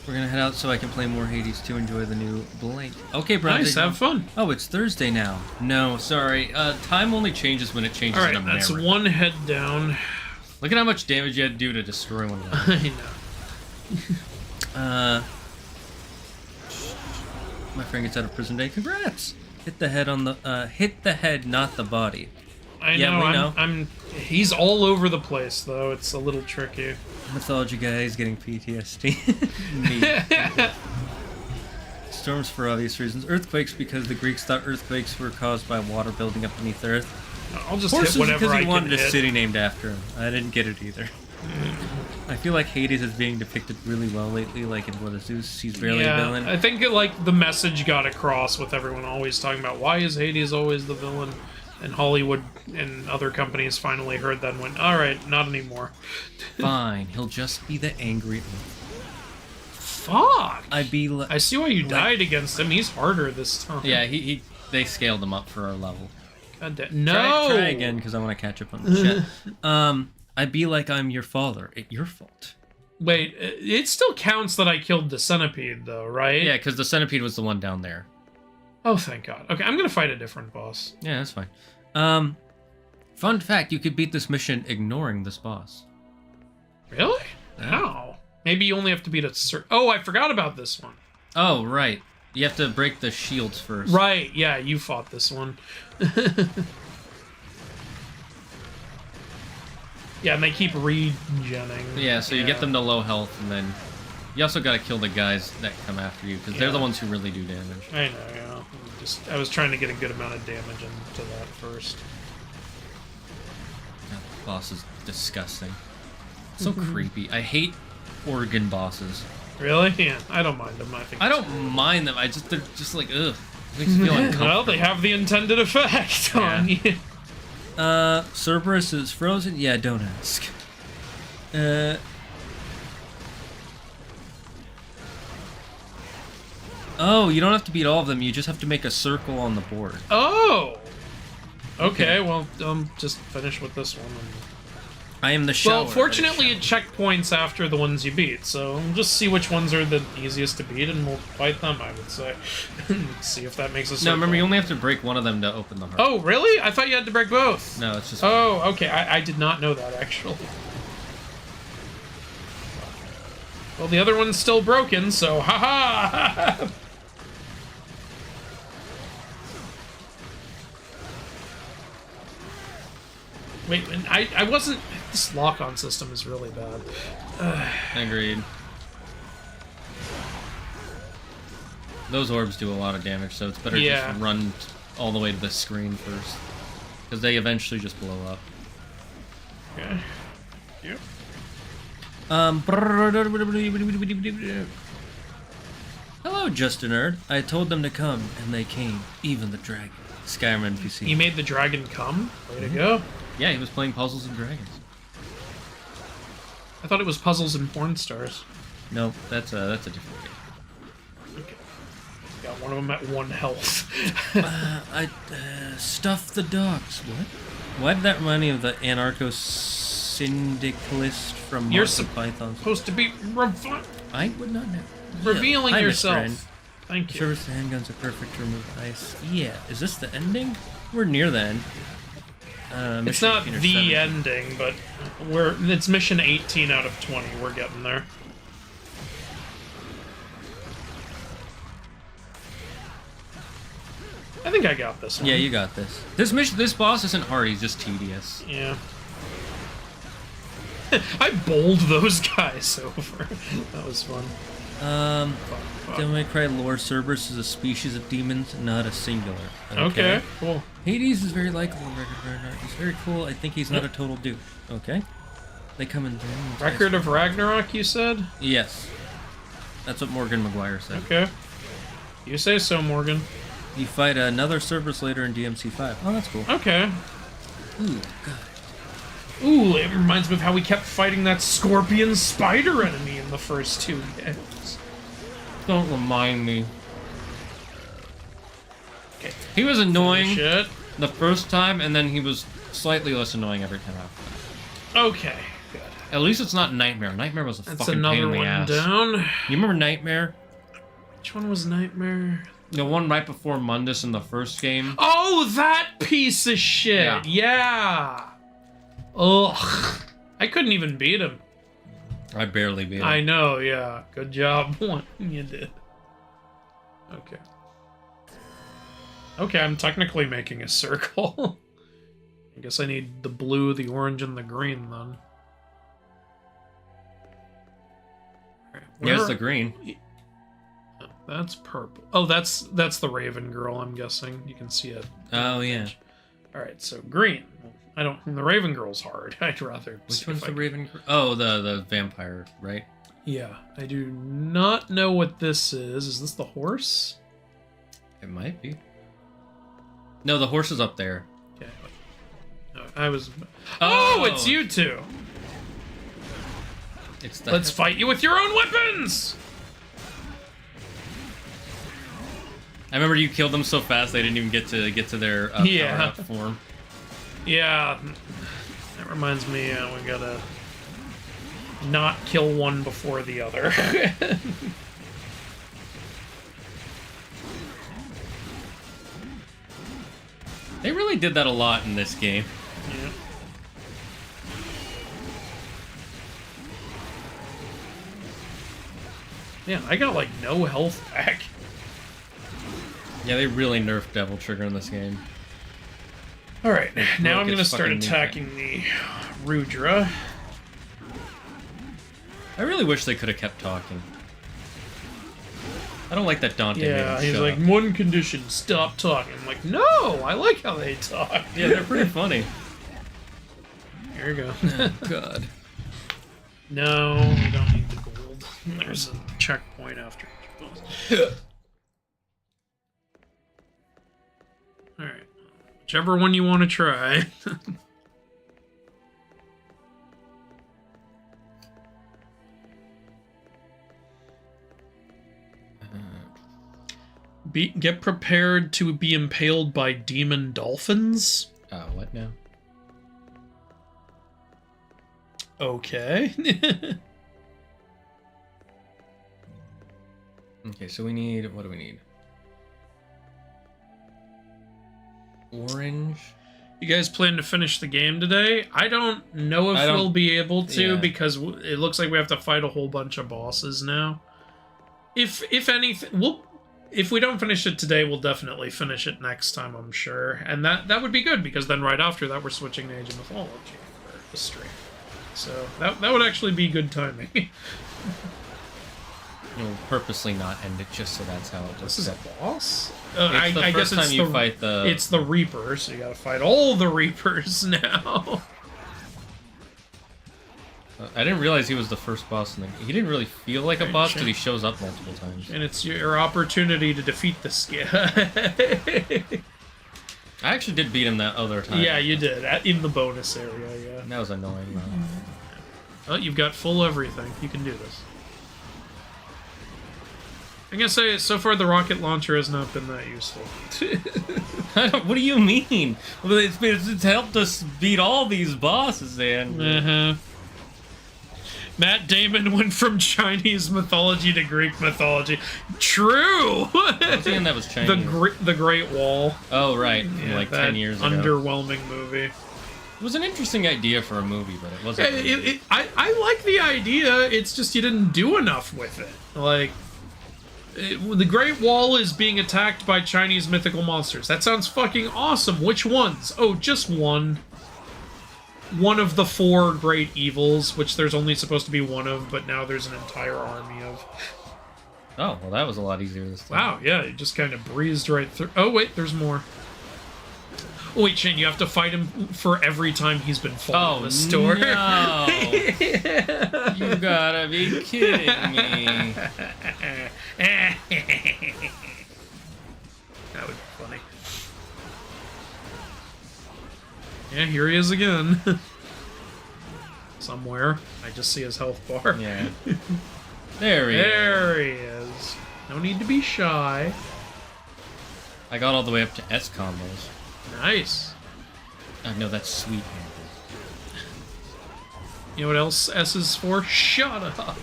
We're gonna head out so I can play more Hades to enjoy the new blank. Okay, bro. Nice, have fun. Oh, it's Thursday now. No, sorry. Time only changes when it changes All in right, America. that's one head down. Look at how much damage you had to do to destroy one of them. I know. My friend gets out of prison today. Congrats! Hit the head on the hit the head, not the body. I know. Yeah, we know. He's all over the place, though. It's a little tricky. Mythology guy is getting PTSD. Me. Storms for obvious reasons. Earthquakes because the Greeks thought earthquakes were caused by water building up beneath the earth. I'll just Horses hit whatever because I he can wanted a hit. city named after him. I didn't get it either. I feel like Hades is being depicted really well lately, like in What is Zeus? He's barely a villain. I think the message got across with everyone always talking about why is Hades always the villain, and Hollywood and other companies finally heard that and went, all right, not anymore. Fine, he'll just be the angry. Fuck! I'd be like, I see why you died against him. He's harder this time. yeah, they scaled him up for our level. God damn. No! Try again, because I want to catch up on the chat. I'd be like I'm your father. It's your fault. Wait, it still counts that I killed the centipede, though, right? Yeah, because the centipede was the one down there. Oh, thank God. Okay, I'm gonna fight a different boss. Yeah, that's fine. Fun fact, you could beat this mission ignoring this boss. Really? Yeah. How? Maybe you only have to beat a certain... Oh, I forgot about this one. Oh, right. You have to break the shields first. Right, yeah, you fought this one. Yeah, and they keep regenning. Yeah, so you get them to low health, and then you also got to kill the guys that come after you, because they're the ones who really do damage. I know, yeah. I was trying to get a good amount of damage into that first. That boss is disgusting. So creepy. I hate organ bosses. Really? Yeah, I don't mind them. I don't mind them. They're just like, ugh. It makes me feel uncomfortable. Well, they have the intended effect on you. Cerberus is frozen? Yeah, don't ask. Oh, you don't have to beat all of them. You just have to make a circle on the board. Oh! Okay, well, just finish with this one. I am the shower. Well, fortunately, it checkpoints after the ones you beat, so we'll just see which ones are the easiest to beat, and we'll fight them, I would say. See if that makes a circle. No, remember, you only have to break one of them to open the heart. Oh, really? I thought you had to break both. No, it's just... Oh, okay. I did not know that, actually. Well, the other one's still broken, so haha! Wait, I wasn't... This lock-on system is really bad. Agreed. Those orbs do a lot of damage, so it's better just run all the way to the screen first. Because they eventually just blow up. Okay. Yep. Hello, Just a Nerd. I told them to come, and they came. Even the dragon. Skyrim NPC. You made the dragon come? Way to go. Yeah, he was playing Puzzles and Dragons. I thought it was Puzzles and Porn Stars. No, that's a different game. Okay. Got one of them at 1 health. Stuff the dogs. What? Why did that remind me of the anarcho-syndicalist from You're Monty Python? supposed to be... I would not know. revealing Hi, Miss yourself. Friend. Thank you. Service handguns are perfect to remove ice. Yeah, is this the ending? We're near the end. It's Mission not 18 or the 17. ending, but it's mission 18 out of 20. We're getting there. I think I got this one. Yeah, you got this. This boss isn't hard. He's just tedious. Yeah. I bowled those guys over. That was fun. Devil May Cry lore, Cerberus is a species of demons, not a singular. Okay, cool. Hades is very likable. He's very cool. I think he's not a total dude. Okay. They come in. Record of Ragnarok, you said? Yes. That's what Morgan Maguire said. Okay. You say so, Morgan. You fight another Cerberus later in DMC 5. Oh, that's cool. Okay. Ooh, God. Ooh, it reminds me of how we kept fighting that scorpion spider enemy in the first 2 games. Don't remind me. Okay. He was annoying Shit. the first time, and then he was slightly less annoying every time after that. Okay, good. At least it's not Nightmare. Nightmare was a That's fucking pain another in the one ass. down. You remember Nightmare? Which one was Nightmare? The one right before Mundus in the first game? Oh, that piece of shit! Yeah! Ugh. I couldn't even beat him. I barely beat him. I know, yeah. Good job. One you did. Okay. Okay, I'm technically making a circle. I guess I need the blue, the orange, and the green, then. Alright, Here's the green. That's purple. Oh, that's the Raven girl, I'm guessing. You can see it. Oh, yeah. Alright, so green. I don't... The Raven girl's hard. I'd rather... Which one's the Raven? Oh, the vampire, right? Yeah. I do not know what this is. Is this the horse? It might be. No, the horse is up there. Okay. No, I was... Oh, it's you two! It's the... Let's fight you with your own weapons! I remember you killed them so fast they didn't even get to their power-up form. Yeah. That reminds me, we gotta not kill one before the other. They really did that a lot in this game. Yeah. Yeah, I got like no health back. Yeah, they really nerfed Devil Trigger in this game. Alright, now I'm it's gonna start fucking attacking the Rudra. I really wish they could have kept talking. I don't like that Dante made Yeah, him he's shut like, up. one condition, stop talking. I'm like, no, I like how they talk. Yeah, they're pretty funny. Here you go. Oh, God. No, we don't need the gold. There's a checkpoint after each boss. Alright. Whichever one you want to try. Get prepared to be impaled by demon dolphins. What now? Okay. Okay, so we need... What do we need? Orange? You guys plan to finish the game today? I don't know if we'll be able to because it looks like we have to fight a whole bunch of bosses now. If anything, if we don't finish it today, we'll definitely finish it next time, I'm sure. And that would be good because then right after that we're switching to Age of Mythology for the stream. So that would actually be good timing. You'll purposely not end it just so that's how it looks. This is a boss? I guess it's the fight the... It's the Reaper, so you gotta fight all the Reapers now. I didn't realize he was the first boss in the... He didn't really feel like a boss because he shows up multiple times. And it's your opportunity to defeat this guy. I actually did beat him that other time. Yeah, you did. In the bonus area, yeah. That was annoying. Oh, you've got full everything. You can do this. I'm gonna say, so far the rocket launcher has not been that useful. What do you mean? Well, it's helped us beat all these bosses, man. Matt Damon went from Chinese mythology to Greek mythology. True! I was thinking that was Chinese. The Great Wall. Oh, right. Yeah, Like that 10 years ago. underwhelming movie. It was an interesting idea for a movie, but it wasn't. I like the idea, it's just you didn't do enough with it. Like, the Great Wall is being attacked by Chinese mythical monsters. That sounds fucking awesome. Which ones? Oh, just one. One of the 4 great evils, which there's only supposed to be one of, but now there's an entire army of. Oh, well, that was a lot easier this time. Wow, yeah, it just kind of breezed right through. Oh, wait, there's more. Oh, wait, Shane, you have to fight him for every time he's been fought in the store. No. You gotta be kidding me. That would be funny. Yeah, here he is again. Somewhere. I just see his health bar. Yeah. There he is. There he is. No need to be shy. I got all the way up to S combos. Nice. No, that's sweet. You know what else S is for? Shut up.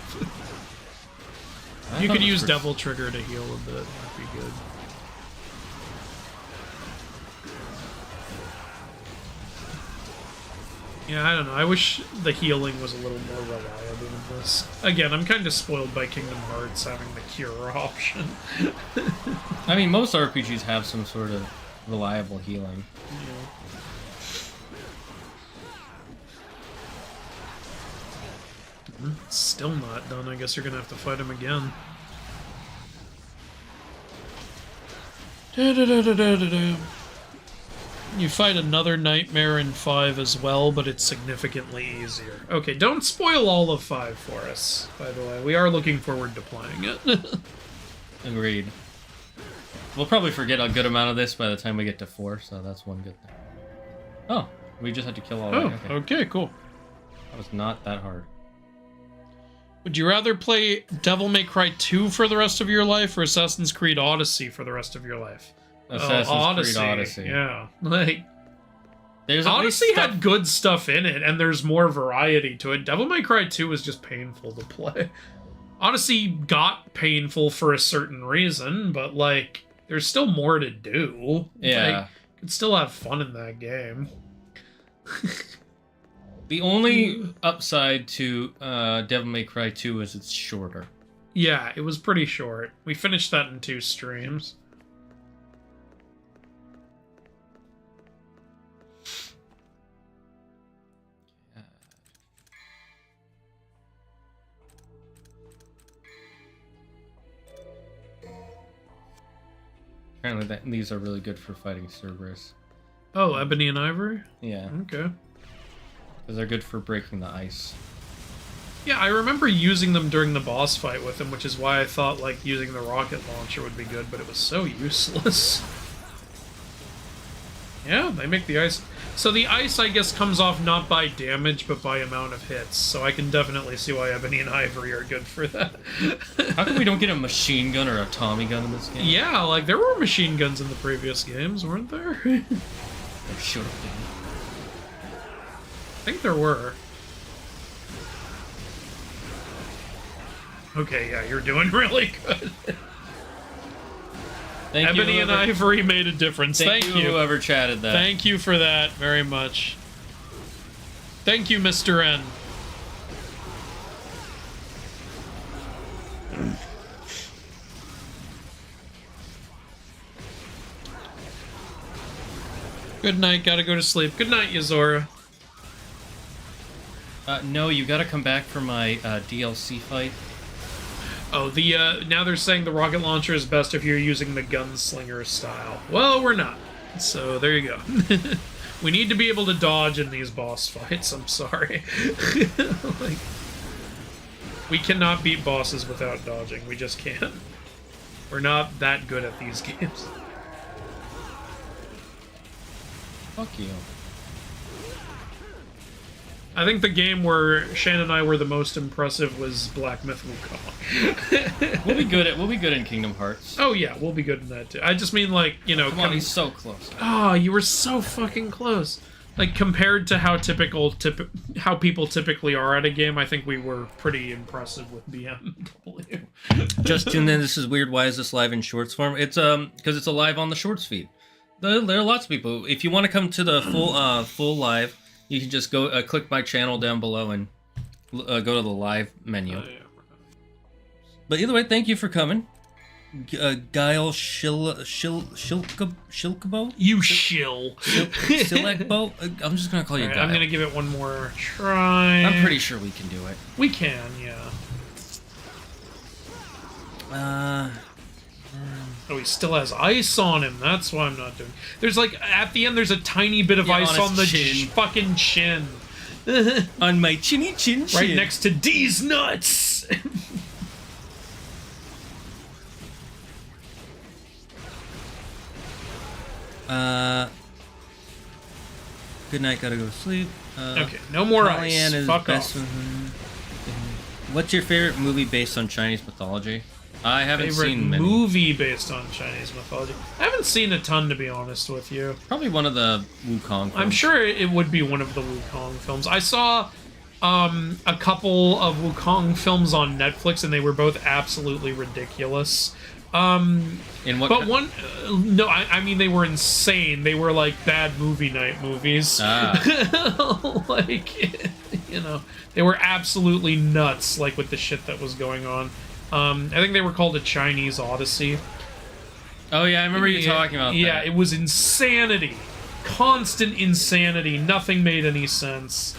I You thought could it was use for- Devil Trigger to heal a bit. That'd be good. Yeah, I don't know. I wish the healing was a little more reliable than this. Again, I'm kind of spoiled by Kingdom Hearts having the cure option. I mean, most RPGs have some sort of reliable healing. It's still not done. I guess you're gonna have to fight him again. Da-da-da-da-da-da-da. You fight another nightmare in 5 as well, but it's significantly easier. Okay, don't spoil all of 5 for us, by the way. We are looking forward to playing it. Agreed. We'll probably forget a good amount of this by the time we get to 4, so that's one good thing. Oh, we just had to kill all Oh, right. okay, cool. That was not that hard. Would you rather play Devil May Cry 2 for the rest of your life or Assassin's Creed Odyssey for the rest of your life? Assassin's Creed Odyssey. Yeah. Like, There's at least Odyssey stuff- had good stuff in it, and there's more variety to it. Devil May Cry 2 was just painful to play. Odyssey got painful for a certain reason, but, like, there's still more to do. Yeah. Like, you can still have fun in that game. The only upside to Devil May Cry 2 is it's shorter. Yeah, it was pretty short. We finished that in 2 streams. Apparently these are really good for fighting Cerberus. Oh, Ebony and Ivory? Yeah, Okay. because they're good for breaking the ice. Yeah, I remember using them during the boss fight with him, which is why I thought, like, using the rocket launcher would be good, but it was so useless. Yeah, they make the ice... So the ice, I guess, comes off not by damage, but by amount of hits, so I can definitely see why Ebony and Ivory are good for that. How come we don't get a machine gun or a Tommy gun in this game? Yeah, like, there were machine guns in the previous games, weren't there? I There should have been. think there were. Okay, yeah, you're doing really good. Thank Ebony you, and whoever- Ivory made a difference. Thank you, whoever chatted that. Thank you for that very much. Thank you, Mr. N. Good night, gotta go to sleep. Good night, Yazora. No, you gotta come back for my DLC fight. Oh, now they're saying the rocket launcher is best if you're using the gunslinger style. Well, we're not. So, there you go. We need to be able to dodge in these boss fights, I'm sorry. Like, we cannot beat bosses without dodging, we just can't. We're not that good at these games. Fuck you. I think the game where Shane and I were the most impressive was Black Myth Wukong. We'll be good in Kingdom Hearts. Oh yeah, we'll be good in that too. I just mean, like, you know... Come on, he's so close. Oh, you were so fucking close. like compared to how how people typically are at a game, I think we were pretty impressive with BMW. Just tuned in. This is weird. Why is this live in shorts form? It's because it's a live on the shorts feed. There are lots of people. If you want to come to the full live, you can just go click my channel down below and go to the live menu. Yeah. But either way, thank you for coming. Guile Shilkabo? You shill. Silekbo? I'm just gonna call you Alright, Guile. I'm gonna give it one more try. I'm pretty sure we can do it. We can, yeah. Oh, he still has ice on him. That's why I'm not doing. There's like at the end, there's a tiny bit of ice on the fucking chin. On my chinny chin. Right next to D's nuts. Good night, gotta go to sleep. Okay, no more Pollyanna ice. Fuck off. What's your favorite movie based on Chinese mythology? I haven't seen many. Movie based on Chinese mythology. I haven't seen a ton, to be honest with you. Probably one of the Wukong films. I'm sure it would be one of the Wukong films. I saw a couple of Wukong films on Netflix, and they were both absolutely ridiculous. In what? But one, no, I mean they were insane. They were like bad movie night movies. Like, you know, they were absolutely nuts. Like with the shit that was going on. I think they were called A Chinese Odyssey. Oh yeah, I remember you talking about that. Yeah, it was insanity. Constant insanity. Nothing made any sense.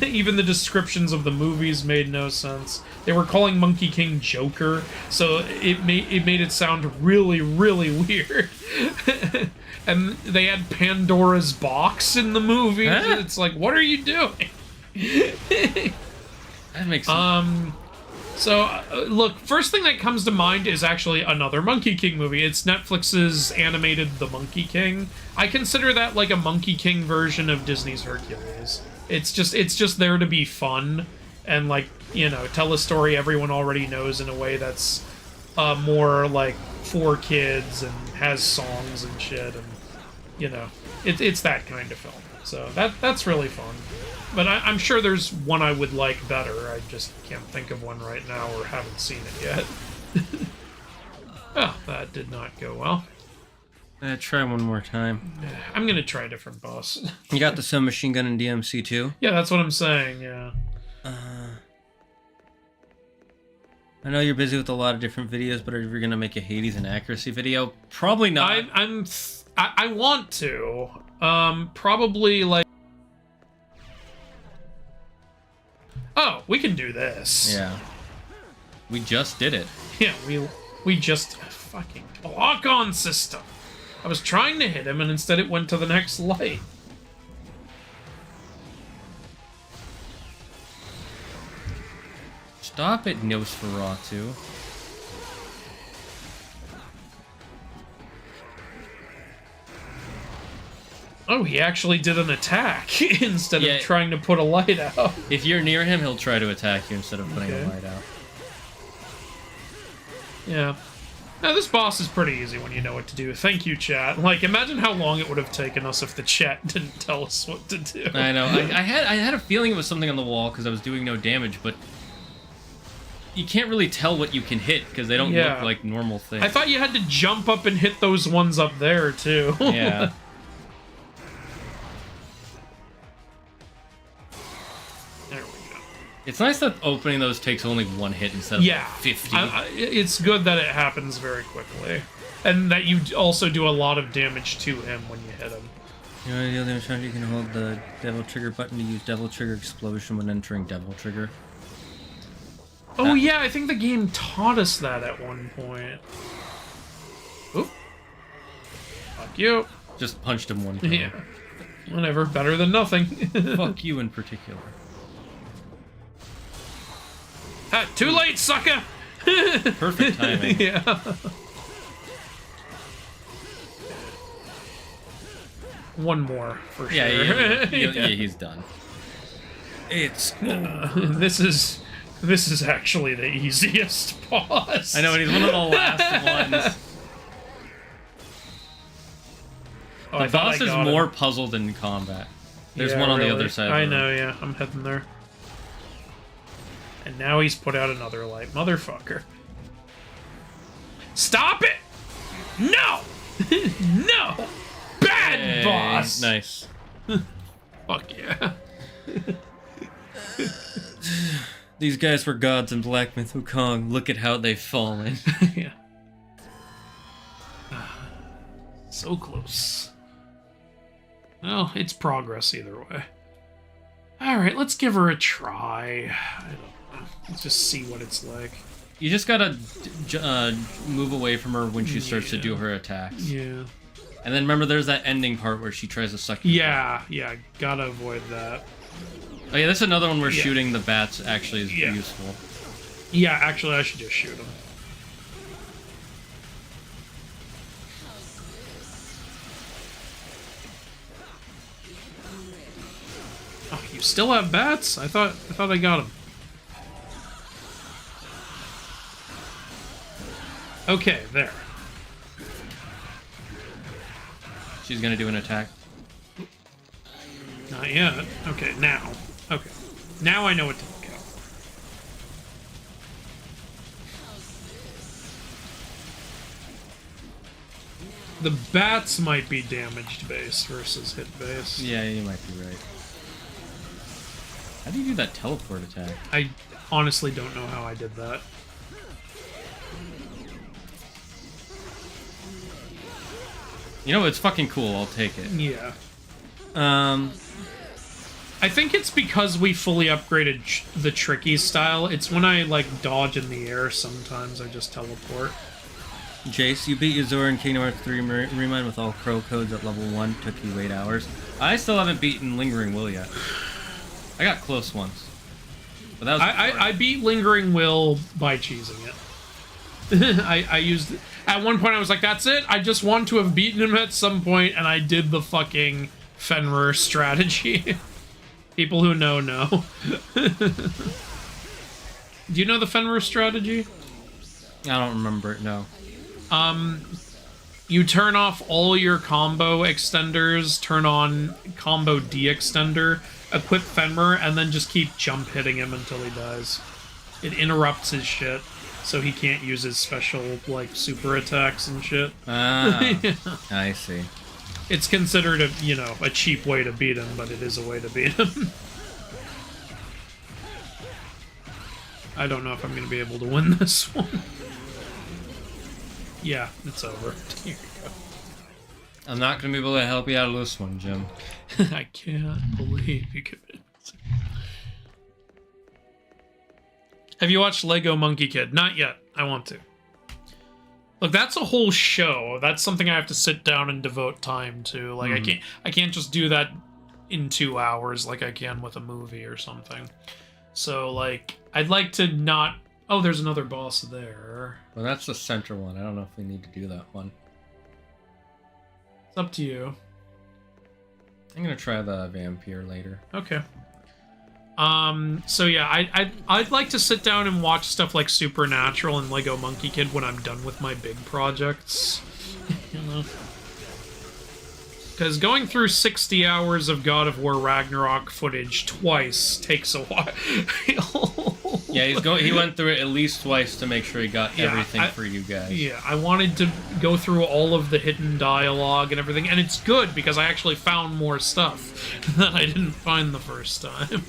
Even the descriptions of the movies made no sense. They were calling Monkey King Joker, so it made it sound really, really weird. And they had Pandora's box in the movie. Huh? It's like, what are you doing? That makes sense. So, look, first thing that comes to mind is actually another Monkey King movie. It's Netflix's animated The Monkey King. I consider that like a Monkey King version of Disney's Hercules. It's just there to be fun and, like, you know, tell a story everyone already knows in a way that's more like for kids and has songs and shit, and, you know, it's that kind of film. So that's really fun. But I'm sure there's one I would like better. I just can't think of one right now or haven't seen it yet. Oh, that did not go well. Try one more time. I'm gonna try a different boss. You got the submachine gun in DMC too? Yeah, that's what I'm saying, yeah. I know you're busy with a lot of different videos, but are you gonna make a Hades and accuracy video? Probably not. I want to. Probably like. Oh, we can do this. Yeah. We just did it. Yeah, we just fucking lock on system. I was trying to hit him, and instead it went to the next light. Stop it, Nosferatu. Oh, he actually did an attack instead of trying to put a light out. If you're near him, he'll try to attack you instead of putting a light out. Yeah. Now, this boss is pretty easy when you know what to do. Thank you, chat. Like, imagine how long it would have taken us if the chat didn't tell us what to do. I know. I had a feeling it was something on the wall because I was doing no damage, but you can't really tell what you can hit because they don't look like normal things. I thought you had to jump up and hit those ones up there, too. Yeah. It's nice that opening those takes only one hit instead of 50. It's good that it happens very quickly. And that you also do a lot of damage to him when you hit him. You know, the other time you can hold the Devil Trigger button to use Devil Trigger Explosion when entering Devil Trigger. Oh yeah, I think the game taught us that at one point. Oop. Fuck you. Just punched him one time. Yeah. Whatever, better than nothing. Fuck you in particular. Too late, sucker! Perfect timing. Yeah. One more, for sure. Yeah, he's done. It's... This is actually the easiest boss. I know, and he's one of the last ones. Oh, The boss is more puzzle than combat. There's Yeah, one on the really. other side. I of the know, room. yeah. I'm heading there. And now he's put out another light. Motherfucker. Stop it! No! No! Bad Hey, boss! Nice. Fuck yeah. These guys were gods in Black Myth Wukong. Look at how they've fallen. Yeah. So close. Well, it's progress either way. Alright, let's give her a try. I don't know. Let's just see what it's like. You just gotta move away from her when she starts to do her attacks. Yeah. And then remember, there's that ending part where she tries to suck you. Yeah, gotta avoid that. Oh yeah, that's another one where Yeah. shooting the bats actually is useful. Yeah, actually, I should just shoot him. Oh, you still have bats? I thought I got them. Okay, there. She's gonna do an attack. Not yet. Okay, now. Okay. Now I know what to look at. The bats might be damaged base versus hit base. Yeah, you might be right. How do you do that teleport attack? I honestly don't know how I did that. You know, it's fucking cool. I'll take it. Yeah. I I think it's because we fully upgraded the tricky style. It's when I, like, dodge in the air, sometimes I just teleport. Jace, you beat Yuzora in Kingdom Hearts 3 Remind with all crow codes at level 1. Took you 8 hours. I still haven't beaten Lingering Will yet. I got close once. But that was I beat Lingering Will by cheesing it. I used... At one point I was like, that's it. I just want to have beaten him at some point, and I did the fucking Fenrir strategy. People who know. Do you know the Fenrir strategy? I don't remember it, no. You turn off all your combo extenders, turn on combo de-extender, equip Fenrir, and then just keep jump hitting him until he dies. It interrupts his shit, so he can't use his special, like, super attacks and shit. Ah, I see. It's considered a, you know, a cheap way to beat him, but it is a way to beat him. I don't know if I'm going to be able to win this one. Yeah, it's over. Here you go. I'm not going to be able to help you out of this one, Jim. I can't believe you committed. Have you watched Lego Monkey Kid? Not yet. I want to. Look, that's a whole show. That's something I have to sit down and devote time to. Like, I can't just do that in 2 hours like I can with a movie or something. So, like, I'd like to not... Oh, there's another boss there. Well, that's the center one. I don't know if we need to do that one. It's up to you. I'm going to try the vampire later. Okay. So yeah, I'd like to sit down and watch stuff like Supernatural and Lego Monkey Kid when I'm done with my big projects. You know? Because going through 60 hours of God of War Ragnarok footage twice takes a while. Yeah, he went through it at least twice to make sure he got everything for you guys. Yeah, I wanted to go through all of the hidden dialogue and everything, and it's good because I actually found more stuff that I didn't find the first time.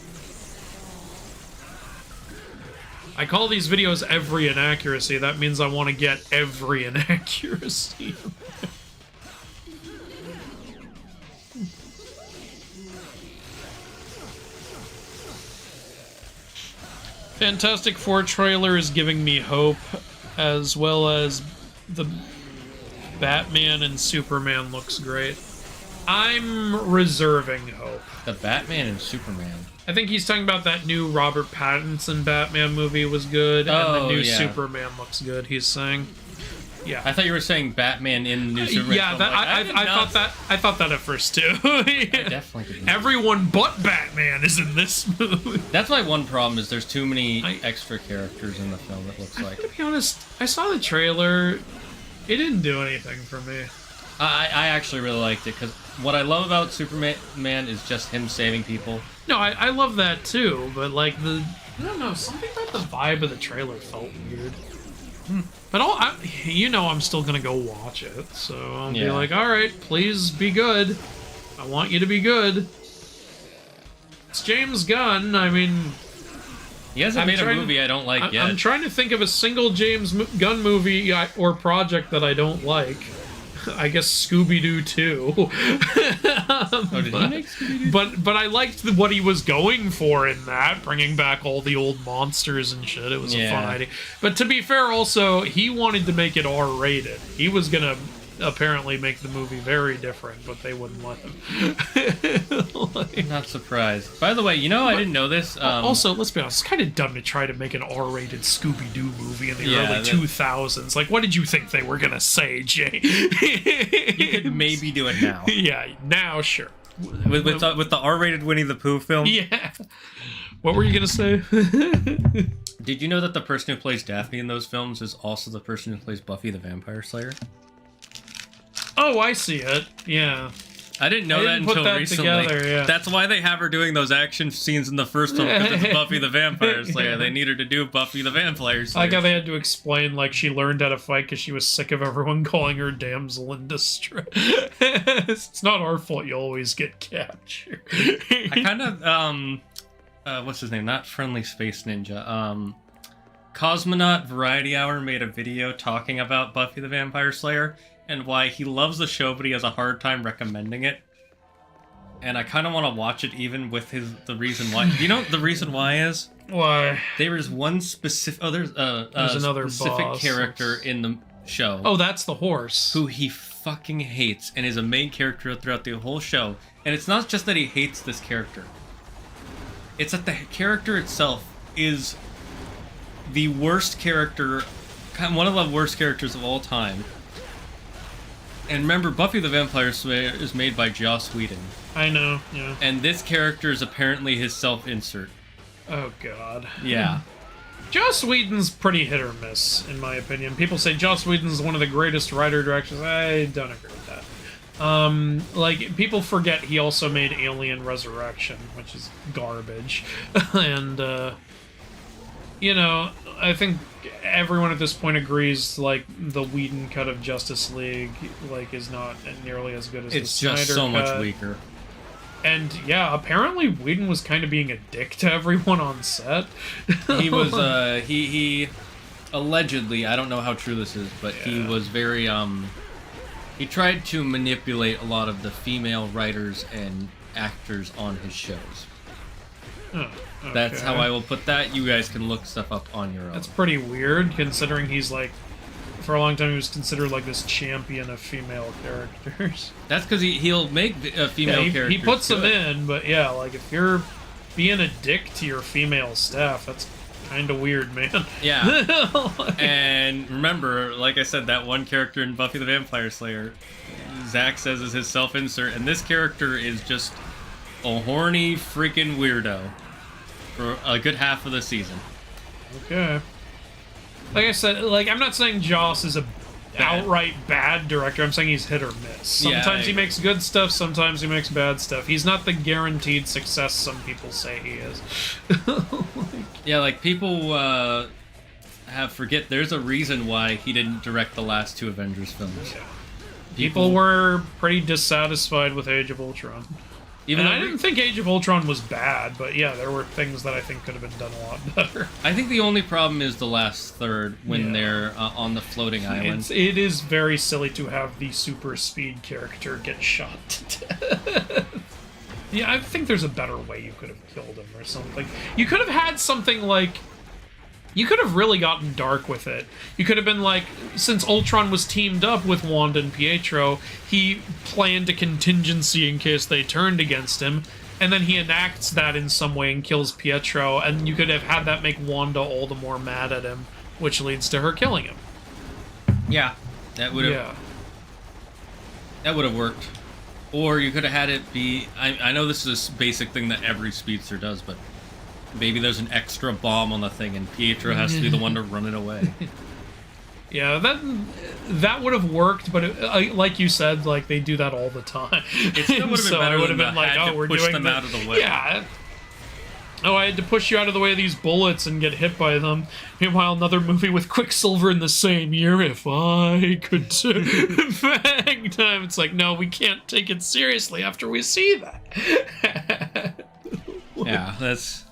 I call these videos every inaccuracy. That means I want to get every inaccuracy. Fantastic Four trailer is giving me hope, as well as the Batman and Superman looks great. I'm reserving hope. The Batman and Superman. I think he's talking about that new Robert Pattinson Batman movie was good, and the new Superman looks good, he's saying. Yeah. I thought you were saying Batman in the new Superman. Yeah, film. I thought that at first too. I definitely did. Everyone but Batman is in this movie. That's my one problem, is there's too many extra characters in the film, it looks like. To be honest, I saw the trailer. It didn't do anything for me. I actually really liked it, because what I love about Superman is just him saving people. No, I love that too, but like I don't know, something about the vibe of the trailer felt weird. But I'm still gonna go watch it, so I'll be like, all right, please be good. I want you to be good. It's James Gunn. I mean, he hasn't made a movie I don't like yet. I'm trying to think of a single James Gunn movie or project that I don't like. I guess Scooby-Doo 2. Did he make Scooby-Doo? But I liked what he was going for in that, bringing back all the old monsters and shit. It was a fun idea. But to be fair, also, he wanted to make it R-rated. He was gonna apparently make the movie very different, but they wouldn't let him. I'm not surprised. By the way, I didn't know this. Also, let's be honest, it's kind of dumb to try to make an R-rated Scooby-Doo movie in the early 2000s. Like, what did you think they were gonna say, Jay? You could maybe do it now. Yeah, now, sure. With the R-rated Winnie the Pooh film? Yeah. What were you gonna say? Did you know that the person who plays Daphne in those films is also the person who plays Buffy the Vampire Slayer? Oh, I see it. Yeah. I didn't know that until recently. Together, yeah. That's why they have her doing those action scenes in the first film, because it's Buffy the Vampire Slayer. Yeah. They need her to do Buffy the Vampire Slayer. I like how they had to explain, like, she learned how to fight because she was sick of everyone calling her damsel in distress. It's not our fault you always get captured. I kind of, what's his name? Not Friendly Space Ninja. Cosmonaut Variety Hour made a video talking about Buffy the Vampire Slayer and why he loves the show, but he has a hard time recommending it. And I kind of want to watch it, even with the reason why. Do you know what the reason why is? Why? There is one specific. Oh, there's another specific boss. character in the show. Oh, that's the horse. Who he fucking hates and is a main character throughout the whole show. And it's not just that he hates this character. It's that the character itself is the worst character, one of the worst characters of all time. And remember, Buffy the Vampire Slayer is made by Joss Whedon. I know, yeah. And this character is apparently his self-insert. Oh, God. Yeah. Joss Whedon's pretty hit or miss, in my opinion. People say Joss Whedon's one of the greatest writer-directors. I don't agree with that. Like, people forget he also made Alien Resurrection, which is garbage. And, I think everyone at this point agrees, like, the Whedon cut of Justice League, like, is not nearly as good as the Snyder cut. It's just so much weaker. And, yeah, apparently Whedon was kind of being a dick to everyone on set. He was, he allegedly, I don't know how true this is, but he was very, he tried to manipulate a lot of the female writers and actors on his shows. Oh. Okay. That's how I will put that. You guys can look stuff up on your own. That's pretty weird, considering he's like, for a long time he was considered like this champion of female characters. That's because he'll make female characters. He puts good. them in, but yeah, like if you're being a dick to your female staff, that's kind of weird, man. Yeah. And remember, like I said, that one character in Buffy the Vampire Slayer, Zach says is his self-insert, and this character is just a horny freaking weirdo for a good half of the season. Okay. Like I said, like I'm not saying Joss is a outright bad director. I'm saying he's hit or miss. Sometimes he makes good stuff, sometimes he makes bad stuff. He's not the guaranteed success some people say he is. Yeah, like people forget there's a reason why he didn't direct the last two Avengers films. Yeah. People were pretty dissatisfied with Age of Ultron. Even I didn't think Age of Ultron was bad, but yeah, there were things that I think could have been done a lot better. I think the only problem is the last third when they're on the floating island. It is very silly to have the super speed character get shot to death. Yeah, I think there's a better way you could have killed him or something. You could have had something like... You could have really gotten dark with it. You could have been like, since Ultron was teamed up with Wanda and Pietro, he planned a contingency in case they turned against him, and then he enacts that in some way and kills Pietro, and you could have had that make Wanda all the more mad at him, which leads to her killing him. Yeah, that would have worked. Or you could have had it be... I know this is a basic thing that every speedster does, but... Maybe there's an extra bomb on the thing, and Pietro has to be the one to run it away. Yeah, that would have worked, but like you said, like they do that all the time. It still would have been So better I would than have been like, had oh, to we're push doing them out of the way. Yeah. Oh, I had to push you out of the way of these bullets and get hit by them. Meanwhile, another movie with Quicksilver in the same year. If I could bang time, it's like, no, we can't take it seriously after we see that. Yeah, that's.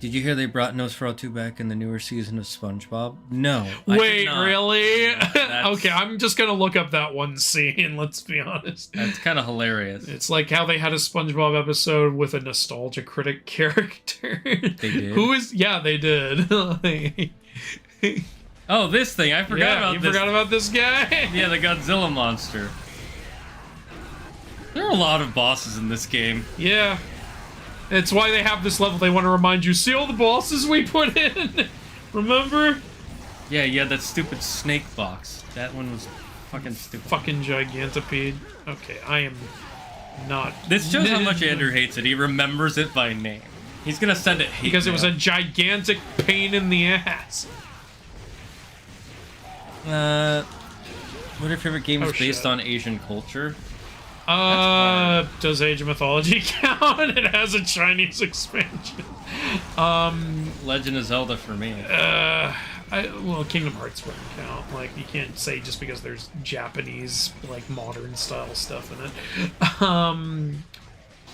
Did you hear they brought Nosferatu back in the newer season of SpongeBob? No. I did Wait, not. really? No, Okay, I'm just gonna look up that one scene, let's be honest. That's kind of hilarious. It's like how they had a SpongeBob episode with a nostalgia critic character. They did? Who is... Yeah, they did. Oh, this thing. I forgot about you this. forgot about this guy? Yeah, the Godzilla monster. There are a lot of bosses in this game. Yeah. It's why they have this level. They want to remind you, see all the bosses we put in? Remember? Yeah, yeah, that stupid snake box. That one was fucking stupid. Fucking Gigantopede. Okay, I am not... This shows how much Andrew hates it. He remembers it by name. He's gonna send it hate Because it was a mail. gigantic pain in the ass. What are your favorite games Oh, based shit. on Asian culture? Does Age of Mythology count? It has a Chinese expansion. Legend of Zelda for me. Well, Kingdom Hearts wouldn't count. Like, you can't say just because there's Japanese, like, modern style stuff in it.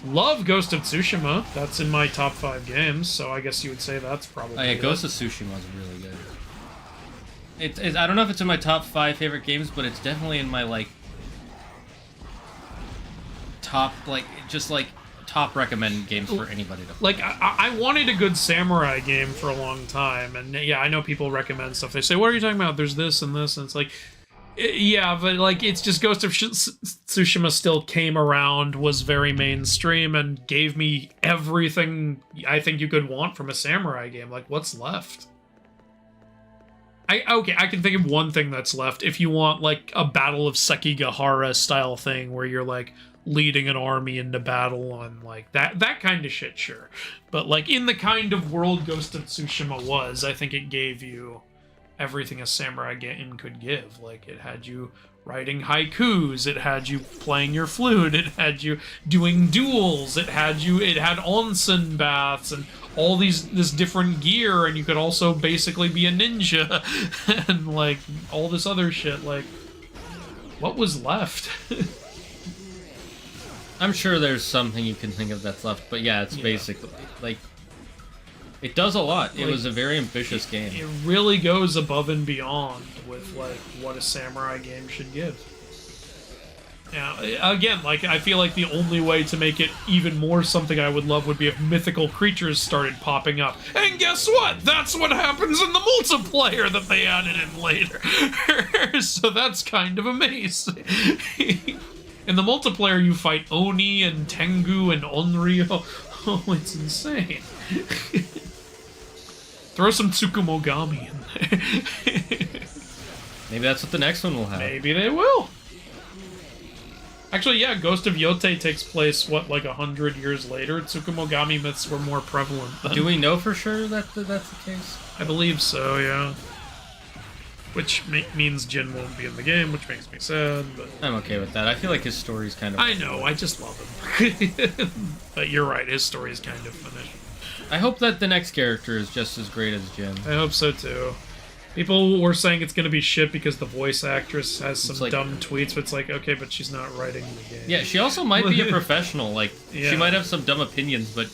Love Ghost of Tsushima. That's in my top 5 games, so I guess you would say that's probably Oh yeah, Ghost of Tsushima was really good. It's I don't know if it's in my top 5 favorite games, but it's definitely in my, like, top, like, just, like, top recommend games for anybody to play. Like, I wanted a good samurai game for a long time, and yeah, I know people recommend stuff. They say, what are you talking about? There's this and this, and it's like, yeah, but, like, it's just Ghost of Tsushima still came around, was very mainstream, and gave me everything I think you could want from a samurai game. Like, what's left? I can think of one thing that's left. If you want, like, a Battle of Sekigahara style thing where you're, like, leading an army into battle and, like, that kind of shit, sure. But, like, in the kind of world Ghost of Tsushima was, I think it gave you everything a samurai game could give. Like, it had you writing haikus, it had you playing your flute, it had you doing duels, it had onsen baths and all this different gear, and you could also basically be a ninja and, like, all this other shit. Like, what was left? I'm sure there's something you can think of that's left, but yeah, it's basically, like, it does a lot. It Like, was a very ambitious game. It really goes above and beyond with, like, what a samurai game should give. Now, again, like, I feel like the only way to make it even more something I would love would be if mythical creatures started popping up. And guess what? That's what happens in the multiplayer that they added in later. So that's kind of amazing. In the multiplayer, you fight Oni and Tengu and Onryo. Oh, it's insane. Throw some Tsukumogami in there. Maybe that's what the next one will have. Maybe they will. Actually, yeah, Ghost of Yotei takes place, what, like 100 years later? Tsukumogami myths were more prevalent then. Do we know for sure that that's the case? I believe so, yeah. Which means Jin won't be in the game, which makes me sad, but... I'm okay with that. I feel like his story's kind of... I know, I just love him. But you're right, his story's kind of finished. I hope that the next character is just as great as Jin. I hope so, too. People were saying it's going to be shit because the voice actress has some like, dumb tweets, but it's like, okay, but she's not writing the game. Yeah, she also might be a professional. Like, Yeah. she might have some dumb opinions, but,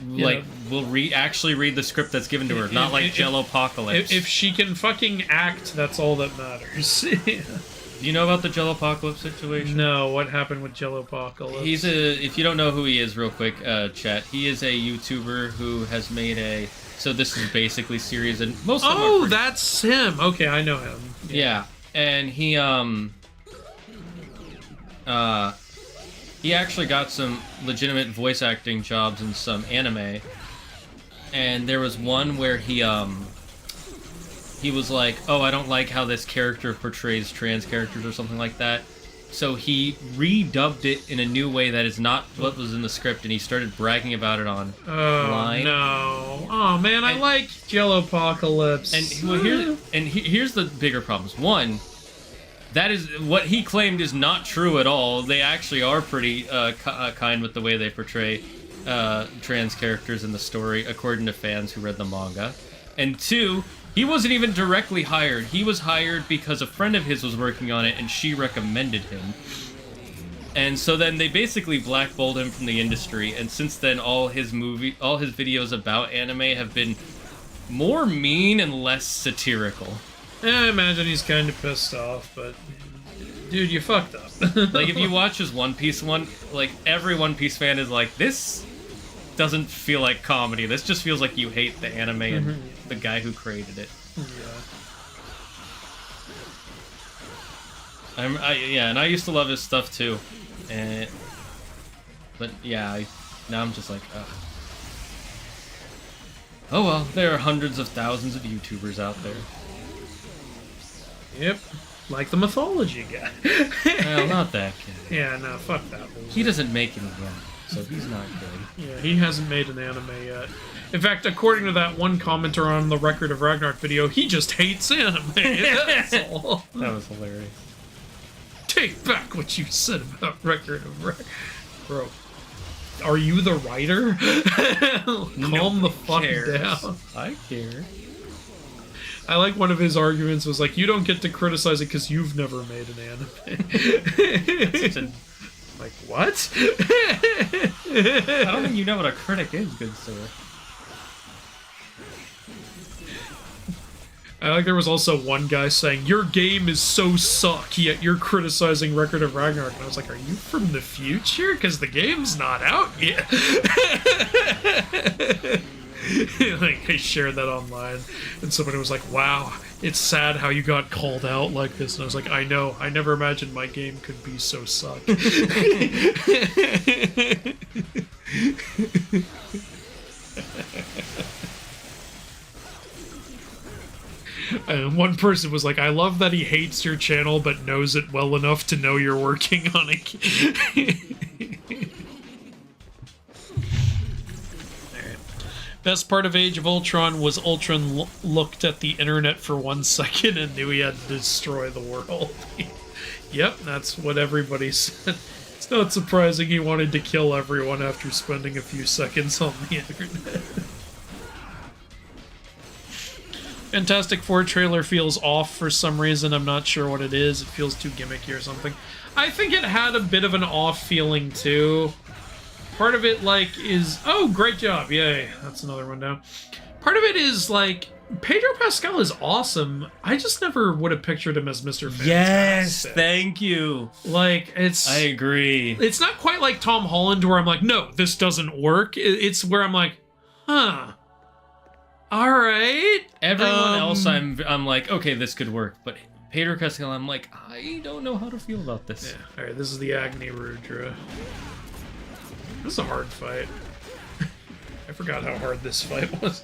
Yeah. will actually read the script that's given to her, not like Jellopocalypse. If she can fucking act, that's all that matters. Do you know about the Jellopocalypse situation? No, what happened with Jellopocalypse? If you don't know who he is, real quick, chat, he is a YouTuber who has made a... So this is basically series, and most of them are pretty... that's him. Okay, I know him. Yeah, and he actually got some legitimate voice acting jobs in some anime, and there was one where he was like, oh, I don't like how this character portrays trans characters or something like that, so he redubbed it in a new way that is not what was in the script, and he started bragging about it on line. No. Oh, Oh man, I like Jellopocalypse. And well, here's the bigger problems. One, that is what he claimed is not true at all. They actually are pretty kind with the way they portray trans characters in the story, according to fans who read the manga. And two, he wasn't even directly hired. He was hired because a friend of his was working on it, and she recommended him. And so then they basically blackballed him from the industry, and since then all his videos about anime have been more mean and less satirical. I imagine he's kind of pissed off, but dude, you fucked up. Like if you watch his One Piece one, like every One Piece fan is like, this doesn't feel like comedy. This just feels like you hate the anime and the guy who created it. Yeah. And I used to love his stuff too. But yeah, now I'm just like, ugh. Oh well, there are hundreds of thousands of YouTubers out there. Yep, like the mythology guy. Well, not that guy. Yeah, no, fuck that loser. He doesn't make any yet, so he's not good. Yeah, he hasn't made an anime yet. In fact, according to that one commenter on the Record of Ragnarok video, he just hates anime. That's all. That was hilarious. Take back what you said about Record of Ragnarok. Bro, are you the writer? Calm the fuck down. I care. I like one of his arguments was like, you don't get to criticize it because you've never made an anime. Like, what? I don't think you know what a critic is, good sir. I like there was also one guy saying, your game is so suck, yet you're criticizing Record of Ragnarok. And I was like, are you from the future? Because the game's not out yet. Like, I shared that online, and somebody was like, wow, it's sad how you got called out like this. And I was like, I know, I never imagined my game could be so suck. And one person was like, I love that he hates your channel but knows it well enough to know you're working on it. Best part of Age of Ultron was Ultron looked at the internet for 1 second and knew he had to destroy the world. Yep, that's what everybody said. It's not surprising he wanted to kill everyone after spending a few seconds on the internet. Fantastic Four trailer feels off for some reason. I'm not sure what it is. It feels too gimmicky or something. I think it had a bit of an off feeling too. Part of it, like, is... Oh, great job. Yay. That's another one down. Part of it is, like, Pedro Pascal is awesome. I just never would have pictured him as Mr. Fantastic. Yes, thank you. Like, it's... I agree. It's not quite like Tom Holland where I'm like, no, this doesn't work. It's where I'm like, huh. All right. Everyone else, I'm like, okay, this could work. But Pedro Pascal, I'm like, I don't know how to feel about this. Yeah. All right, this is the Agni Rudra. This is a hard fight. I forgot how hard this fight was.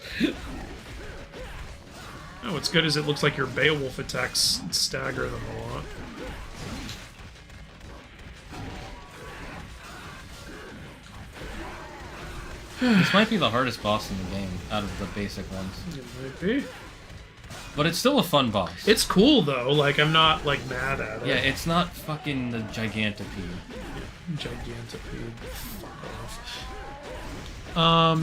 Oh, what's good is it looks like your Beowulf attacks stagger them a lot. This might be the hardest boss in the game out of the basic ones. It might be. But it's still a fun boss. It's cool though, like I'm not like mad at it. Yeah, it's not fucking the Gigantopede. Gigantopede. Fuck off.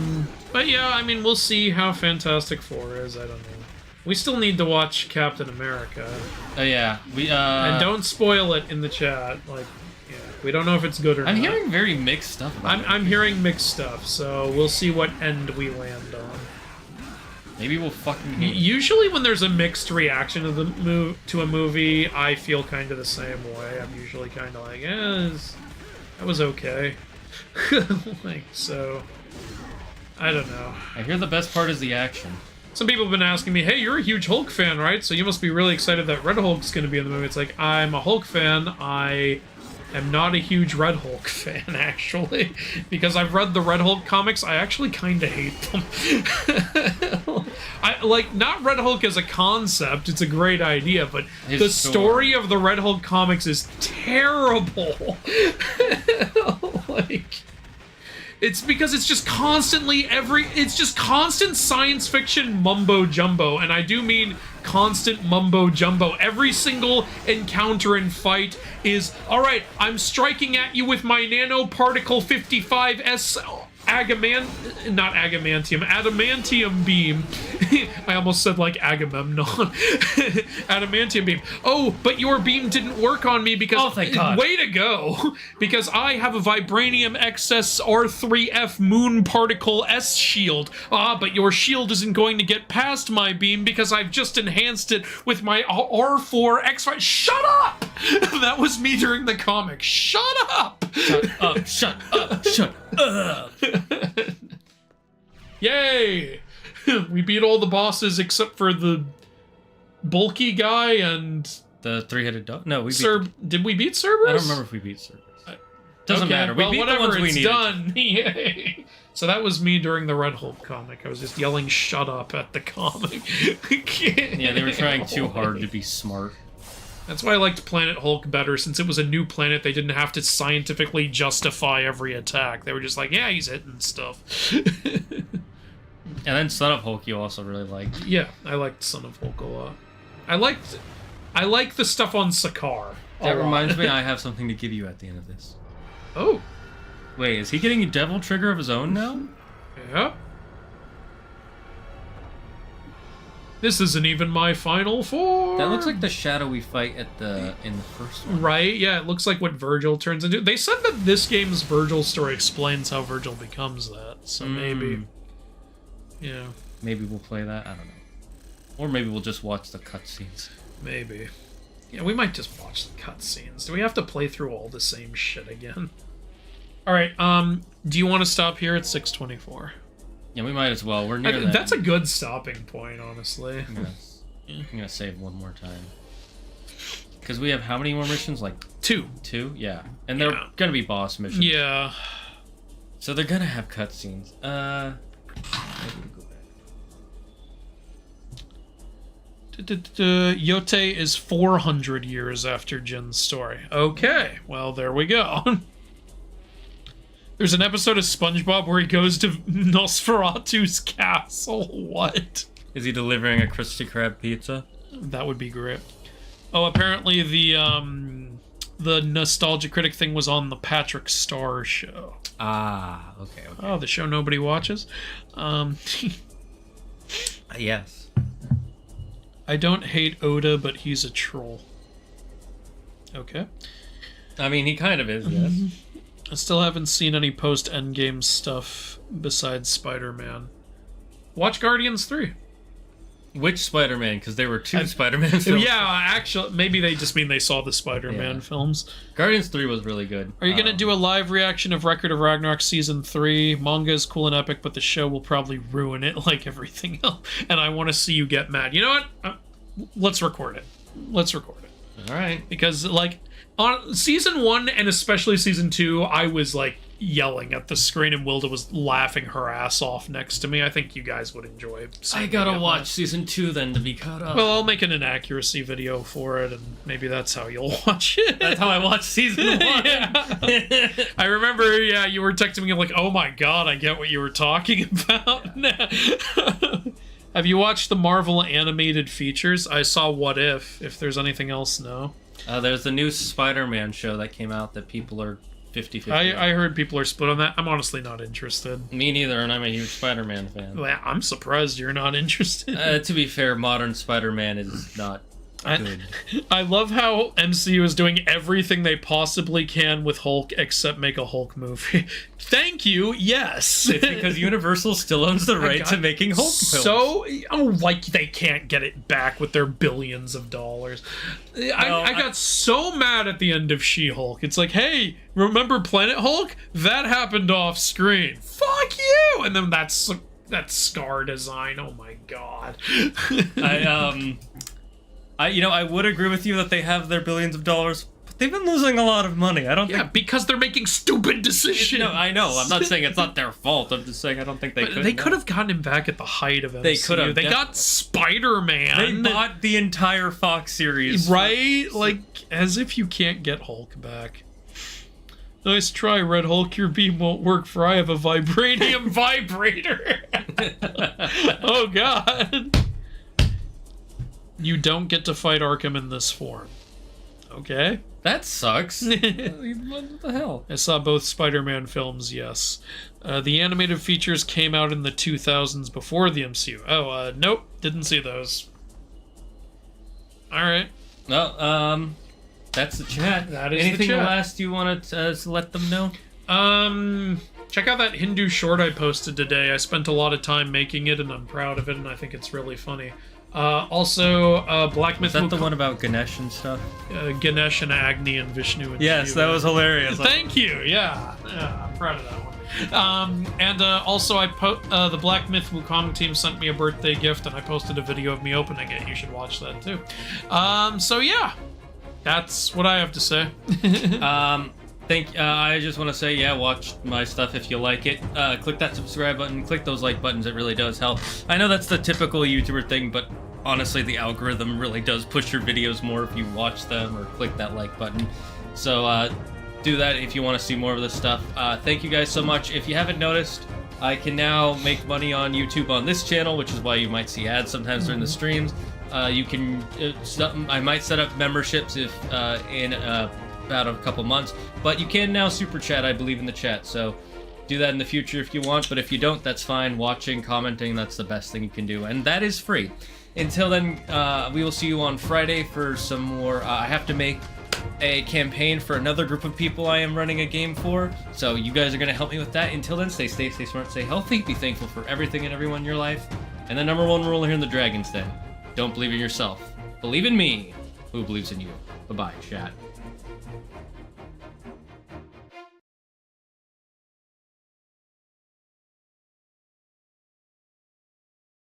But yeah, I mean, we'll see how Fantastic Four is. I don't know. We still need to watch Captain America. Oh yeah, and don't spoil it in the chat. Like, yeah, we don't know if it's good or not. I'm hearing very mixed stuff about it. I'm hearing mixed stuff, so we'll see what end we land on. Maybe we'll fucking... Usually when there's a mixed reaction to a movie, I feel kind of the same way. I'm usually kind of like, that was okay. Like, so... I don't know. I hear the best part is the action. Some people have been asking me, hey, you're a huge Hulk fan, right? So you must be really excited that Red Hulk's going to be in the movie. It's like, I'm a Hulk fan. I am not a huge Red Hulk fan, actually. Because I've read the Red Hulk comics, I actually kind of hate them. I like, not Red Hulk as a concept, it's a great idea, but the story of the Red Hulk comics is terrible. Like... It's because it's just constantly it's just constant science fiction mumbo jumbo, and I do mean constant mumbo jumbo. Every single encounter and fight is, all right, I'm striking at you with my nanoparticle 55S adamantium beam. I almost said like Agamemnon. Adamantium beam. Oh, but your beam didn't work on me because... Oh, thank God. Way to go! Because I have a Vibranium XS R3F Moon Particle S shield. Ah, but your shield isn't going to get past my beam because I've just enhanced it with my R4 X5... Shut up! That was me during the comic. Shut up! Shut up, shut up, shut up. Yay! We beat all the bosses except for the bulky guy and The three-headed dog? No, we beat... Did we beat Cerberus? I don't remember if we beat Cerberus. Doesn't Okay, matter. We well, beat whatever, the ones we it's needed. done. Yay. So that was me during the Red Hulk comic. I was just yelling "shut up" at the comic. Yeah, they were trying too hard to be smart. That's why I liked Planet Hulk better, since it was a new planet. They didn't have to scientifically justify every attack. They were just like, yeah, he's hitting stuff. And then Son of Hulk you also really liked. Yeah, I liked Son of Hulk a lot. I like the stuff on Sakaar. That reminds me, I have something to give you at the end of this. Oh. Wait, is he getting a devil trigger of his own now? Yeah. This isn't even my final form. That looks like the shadowy fight in the first one. Right, yeah, it looks like what Virgil turns into. They said that this game's Virgil story explains how Virgil becomes that, so maybe. Yeah. Maybe we'll play that, I don't know. Or maybe we'll just watch the cutscenes. Maybe. Yeah, we might just watch the cutscenes. Do we have to play through all the same shit again? Alright, do you want to stop here at 6:24? Yeah, we might as well. We're near that. That's a good stopping point, honestly. I'm gonna save one more time. Because we have how many more missions? Like... 2. 2? Yeah. And they're gonna be boss missions. Yeah. So they're gonna have cutscenes. Maybe we go back. Yote is 400 years after Jin's story. Okay, well, there we go. There's an episode of SpongeBob where he goes to Nosferatu's castle. What? Is he delivering a Krusty Krab pizza? That would be great. Oh, apparently the Nostalgia Critic thing was on the Patrick Star show. Ah, okay. Oh, the show nobody watches? Yes. I don't hate Oda, but he's a troll. Okay. I mean, he kind of is, yes. I still haven't seen any post-Endgame stuff besides Spider-Man. Watch Guardians 3. Which Spider-Man? Because there were 2 Spider-Man films. Yeah, actually, maybe they just mean they saw the Spider-Man films. Guardians 3 was really good. Are you going to do a live reaction of Record of Ragnarok Season 3? Manga is cool and epic, but the show will probably ruin it like everything else. And I want to see you get mad. You know what? Let's record it. Let's record it. All right. Because, like, on Season 1 and especially Season 2, I was, like, yelling at the screen and Wilda was laughing her ass off next to me. I think you guys would enjoy it. I gotta watch Season 2 then to be caught up. Well, I'll make an inaccuracy video for it, and maybe that's how you'll watch it. That's how I watched Season 1. I remember, you were texting me like, oh my god, I get what you were talking about. Have you watched the Marvel animated features? I saw What If there's anything else, no? There's a new Spider-Man show that came out that people are 50-50. I heard people are split on that. I'm honestly not interested. Me neither, and I'm a huge Spider-Man fan. Well, I'm surprised you're not interested. To be fair, modern Spider-Man is not good. I love how MCU is doing everything they possibly can with Hulk except make a Hulk movie. Thank you, yes. It's because Universal still owns the right to making Hulk films. So, like they can't get it back with their billions of dollars. I got so mad at the end of She-Hulk. It's like, hey, remember Planet Hulk? That happened off screen. Fuck you! And then that scar design. Oh my god. I would agree with you that they have their billions of dollars, but they've been losing a lot of money. I don't think... because they're making stupid decisions. I know. I'm not saying it's not their fault. I'm just saying I don't think they could. They could have gotten him back at the height of MCU. They could have. They got Spider-Man. They bought the entire Fox series. Right? Like, as if you can't get Hulk back. Nice try, Red Hulk. Your beam won't work, for I have a vibranium vibrator. Oh, God. You don't get to fight Arkham in this form. Okay. That sucks. What the hell? I saw both Spider-Man films, yes. The animated features came out in the 2000s before the MCU. Oh, nope. Didn't see those. Alright. Well, that's the chat. That is Anything the chat. last you want to let them know? Check out that Hindu short I posted today. I spent a lot of time making it, and I'm proud of it, and I think it's really funny. Also, Black Myth... Is that the one about Ganesh and stuff? Ganesh and Agni and Vishnu and Yes, Shiva. that was hilarious. Thank you. Yeah, I'm proud of that one. And also, the Black Myth Wukong team sent me a birthday gift, and I posted a video of me opening it. You should watch that too. So yeah, that's what I have to say. I just want to say, yeah, watch my stuff if you like it. Click that subscribe button, click those like buttons, it really does help. I know that's the typical YouTuber thing, but honestly, the algorithm really does push your videos more if you watch them or click that like button. So do that if you want to see more of this stuff. Thank you guys so much. If you haven't noticed, I can now make money on YouTube on this channel, which is why you might see ads sometimes during the streams. You can, I might set up memberships if in about a couple months, but you can now super chat, I believe, in the chat, so do that in the future if you want, but if you don't, that's fine. Watching, commenting, that's the best thing you can do, and that is free. Until then, we will see you on Friday for some more. I have to make a campaign for another group of people I am running a game for, so you guys are going to help me with that. Until then, stay safe, stay smart, stay healthy, be thankful for everything and everyone in your life, and the number one rule here in the Dragon's Den: don't believe in yourself, believe in me, who believes in you. Bye-bye, chat.